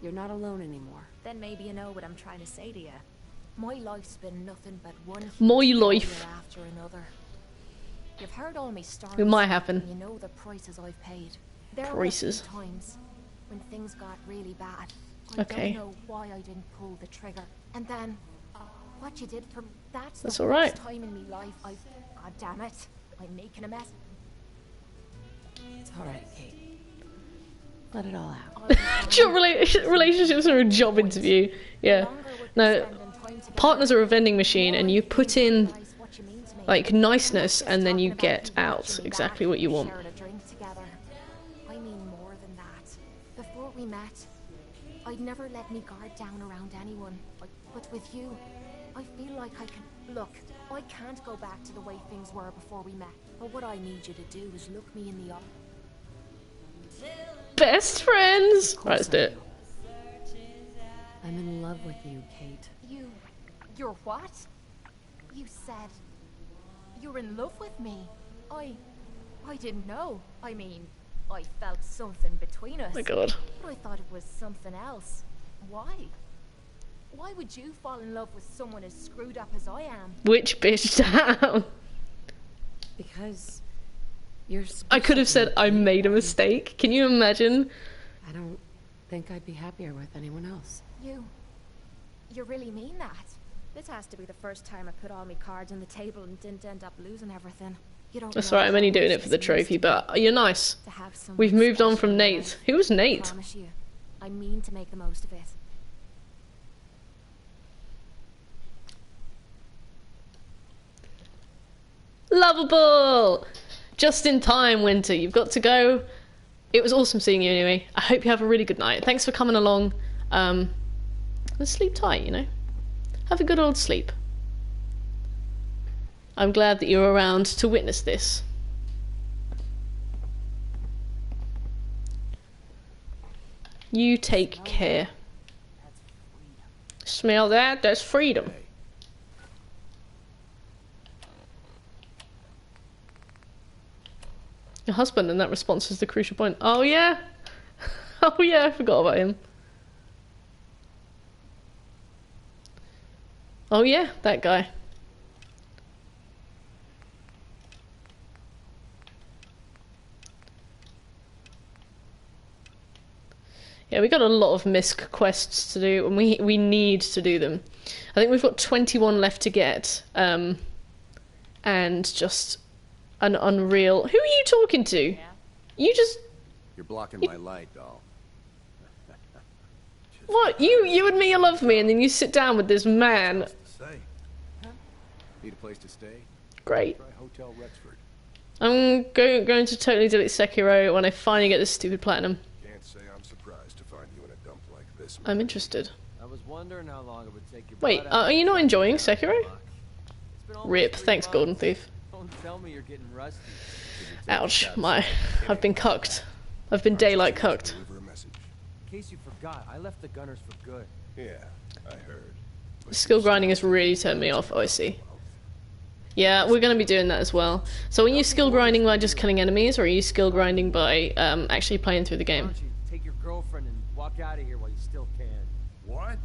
You're not alone anymore. Then maybe you know what I'm trying to say to you. My life's been nothing but one My huge life. failure after another. You've heard all my stories. It might happen. And you know the prices I've paid. There Prices. were times when things got really bad. Okay. I don't know why I didn't pull the trigger. And then, what you did for me, that's That's the all right. first time in my life I've... God damn it. I'm making a mess. It's all right, Kate. Let it all out. I'll be fine. Your relationships are a job interview. Yeah. No, partners are a vending machine, and you put in like niceness, and then you get out exactly what you want. Sharing a drink together. I mean more than that. Before we met, I'd never let me guard down around anyone. But with you, I feel like I can... Look, I can't go back to the way things were before we met. But what I need you to do is look me in the eye. Best friends. Right, let's do it. I'm in love with you, Kate. You're what? You said you're in love with me. I didn't know. I mean, I felt something between us. Oh my god. But I thought it was something else. Why? Why would you fall in love with someone as screwed up as I am? Which bitch down? Because you're I could have said I made a mistake. Can you imagine? I don't think I'd be happier with anyone else. You really mean that? This has to be the first time I put all my cards on the table and didn't end up losing everything. You don't That's know right, I'm only how doing much it for the this means trophy, to me, but you're nice. to have someone We've moved on from special in Nate. life. Who was I Nate? promise you, I mean to make the most of it. Lovable! Just in time, Winter. You've got to go. It was awesome seeing you anyway. I hope you have a really good night. Thanks for coming along. Let's sleep tight, you know? Have a good old sleep. I'm glad that you're around to witness this. You take care. Smell that? That's freedom. Your husband, and that response is the crucial point. Oh yeah? Oh yeah, I forgot about him. Oh yeah, that guy. Yeah, we got a lot of misc quests to do, and we need to do them. I think we've got 21 left to get, and just an unreal... Who are you talking to? You just... You're blocking my light, doll. What? You and me love me, and then you sit down with this man. Say. Need a place to stay? Great. Try Hotel Rexford. I'm going to totally delete Sekiro when I finally get this stupid platinum. Can't say I'm surprised to find you in a dump like this. I'm interested. I was wondering how long it would take you. Wait, are you not enjoying Sekiro? Rip. Thanks, Golden Thief. Don't tell me you're getting rusty. Ouch. I've been cucked. I've been daylight cucked. Deliver a message. In case you forgot, I left the gunners for good. Yeah, I heard. Skill grinding has really turned me off. Oh, I see. Yeah, we're going to be doing that as well. So, are you skill grinding by just killing enemies, or are you skill grinding by actually playing through the Why game? don't you take your girlfriend and walk out of here while you still can? What?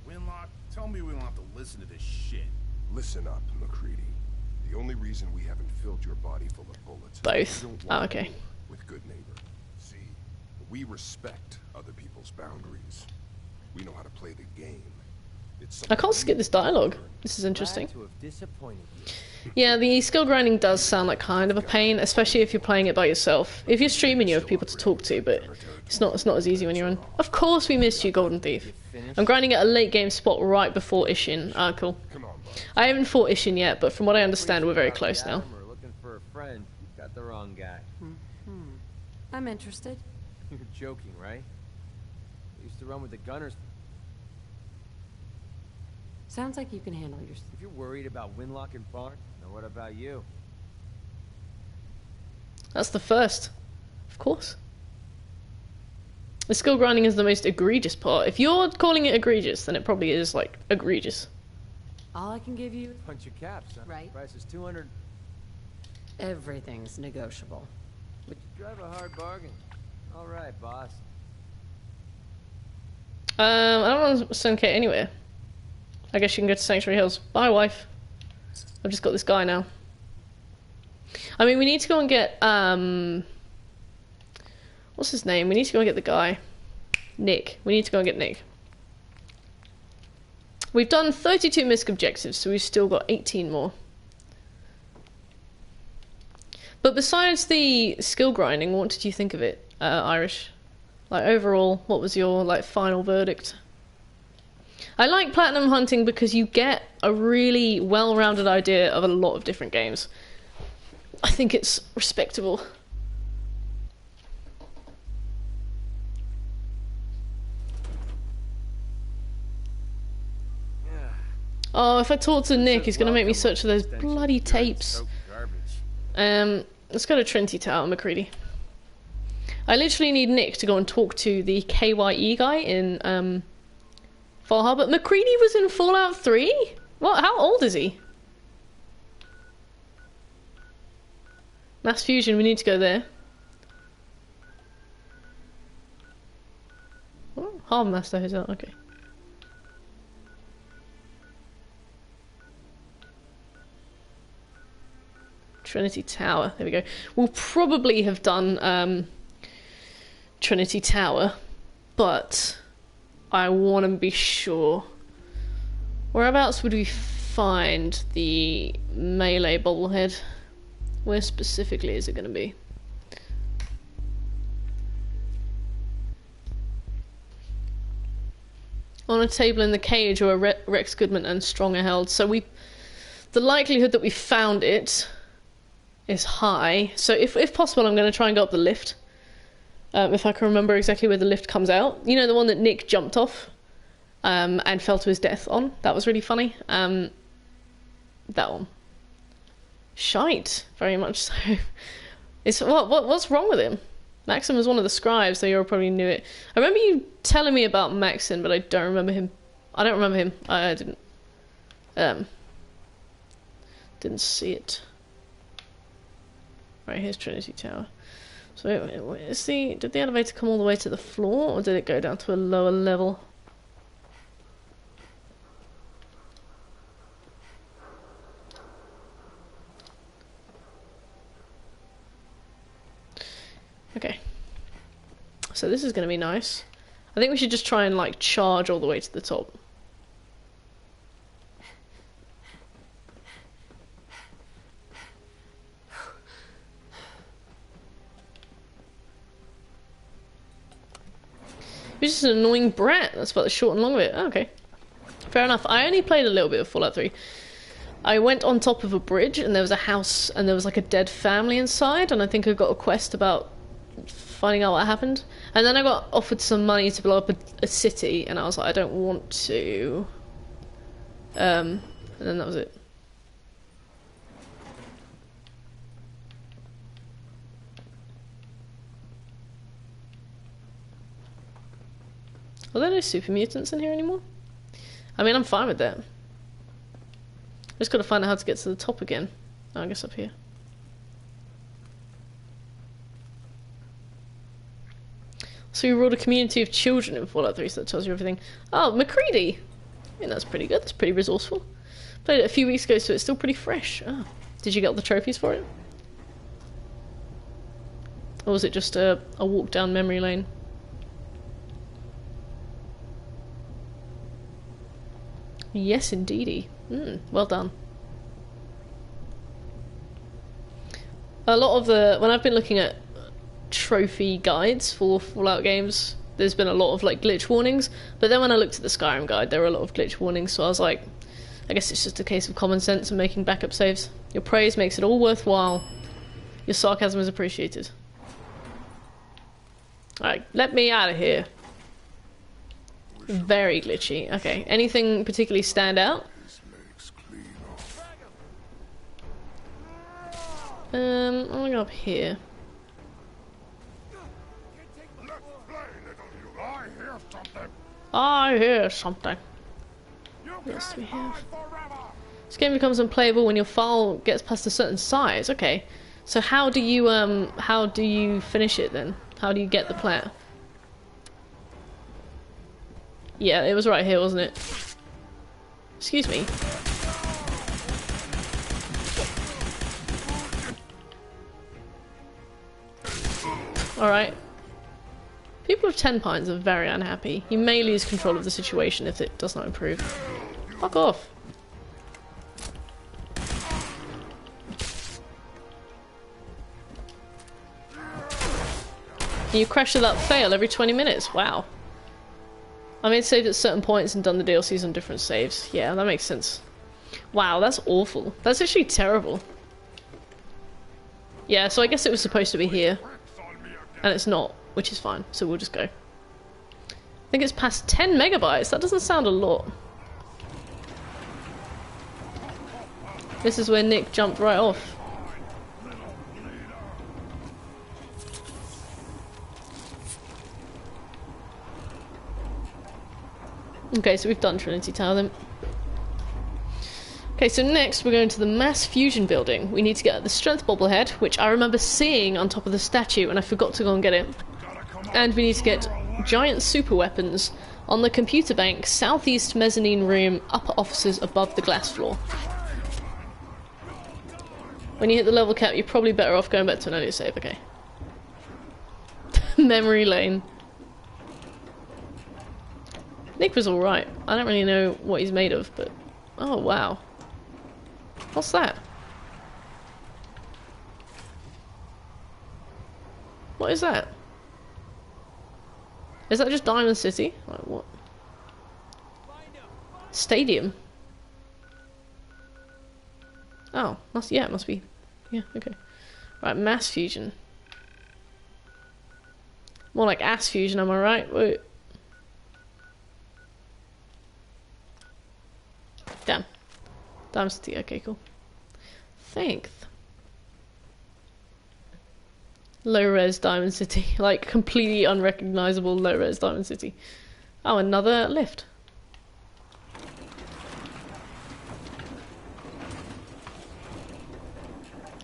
Winlock, tell me we don't have to listen to this shit. Listen up, McCready. The only reason we haven't filled your body full of bullets is Both. we don't Oh, want okay. war with good neighbor. See, we respect other people's boundaries. We know how to play the game. It's I can't something skip this dialogue. This is interesting. Glad to have disappointed you. Yeah, the skill grinding does sound like kind of a pain, especially if you're playing it by yourself. If you're streaming, you have people to talk to, but it's not as easy when you're on. Of course we missed you, Golden Thief. I'm grinding at a late game spot right before Ishin. Ah, cool. Come on, bud. I haven't fought Ishin yet, but from what I understand, we're very close now. We're looking for a friend. You got the wrong guy. I'm interested. You're joking, right? I used to run with the gunners. Sounds like you can handle yourself. If you're worried about Winlock and Barn, now what about you? That's the first. Of course. The skill grinding is the most egregious part. If you're calling it egregious, then it probably is, like, egregious. All I can give you, Punch your caps, huh? Right. Price is 200. everything's negotiable. But you drive a hard bargain. All right, boss. I don't want to send Kate anywhere. I guess you can go to Sanctuary Hills. Bye, wife. I've just got this guy now. I mean, we need to go and get, what's his name? We need to go and get the guy. Nick. We need to go and get Nick. We've done 32 misc objectives, so we've still got 18 more. But besides the skill grinding, what did you think of it, Irish? Like, overall, what was your, like, final verdict? I like platinum hunting because you get a really well-rounded idea of a lot of different games. I think it's respectable. Yeah. Oh, if I talk to Nick, he's gonna make me search for those bloody tapes. Let's go to Trinity Tower, McCready. I literally need Nick to go and talk to the KYE guy in Far Harbor. McCready was in Fallout 3? What? How old is he? Mass Fusion, we need to go there. Oh, Harbour Master Hotel, okay. Trinity Tower, there we go. We'll probably have done Trinity Tower, but I want to be sure. Whereabouts would we find the melee bobblehead? Where specifically is it going to be? On a table in the cage where Rex Goodman and Strong are held. So the likelihood that we found it is high. So if possible, I'm going to try and go up the lift. If I can remember exactly where the lift comes out. You know, the one that Nick jumped off and fell to his death on? That was really funny. That one. Shite, very much so. What's wrong with him? Maxim was one of the scribes, so you all probably knew it. I remember you telling me about Maxim, but I don't remember him. I don't remember him. I didn't see it. Right, here's Trinity Tower. So did the elevator come all the way to the floor, or did it go down to a lower level? Okay. So this is going to be nice. I think we should just try and, like, charge all the way to the top. He's just an annoying brat. That's about the short and long of it. Oh, okay. Fair enough. I only played a little bit of Fallout 3. I went on top of a bridge and there was a house and there was like a dead family inside, and I think I got a quest about finding out what happened. And then I got offered some money to blow up a city, and I was like, I don't want to. And then that was it. Are there no super mutants in here anymore? I mean, I'm fine with that. Just gotta find out how to get to the top again. Oh, I guess up here. So we ruled a community of children in Fallout 3, so that tells you everything. Oh, McCready! I mean, that's pretty good. That's pretty resourceful. Played it a few weeks ago, so it's still pretty fresh. Oh. Did you get all the trophies for it? Or was it just a walk down memory lane? Yes, indeedy. Well done. A lot of the... When I've been looking at trophy guides for Fallout games, there's been a lot of like glitch warnings, but then when I looked at the Skyrim guide, there were a lot of glitch warnings, so I was like, I guess it's just a case of common sense and making backup saves. Your praise makes it all worthwhile. Your sarcasm is appreciated. Alright, let me out of here. Very glitchy. Okay, anything particularly stand out? I'm gonna go up here. I hear something. What else do we have? This game becomes unplayable when your file gets past a certain size. Okay, so how do you finish it then? How do you get the plat? Yeah, it was right here, wasn't it? Excuse me. Alright. People of Ten Pines are very unhappy. You may lose control of the situation if it does not improve. Fuck off. You crash without fail every 20 minutes. Wow. I made saves at certain points and done the DLCs on different saves. Yeah, that makes sense. Wow, that's awful. That's actually terrible. Yeah, so I guess it was supposed to be here. And it's not, which is fine. So we'll just go. I think it's past 10 megabytes. That doesn't sound a lot. This is where Nick jumped right off. Okay, so we've done Trinity Tower then. Okay, so next we're going to the Mass Fusion building. We need to get the Strength Bobblehead, which I remember seeing on top of the statue and I forgot to go and get it. And we need to get giant super weapons on the computer bank, southeast mezzanine room, upper offices above the glass floor. When you hit the level cap, you're probably better off going back to an earlier save, okay. Memory lane. Nick was alright. I don't really know what he's made of, but... Oh, wow. What's that? What is that? Is that just Diamond City? Like, what? Stadium? Oh, it must be. Yeah, okay. Right, Mass Fusion. More like Ass Fusion, am I right? Wait. Damn. Diamond City, okay, cool. Thanks. Low-res Diamond City. Like, completely unrecognizable low-res Diamond City. Oh, another lift.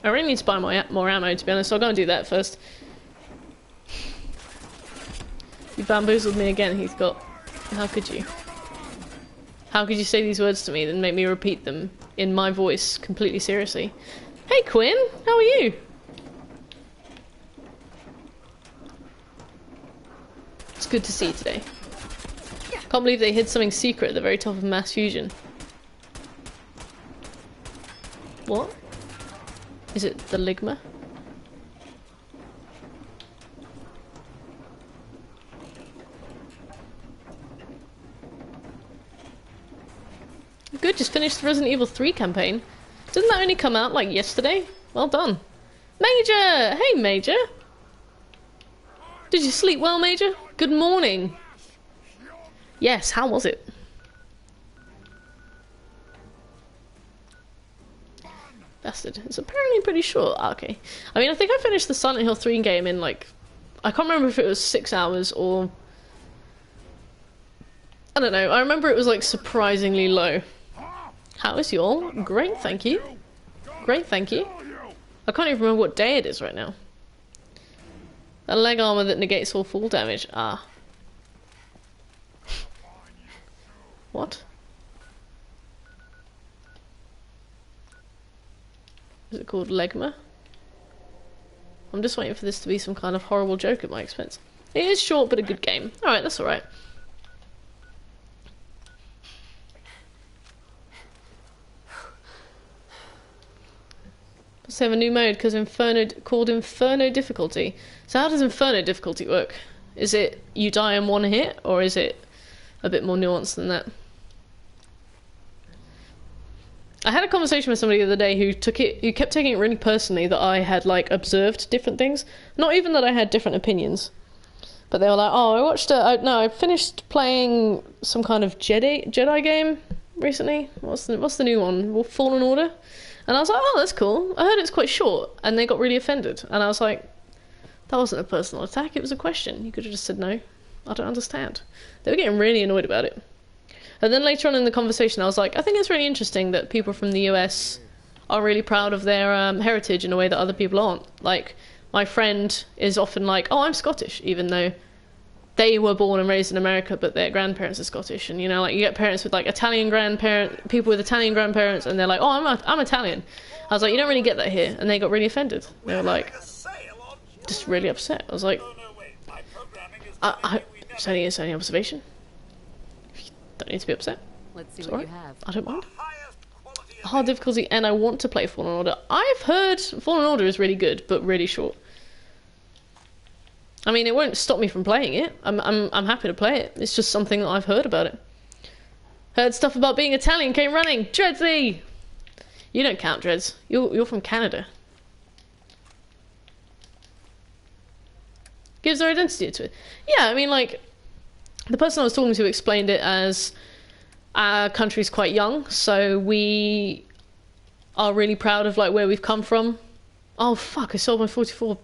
I really need to buy more ammo, to be honest, so I'll go and do that first. You bamboozled me again, Heathcott. How could you? How could you say these words to me and make me repeat them in my voice completely seriously? Hey Quinn, how are you? It's good to see you today. Can't believe they hid something secret at the very top of Mass Fusion. What? Is it the Ligma? Good, just finished the Resident Evil 3 campaign. Didn't that only come out, like, yesterday? Well done. Major! Hey, Major! Did you sleep well, Major? Good morning. Yes, how was it? Bastard. It's apparently pretty short. Ah, okay. I mean, I think I finished the Silent Hill 3 game in, like... I can't remember if it was 6 hours or... I don't know. I remember it was, like, surprisingly low. How is y'all? Great, thank you. Great, thank you. I can't even remember what day it is right now. A leg armor that negates all fall damage. Ah. What? Is it called Legma? I'm just waiting for this to be some kind of horrible joke at my expense. It is short, but a good game. Alright, that's alright. Let's have a new mode because called Inferno difficulty. So how does Inferno difficulty work? Is it you die in one hit, or is it a bit more nuanced than that? I had a conversation with somebody the other day who kept taking it really personally that I had like observed different things. Not even that I had different opinions, but they were like, "Oh, I finished playing some kind of Jedi game recently. What's the new one? Fallen Order." And I was like, "Oh, that's cool. I heard it's quite short," and they got really offended. And I was like, "That wasn't a personal attack. It was a question. You could have just said no. I don't understand." They were getting really annoyed about it. And then later on in the conversation, I was like, I think it's really interesting that people from the US are really proud of their heritage in a way that other people aren't. Like, my friend is often like, "Oh, I'm Scottish," even though they were born and raised in America, but their grandparents are Scottish. And, you know, like, you get parents with, like, people with Italian grandparents, and they're like, "Oh, I'm Italian." I was like, you don't really get that here. And they got really offended. They were like, just really upset. I was like, it's only observation. Don't need to be upset. Let's see It's what alright. you have. I don't mind. Hard difficulty, and I want to play Fallen Order. I've heard Fallen Order is really good, but really short. I mean, it won't stop me from playing it. I'm happy to play it. It's just something that I've heard about it. Heard stuff about being Italian, came running. Dreadsy! You don't count, Dreads. You're from Canada. Gives their identity to it. Yeah, I mean, like, the person I was talking to explained it as our country's quite young, so we are really proud of, like, where we've come from. Oh, fuck, I sold my 44.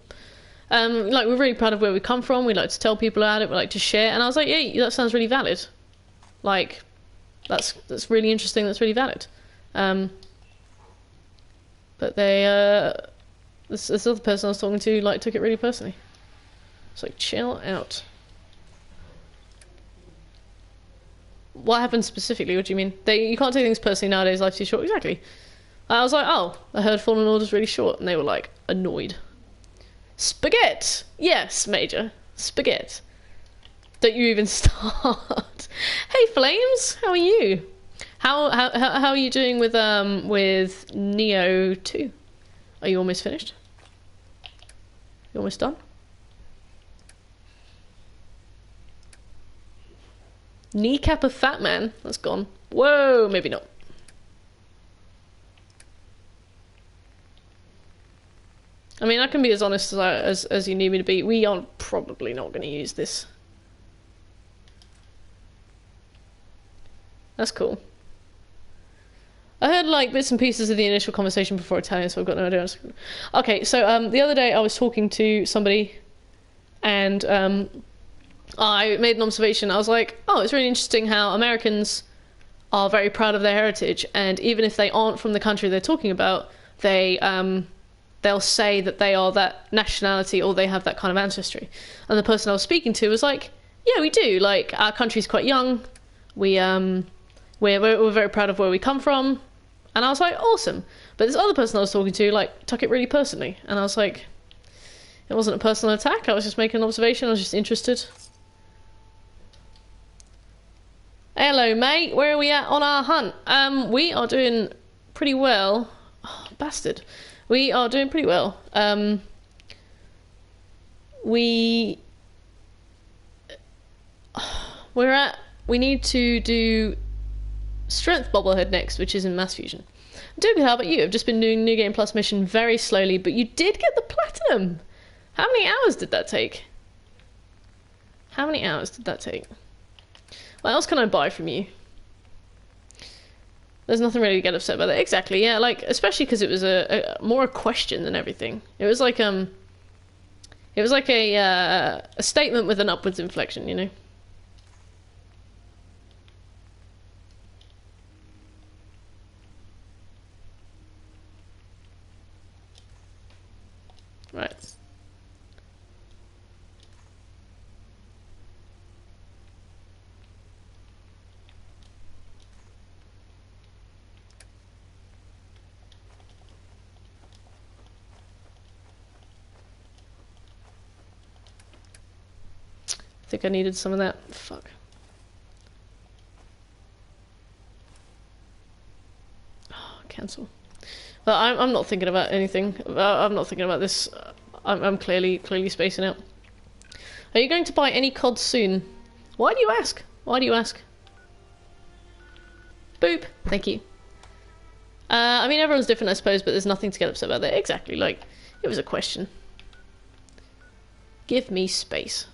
Like, we're really proud of where we come from. We like to tell people about it. We like to share. And I was like, yeah, that sounds really valid. Like, that's really interesting. That's really valid. But they, this other person I was talking to, like, took it really personally. It's like, chill out. What happened specifically? What do you mean? You can't take things personally nowadays. Life's too short. Exactly. I was like, oh, I heard Fallen Order's really short, and they were like annoyed. Spaghetti. Yes, Major. Spaghetti. Don't you even start. Hey, Flames. How are you? How are you doing with Neo 2? Are you almost finished? You almost done? Kneecap of Fat Man. That's gone. Whoa, maybe not. I mean, I can be as honest as you need me to be. We are probably not going to use this. That's cool. I heard like bits and pieces of the initial conversation before Italian, so I've got no idea. Okay, so the other day I was talking to somebody, and I made an observation. I was like, oh, it's really interesting how Americans are very proud of their heritage, and even if they aren't from the country they're talking about, they'll say that they are that nationality or they have that kind of ancestry. And the person I was speaking to was like, yeah, we do. Like, our country's quite young. We're very proud of where we come from. And I was like, awesome. But this other person I was talking to, like, took it really personally. And I was like, it wasn't a personal attack. I was just making an observation. I was just interested. Hello, mate. Where are we at on our hunt? We are doing pretty well. Oh, bastard. We are doing pretty well. We need to do Strength Bobblehead next, which is in Mass Fusion. Duke, how about you? I've just been doing New Game Plus mission very slowly, but you did get the platinum! How many hours did that take? How many hours did that take? What else can I buy from you? There's nothing really to get upset about that. Exactly, yeah, like, especially because it was more a question than everything. It was like a statement with an upwards inflection, you know? Right. I think I needed some of that. Fuck. Oh, cancel. Well, I'm not thinking about anything. I'm not thinking about this. I'm clearly spacing out. Are you going to buy any COD soon? Why do you ask? Why do you ask? Boop. Thank you. I mean, everyone's different, I suppose, but there's nothing to get upset about there. Exactly. Like, it was a question. Give me space.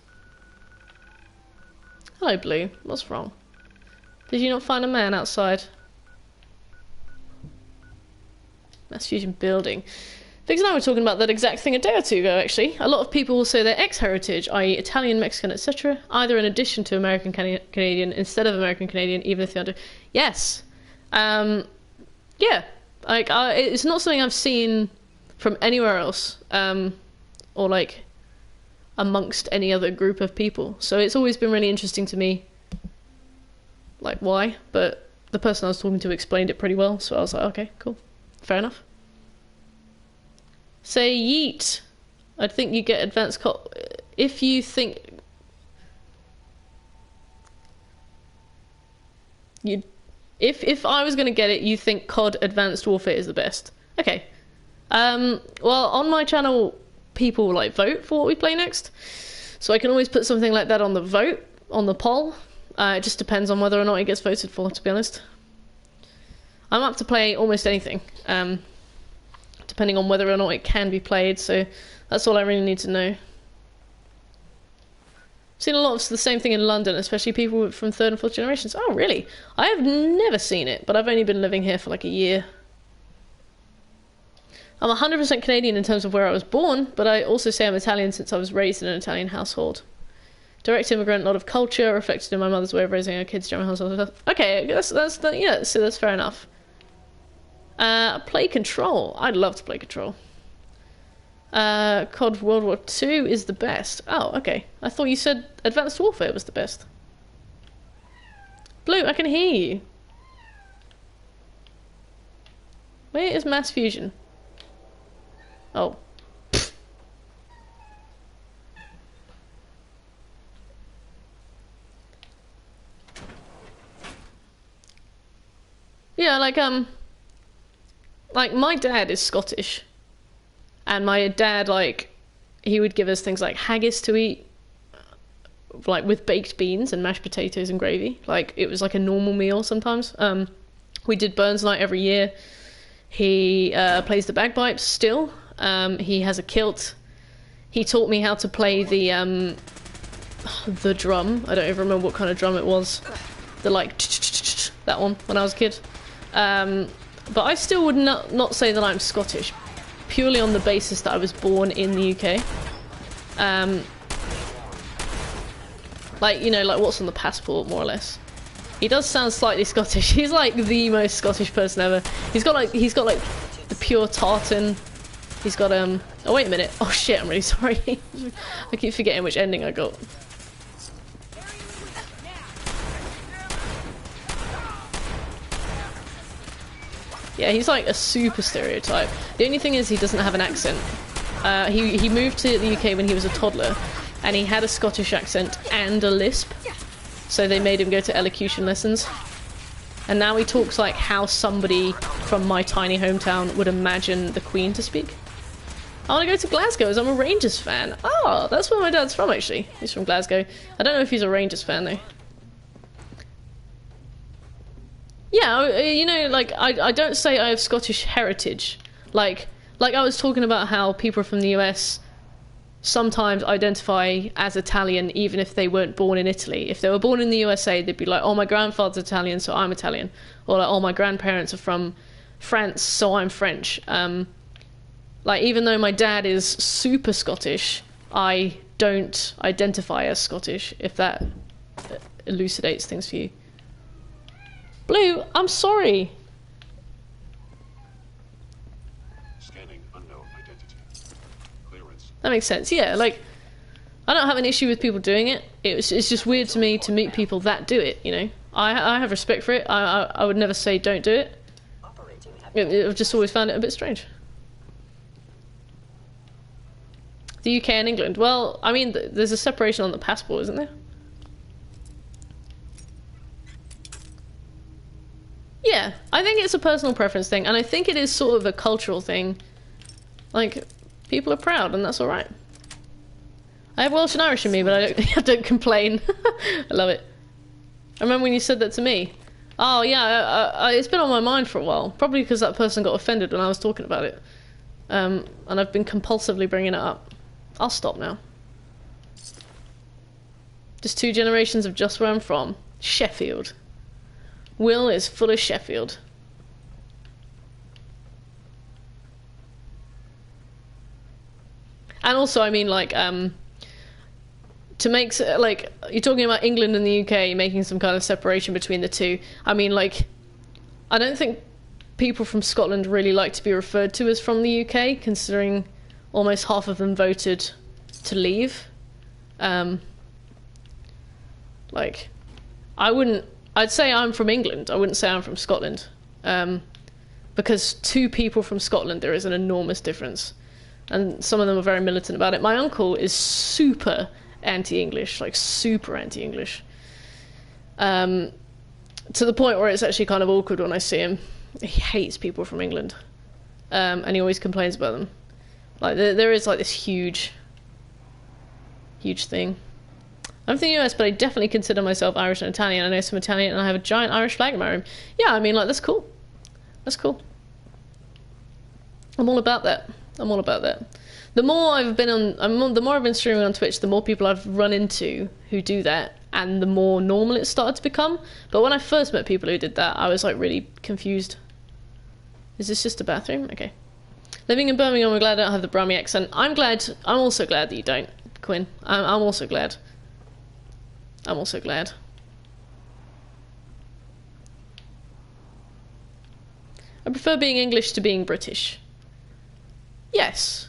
Hello, Blue. What's wrong? Did you not find a man outside? Mass Fusion building. Vix and I were talking about that exact thing a day or two ago, actually. A lot of people will say their ex-heritage, i.e. Italian, Mexican, etc., either in addition to American Canadian, instead of American Canadian, even if they are... Yes. Yeah. Like, it's not something I've seen from anywhere else, or, like, amongst any other group of people. So it's always been really interesting to me, like, why? But the person I was talking to explained it pretty well, so I was like, okay, cool. Fair enough. Say yeet. I think you get advanced if you think you if I was going to get it, you think COD Advanced Warfare is the best. Okay. Well, on my channel people like vote for what we play next, so I can always put something like that on the vote, on the poll. It just depends on whether or not it gets voted for, to be honest. I'm up to play almost anything, depending on whether or not it can be played, so that's all I really need to know. I've seen a lot of the same thing in London, especially people from 3rd and 4th generations. Oh, really? I have never seen it, but I've only been living here for like a year. I'm 100% Canadian in terms of where I was born, but I also say I'm Italian since I was raised in an Italian household. Direct immigrant, a lot of culture reflected in my mother's way of raising her kids, German household. Okay, yeah, so that's fair enough. Play Control. I'd love to play Control. COD World War II is the best. Oh, okay. I thought you said Advanced Warfare was the best. Blue, I can hear you. Where is Mass Fusion? Oh. Yeah, like my dad is Scottish, and my dad, like, he would give us things like haggis to eat, like with baked beans and mashed potatoes and gravy. Like, it was like a normal meal sometimes. We did Burns Night every year. He plays the bagpipes still. He has a kilt. He taught me how to play the drum. I don't even remember what kind of drum it was. The like that one when I was a kid. But I still would not say that I'm Scottish, purely on the basis that I was born in the UK. Like, you know, like what's on the passport, more or less. He does sound slightly Scottish. He's like the most Scottish person ever. He's got like the pure tartan. He's got oh wait a minute. Oh shit, I'm really sorry. I keep forgetting which ending I got. Yeah, he's like a super stereotype. The only thing is he doesn't have an accent. He moved to the UK when he was a toddler, and he had a Scottish accent and a lisp. So they made him go to elocution lessons. And now he talks like how somebody from my tiny hometown would imagine the Queen to speak. I want to go to Glasgow as I'm a Rangers fan. Oh, that's where my dad's from, actually. He's from Glasgow. I don't know if he's a Rangers fan, though. Yeah, you know, like, I don't say I have Scottish heritage. Like I was talking about how people from the US sometimes identify as Italian even if they weren't born in Italy. If they were born in the USA, they'd be like, oh, my grandfather's Italian, so I'm Italian. Or like, oh, my grandparents are from France, so I'm French. Like, even though my dad is super Scottish, I don't identify as Scottish, if that elucidates things for you. Blue, I'm sorry. Scanning unknown identity. Clearance. That makes sense, yeah. Like, I don't have an issue with people doing it. It's just weird to me to meet people that do it, you know? I have respect for it. I would never say don't do it. I've just always found it a bit strange. The UK and England. Well, I mean, there's a separation on the passport, isn't there? Yeah, I think it's a personal preference thing, and I think it is sort of a cultural thing. Like, people are proud, and that's alright. I have Welsh and Irish in me, but I don't complain. I love it. I remember when you said that to me. Oh, yeah, it's been on my mind for a while. Probably because that person got offended when I was talking about it. And I've been compulsively bringing it up. I'll stop now. Just 2 generations of just where I'm from. Sheffield. Will is full of Sheffield. And also, I mean, like, to make, like, you're talking about England and the UK making some kind of separation between the two. I mean, like, I don't think people from Scotland really like to be referred to as from the UK, considering almost half of them voted to leave. Like, I'd say I'm from England. I wouldn't say I'm from Scotland. Because 2 people from Scotland, there is an enormous difference. And some of them are very militant about it. My uncle is super anti-English, like super anti-English. To the point where it's actually kind of awkward when I see him. He hates people from England. And he always complains about them. Like, there is like this huge thing. I'm from the US, but I definitely consider myself Irish and Italian. I know some Italian, and I have a giant Irish flag in my room. Yeah, I mean, like, that's cool. That's cool. I'm all about that. I'm all about that. The more I've been streaming on Twitch, the more people I've run into who do that, and the more normal it started to become. But when I first met people who did that, I was like really confused. Is this just a bathroom? Okay. Living in Birmingham, I'm glad I don't have the Brummy accent. I'm also glad that you don't, Quinn. I'm also glad. I'm also glad. I prefer being English to being British. Yes.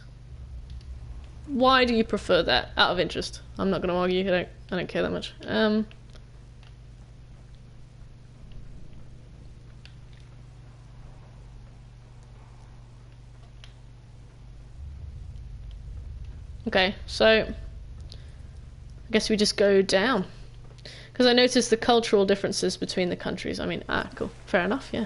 Why do you prefer that? Out of interest. I'm not going to argue. I don't care that much. Okay, so I guess we just go down. Because I noticed the cultural differences between the countries. I mean, cool. Fair enough, yeah.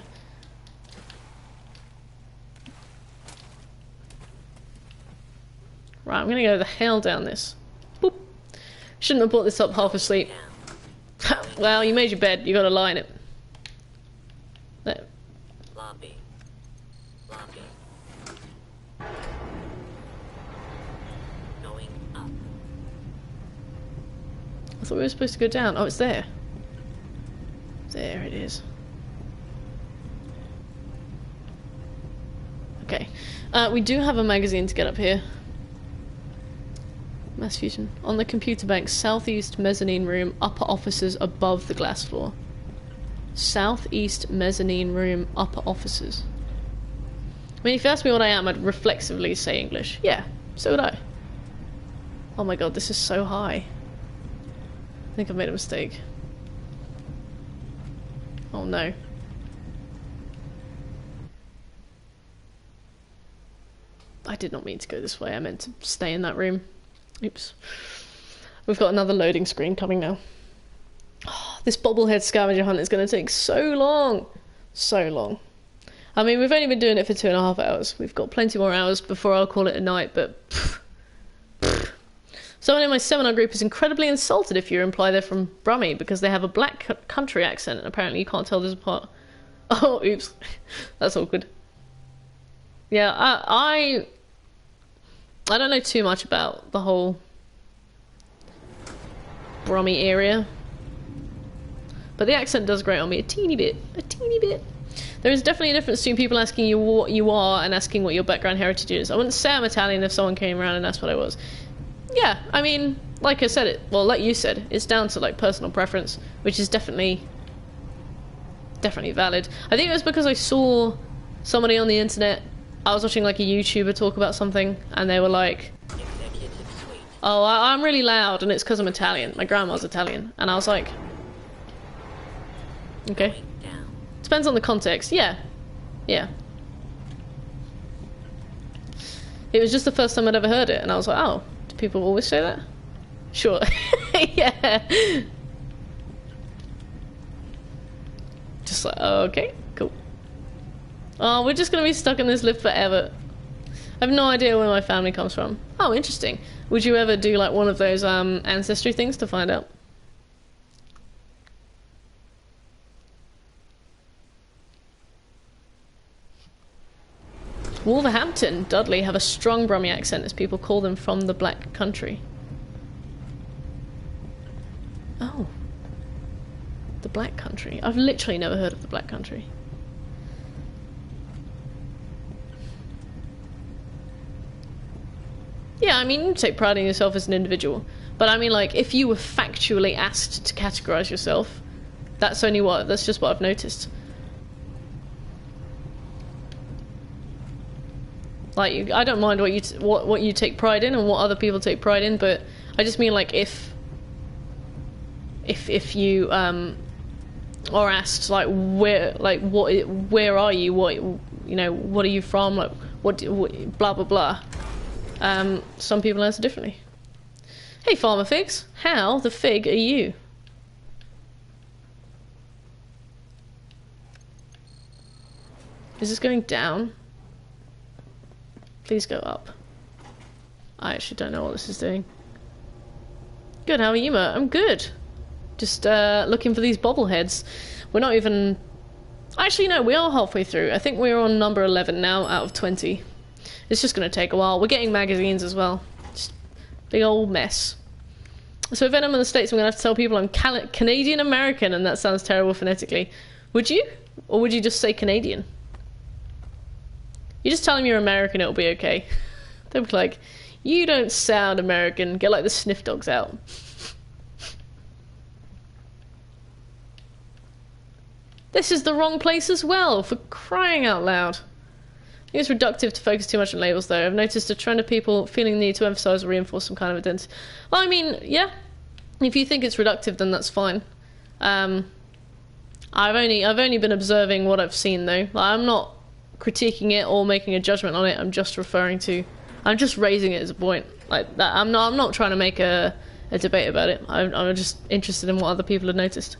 Right, I'm gonna go the hell down this. Boop. Shouldn't have brought this up half asleep. Well, you made your bed, you gotta lie in it. There. Lobby. Going up. I thought we were supposed to go down. Oh, it's there. There it is. Okay. We do have a magazine to get up here. Mass fusion. On the computer bank, southeast mezzanine room, upper offices above the glass floor. Southeast mezzanine room, upper offices. I mean, if you asked me what I am, I'd reflexively say English. Yeah, so would I. Oh my god, this is so high. I think I've made a mistake. Oh no. I did not mean to go this way. I meant to stay in that room. Oops. We've got another loading screen coming now. Oh, this bobblehead scavenger hunt is going to take so long. So long. I mean, we've only been doing it for 2.5 hours. We've got plenty more hours before I'll call it a night, but... Someone in my seminar group is incredibly insulted if you imply they're from Brummie because they have a black country accent, and apparently you can't tell this apart. Oh, oops. That's awkward. Yeah, I don't know too much about the whole Brummy area. But the accent does grate on me a teeny bit. A teeny bit. There is definitely a difference between people asking you what you are and asking what your background heritage is. I wouldn't say I'm Italian if someone came around and asked what I was. Yeah, I mean, like I said, like you said, it's down to like personal preference, which is definitely valid. I think it was because I saw somebody on the internet, I was watching like a YouTuber talk about something, and they were like, oh, I'm really loud, and it's because I'm Italian. My grandma's Italian. And I was like, okay. Depends on the context. Yeah. Yeah. It was just the first time I'd ever heard it, and I was like, oh, do people always say that? Sure. Yeah. Just like, oh, okay, cool. Oh, we're just gonna be stuck in this lift forever. I have no idea where my family comes from. Oh, interesting. Would you ever do like one of those ancestry things to find out? Wolverhampton, Dudley have a strong Brummie accent as people call them from the Black Country. Oh. The Black Country. I've literally never heard of the Black Country. Yeah, I mean, you take pride in yourself as an individual. But I mean, like, if you were factually asked to categorize yourself, that's just what I've noticed. Like, I don't mind what you take pride in and what other people take pride in, but I just mean, like, if you are asked, like, where are you, what are you from, like, what blah blah blah. Some people answer differently. Hey, Farmer Figs, how the fig are you? Is this going down? Please go up. I actually don't know what this is doing. Good, how are you, Mert? I'm good. Just looking for these bobbleheads. We're not even... Actually, no, we are halfway through. I think we're on number 11 now out of 20. It's just going to take a while. We're getting magazines as well. Just big old mess. So if I'm in the States, I'm going to have to tell people I'm Canadian-American, and that sounds terrible phonetically. Would you? Or would you just say Canadian? You just tell them you're American, it'll be okay. They'll be like, you don't sound American. Get like the sniff dogs out. This is the wrong place as well, for crying out loud. I think it's reductive to focus too much on labels, though. I've noticed a trend of people feeling the need to emphasize or reinforce some kind of identity. Well, I mean, yeah. If you think it's reductive, then that's fine. I've only been observing what I've seen, though. Like, I'm not critiquing it or making a judgment on it. I'm just raising it as a point. Like that. I'm not trying to make a debate about it. I'm just interested in what other people have noticed.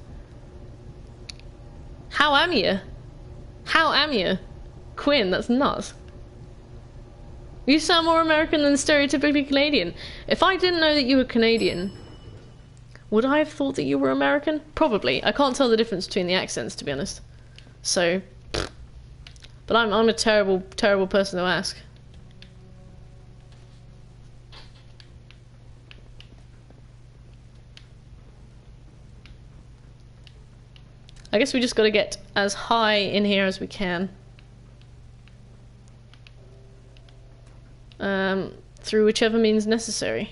How am you? How am you? Quinn, that's nuts. You sound more American than stereotypically Canadian. If I didn't know that you were Canadian, would I have thought that you were American? Probably. I can't tell the difference between the accents, to be honest. So, but I'm a terrible, terrible person to ask. I guess we just got to get as high in here as we can. Through whichever means necessary.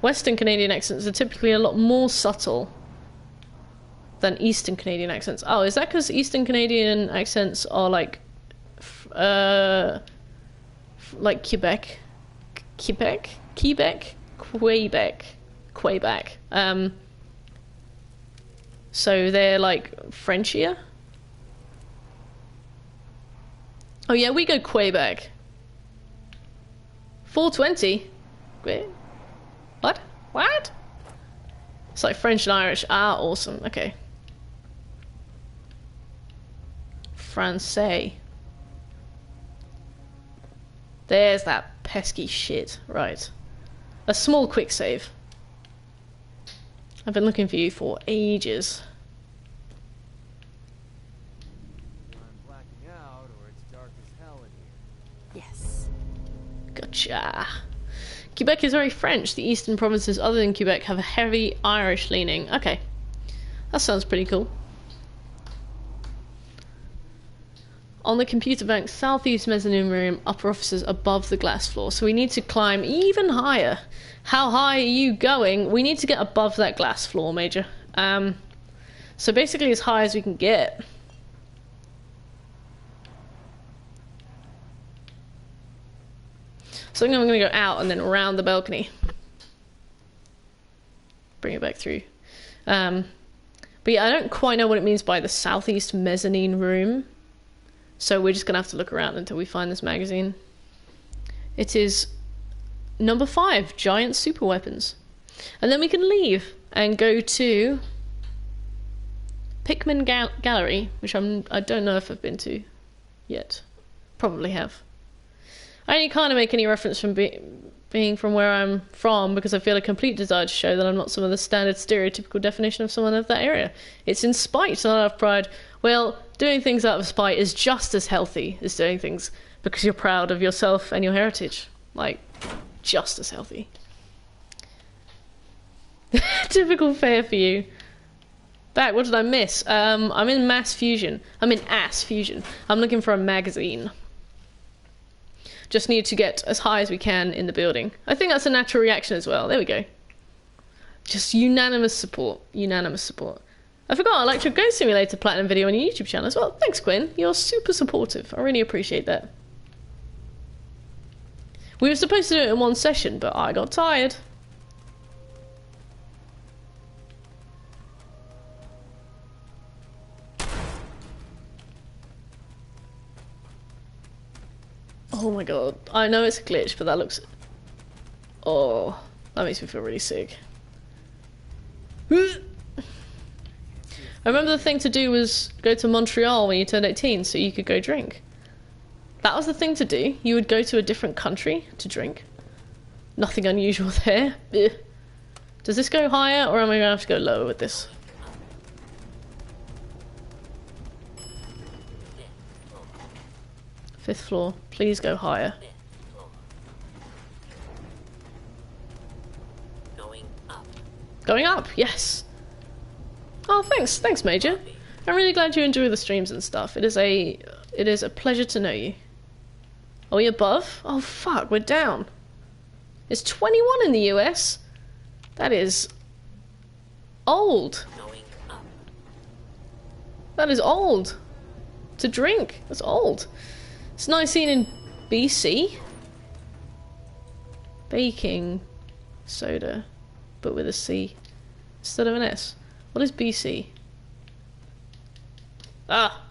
Western Canadian accents are typically a lot more subtle than Eastern Canadian accents. Oh, is that because Eastern Canadian accents are like Quebec? So they're like Frenchier? Oh yeah, we go Quebec. 420? Wait. What? What? It's like French and Irish. Ah, awesome. Okay. Francais. There's that pesky shit. Right. A small quick save. I've been looking for you for ages. Gotcha. Quebec is very French. The eastern provinces other than Quebec have a heavy Irish leaning. Okay. That sounds pretty cool. On the computer bank, southeast mezzanine room, upper offices above the glass floor. So we need to climb even higher. How high are you going? We need to get above that glass floor, Major. So basically as high as we can get. So I think I'm going to go out and then around the balcony. Bring it back through. But yeah, I don't quite know what it means by the southeast mezzanine room. So we're just going to have to look around until we find this magazine. It is number 5, giant super weapons. And then we can leave and go to Pickman Gallery, which I don't know if I've been to yet. Probably have. I only kind of make any reference from being from where I'm from because I feel a complete desire to show that I'm not some of the standard stereotypical definition of someone of that area. It's in spite, not out of pride. Well, doing things out of spite is just as healthy as doing things because you're proud of yourself and your heritage. Like, just as healthy. Typical fare for you. Back, what did I miss? I'm in Mass Fusion. I'm in Ass Fusion. I'm looking for a magazine. Just need to get as high as we can in the building. I think that's a natural reaction as well. There we go. Just unanimous support. Unanimous support. I forgot I like your Goat Simulator Platinum video on your YouTube channel as well. Thanks, Quinn. You're super supportive. I really appreciate that. We were supposed to do it in one session, but I got tired. Oh my god. I know it's a glitch, but that looks... Oh, that makes me feel really sick. I remember the thing to do was go to Montreal when you turned 18 so you could go drink. That was the thing to do. You would go to a different country to drink. Nothing unusual there. Ugh. Does this go higher or am I going to have to go lower with this? Fifth floor. Please go higher. Going up, yes. Oh, thanks, Major. I'm really glad you enjoy the streams and stuff. It is a pleasure to know you. Are we above? Oh fuck, we're down. It's 21 in the US. That is old. That is old. To drink. That's old. It's 19 in BC. Baking soda, but with a C instead of an S. What is BC? Ah.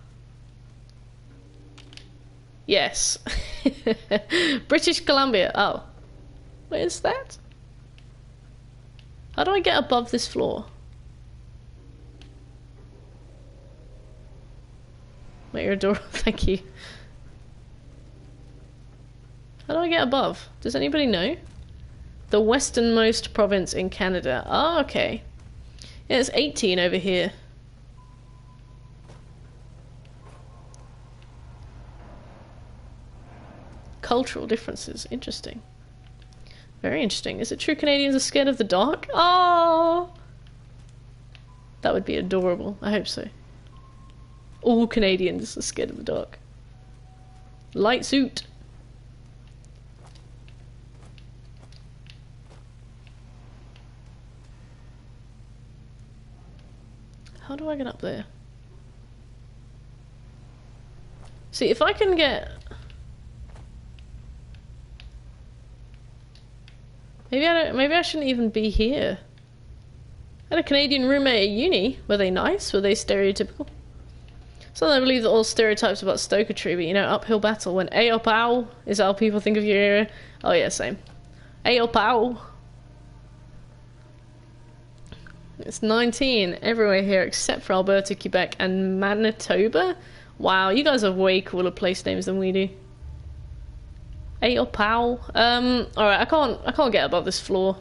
Yes. British Columbia. Oh. Where is that? How do I get above this floor? Wait, you're adorable. Thank you. How do I get above? Does anybody know? The westernmost province in Canada. Oh, okay. Yeah, it's 18 over here. Cultural differences. Interesting. Very interesting. Is it true Canadians are scared of the dark? Oh! That would be adorable. I hope so. All Canadians are scared of the dark. Light suit. How do I get up there? See, if I can get... Maybe I shouldn't even be here. I had a Canadian roommate at uni. Were they nice? Were they stereotypical? So I believe that all stereotypes about Stoker Tree, but you know, uphill battle when Ayo Pow is how people think of your area. Oh yeah, same. Ayo Pow. It's 19 everywhere here except for Alberta, Quebec, and Manitoba. Wow, you guys have way cooler place names than we do. Ayo Pow. Alright, I can't get above this floor.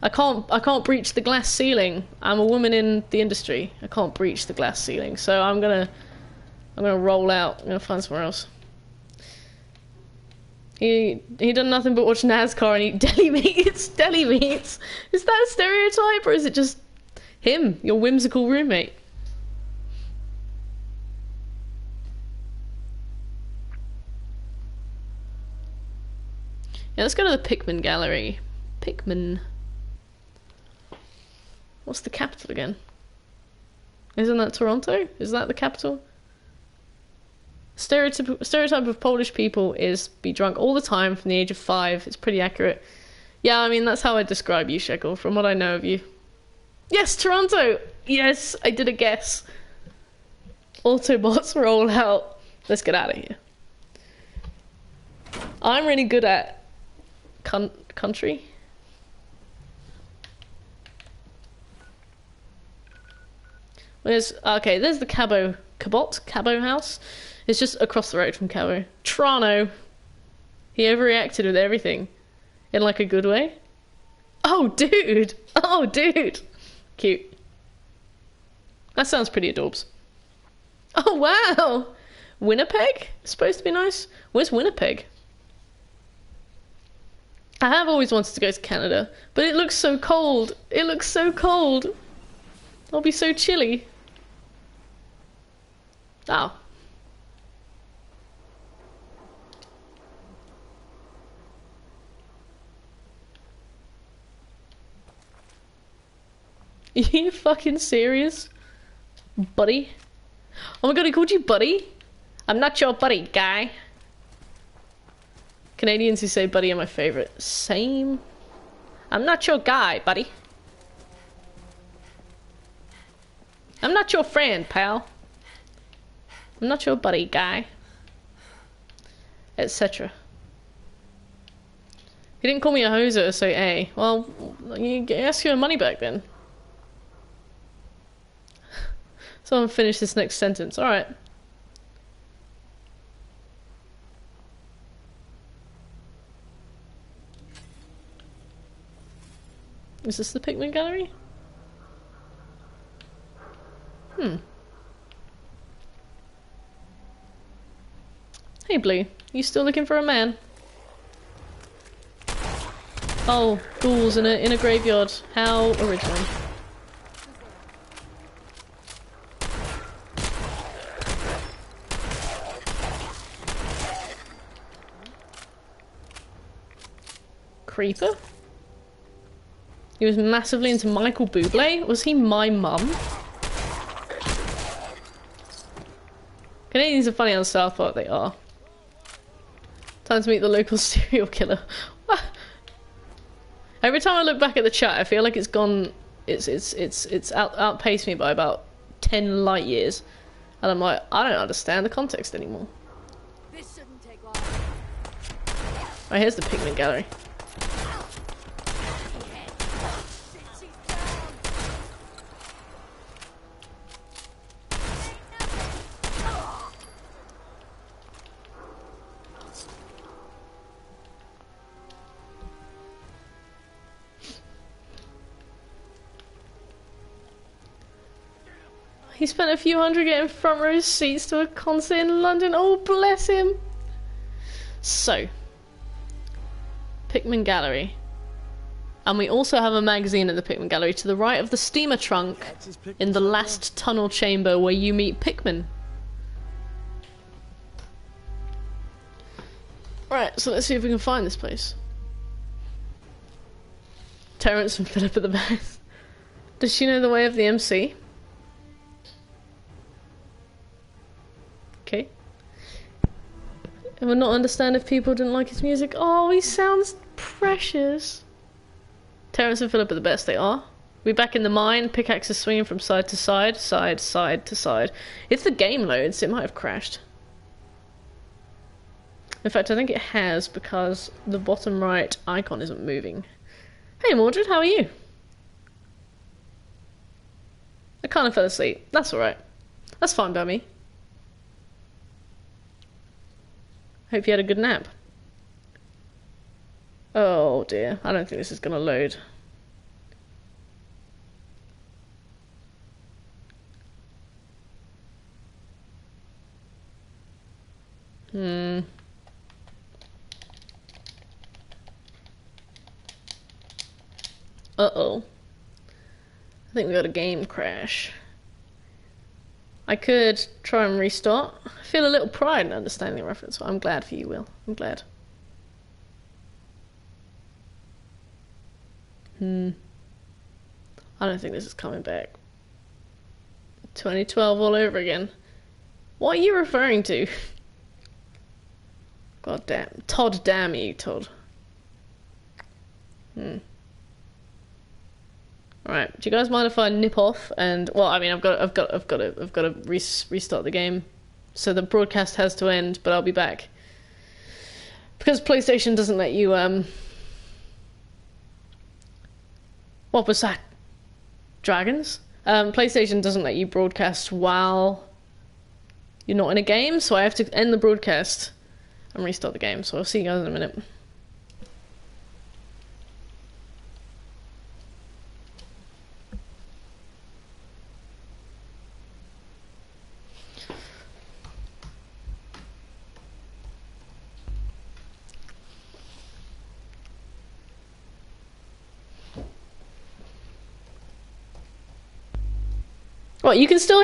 I can't breach the glass ceiling. I'm a woman in the industry. I can't breach the glass ceiling. So I'm gonna roll out. I'm gonna find somewhere else. He done nothing but watch NASCAR and eat deli meats. Deli meats. Is that a stereotype or is it just him, your whimsical roommate? Yeah, let's go to the Pikmin gallery. Pikmin. What's the capital again? Isn't that Toronto? Is that the capital? Stereotype of Polish people is be drunk all the time from the age of 5. It's pretty accurate. Yeah, I mean, that's how I describe you, Shekel, from what I know of you. Yes, Toronto! Yes, I did a guess. Autobots roll out. Let's get out of here. I'm really good at country. There's the Cabo house. It's just across the road from Cabo. Toronto. He overreacted with everything. In like a good way. Oh dude! Oh dude! Cute. That sounds pretty adorbs. Oh wow! Winnipeg? Supposed to be nice? Where's Winnipeg? I have always wanted to go to Canada, but it looks so cold. It looks so cold. I'll be so chilly. Oh. Are you fucking serious? Buddy? Oh my god, he called you buddy? I'm not your buddy, guy. Canadians who say buddy are my favourite. Same. I'm not your guy, buddy. I'm not your friend, pal. I'm not your buddy, guy. Etc. He didn't call me a hoser, so A. Well, you ask your money back then. Someone finish this next sentence. Alright. Is this the Pikmin gallery? Hey Blue, you still looking for a man? Oh, ghouls in a graveyard. How original. Creeper? He was massively into Michael Bublé? Was he my mum? Canadians are funny on South Park, they are. Time to meet the local serial killer. Every time I look back at the chat, I feel like it's gone. It's outpaced me by about 10 light years, and I'm like, I don't understand the context anymore. This shouldn't take long. Right, here's the Pikmin gallery. He spent a few hundred getting front row seats to a concert in London. Oh, bless him. So, Pikmin Gallery. And we also have a magazine at the Pikmin Gallery to the right of the steamer trunk in the last tunnel chamber where you meet Pikmin. Right, so let's see if we can find this place. Terrence and Philip at the back. Does she know the way of the MC? Okay. I would not understand if people didn't like his music. Oh, he sounds precious. Terrence and Philip are the best, they are. We're back in the mine, pickaxes swinging from side to side, side to side. If the game loads, it might have crashed. In fact, I think it has because the bottom right icon isn't moving. Hey Mordred, how are you? I kind of fell asleep. That's alright. That's fine by me. Hope you had a good nap. Oh dear, I don't think this is gonna load. Uh-oh. I think we got a game crash. I could try and restart. I feel a little pride in understanding the reference. I'm glad for you, Will. I'm glad. I don't think this is coming back. 2012 all over again. What are you referring to? God damn. Todd, damn you, Todd. Alright, do you guys mind if I nip off and, well, I mean, I've got to restart the game, so the broadcast has to end, but I'll be back because PlayStation doesn't let you. What was that? Dragons? PlayStation doesn't let you broadcast while you're not in a game, so I have to end the broadcast and restart the game. So I'll see you guys in a minute. What, you can still